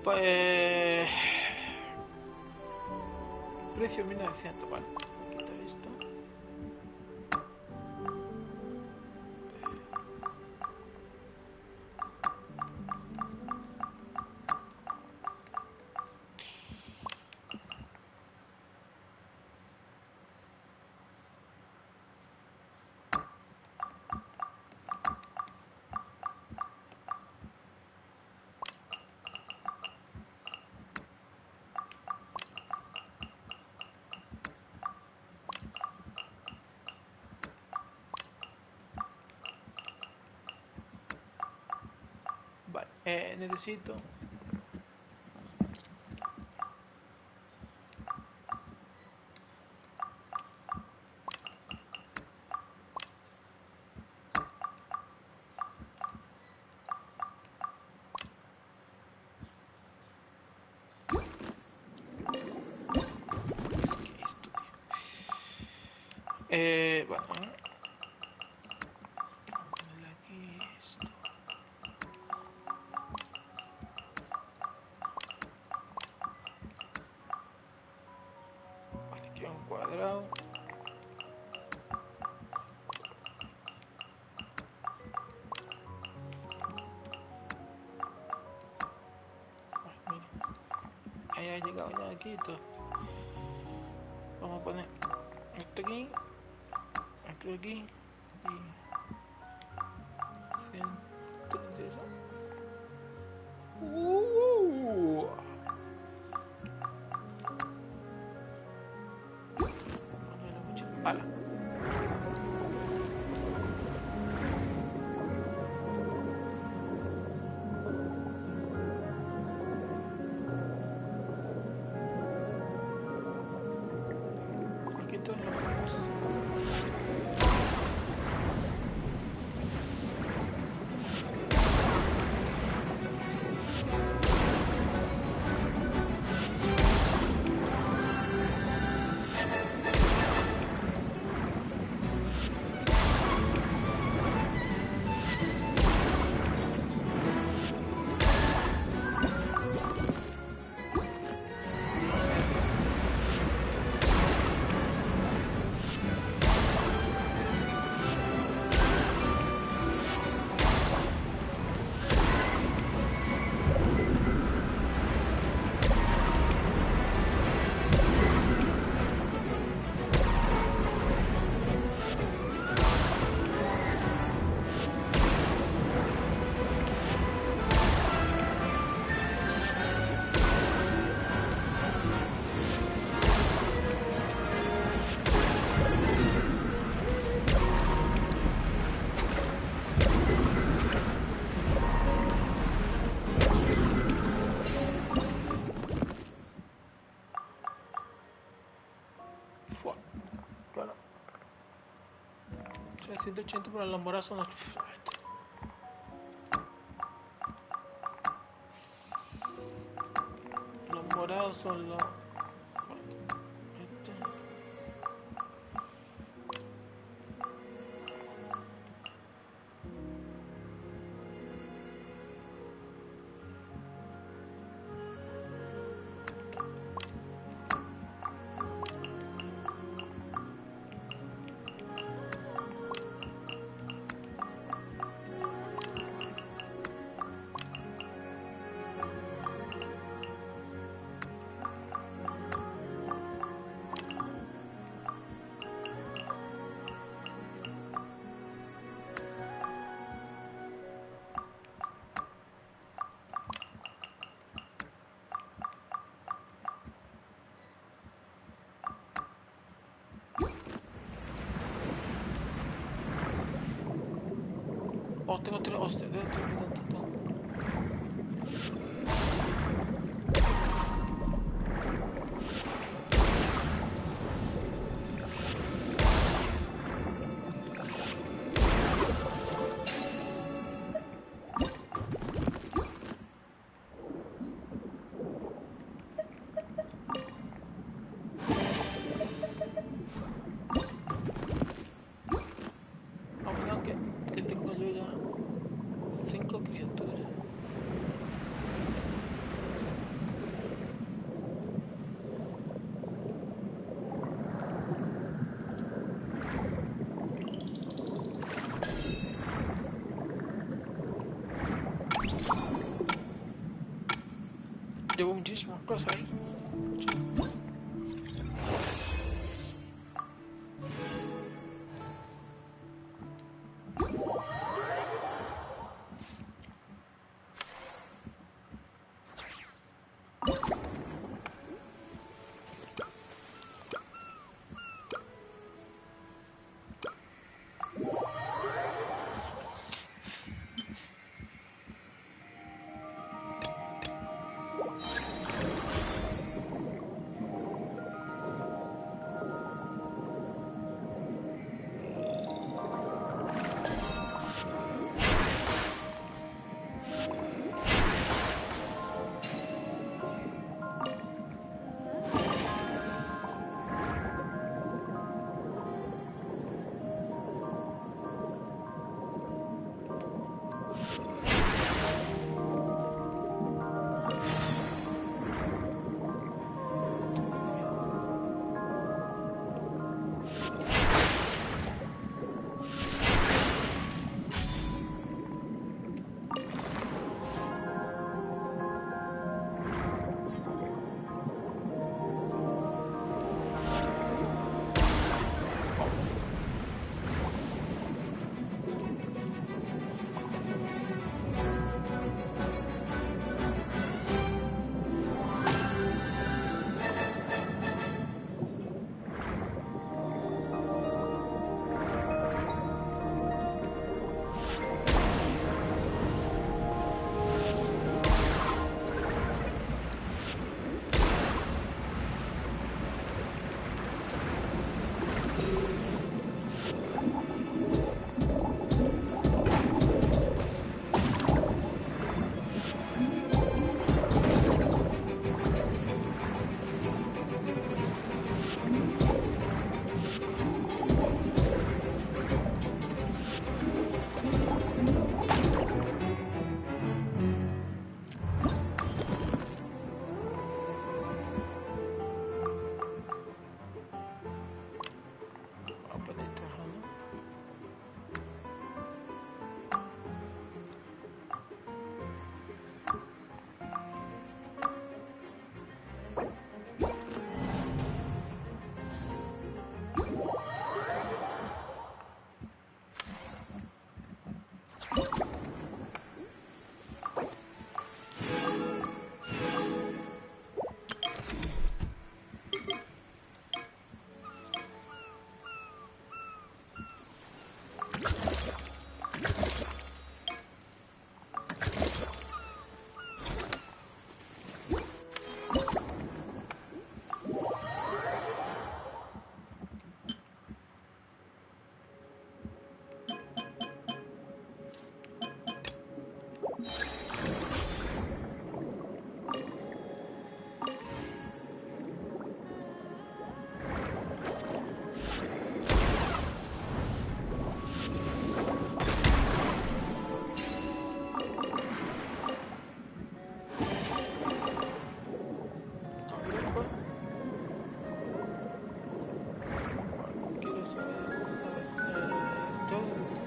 Pues... Precio 1900, vale. Quito esto. Vale, necesito... bueno. Aquí esto. Vale, aquí un cuadrado. Ahí ha llegado ya aquí, entonces vamos a poner esto aquí, esto aquí y 138. ¡Hala! Aquí todos los cosas. Claro. 180 para los morados son los... Los morados son los... Oh, tengo tres... Hostia, que tengo yo ya 5 criaturas. Llevo muchísimas cosas ahí.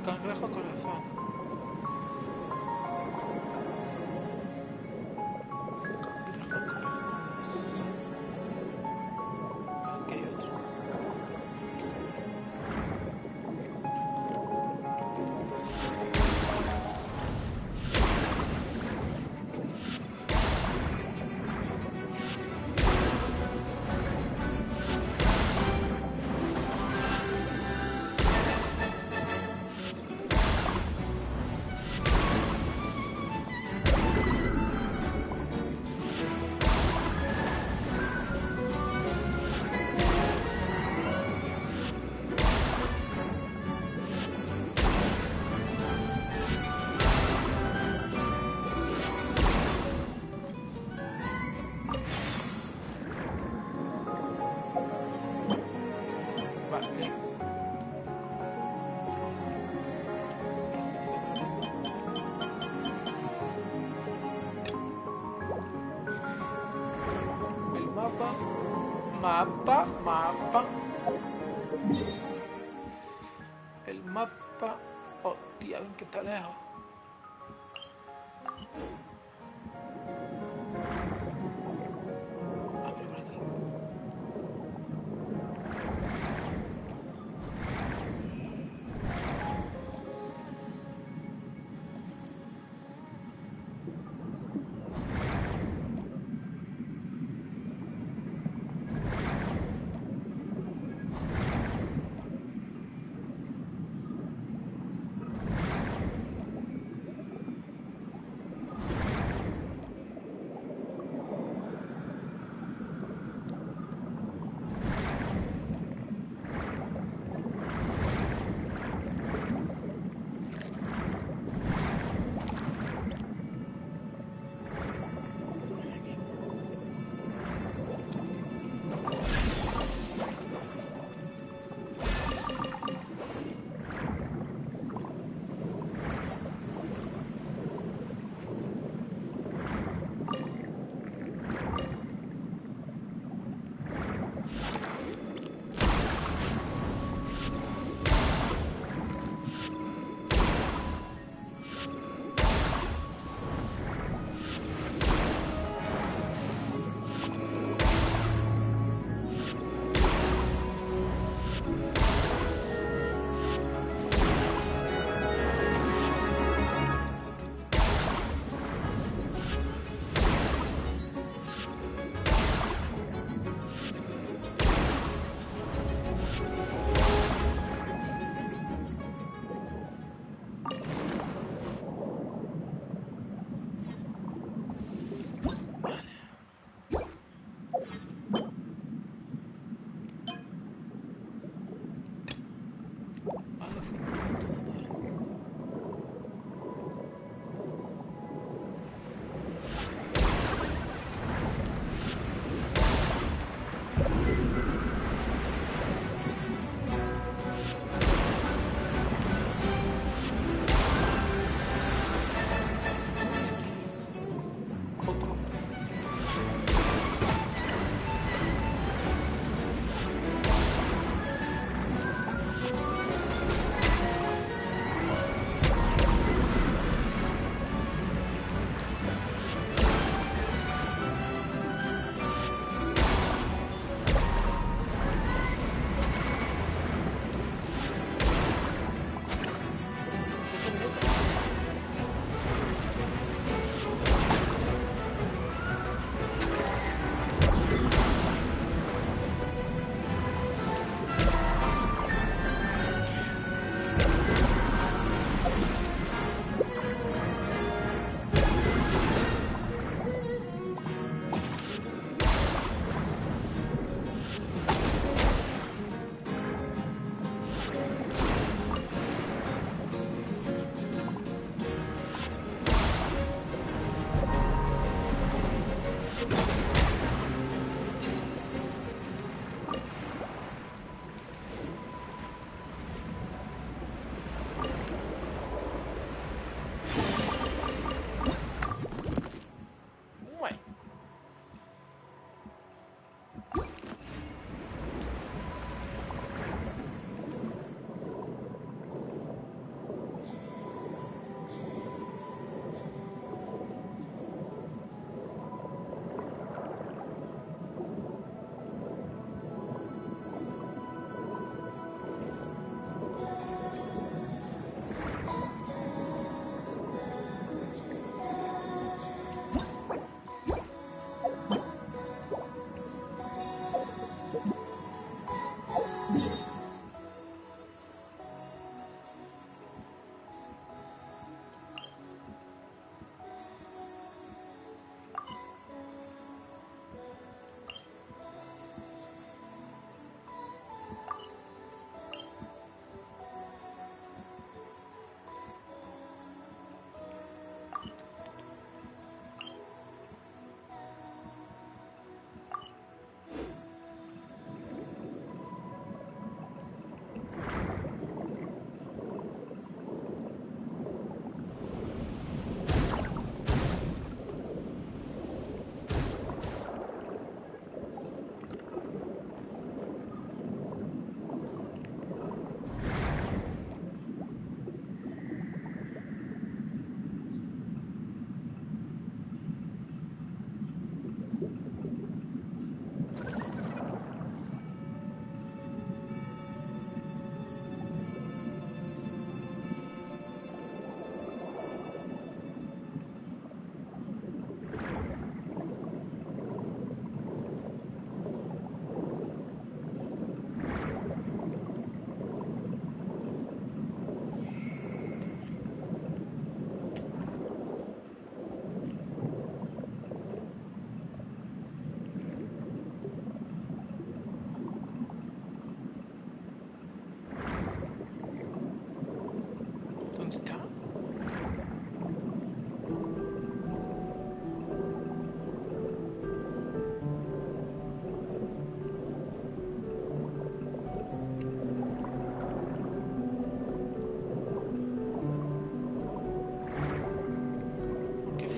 Cangrejo corazón. Aquí hay otro. Mapa. El mapa. Oh, tía, ven que está lejos.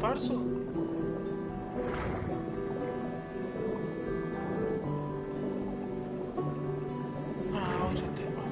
falso. Ahora te va.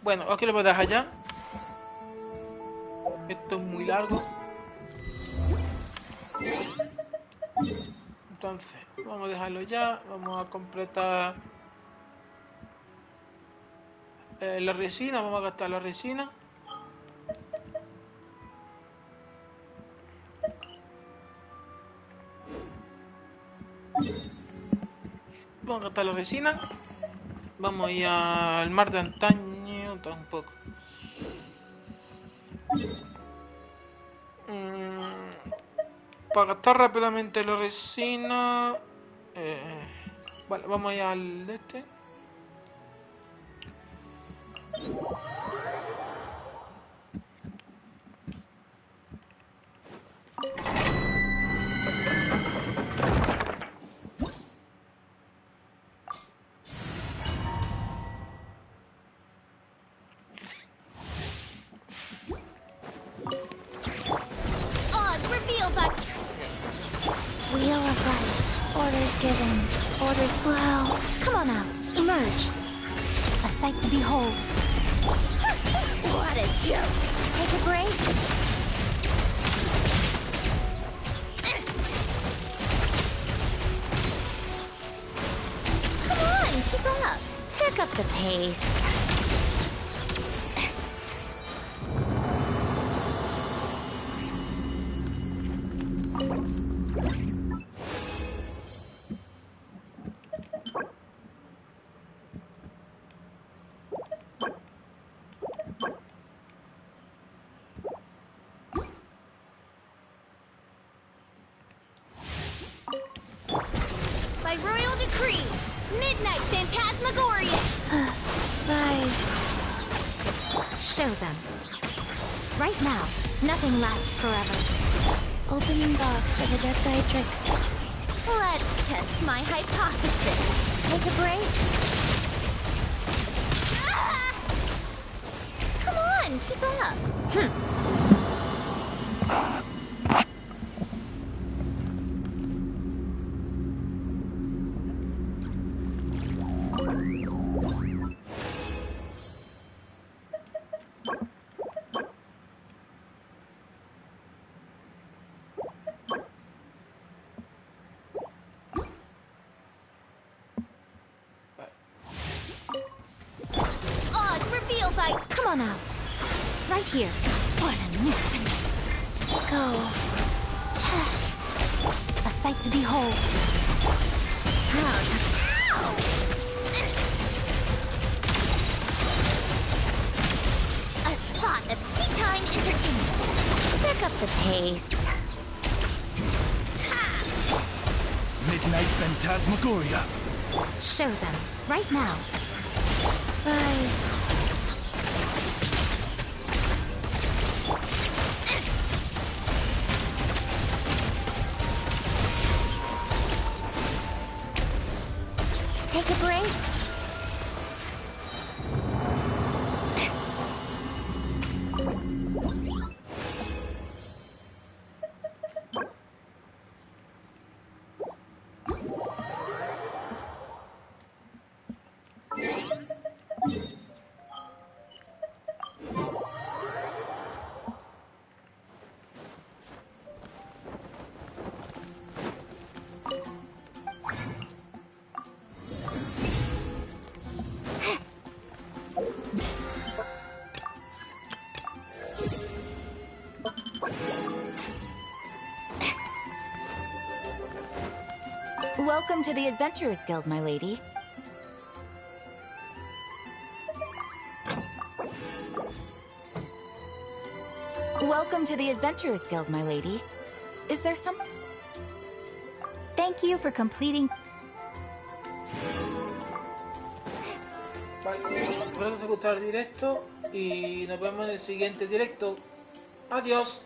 Bueno, aquí lo voy a dejar ya. Esto es muy largo. Entonces, vamos a dejarlo ya. Vamos a completar la resina. Vamos a gastar la resina. Vamos a gastar la resina. Vamos a ir al mar de antaño. Tampoco. Para gastar rápidamente la resina. Vale, vamos a ir al de este. Wheel of life. Orders given. Orders. Wow. Come on out. Emerge. A sight to behold. What a joke. Take a break. Come on, keep up. Pick up the pace. By royal decree, midnight phantasmagoria. Rise. Show them. Right now, nothing lasts forever. Opening box of Adeptitrix. Let's test my hypothesis. Take a break. Ah! Come on, keep up. Come on out. Right here. What a nuisance. Go. A sight to behold. Ow. A spot of tea-time entertainment. Pick up the pace. Ha! Midnight phantasmagoria. Show them. Right now. Rise. take a break? Welcome to the Adventurers Guild, my lady. Welcome to the Adventurers Guild, my lady. Is there some... Thank you for completing... Vale, espero que os haya gustado el directo y nos vemos en el siguiente directo. Adiós.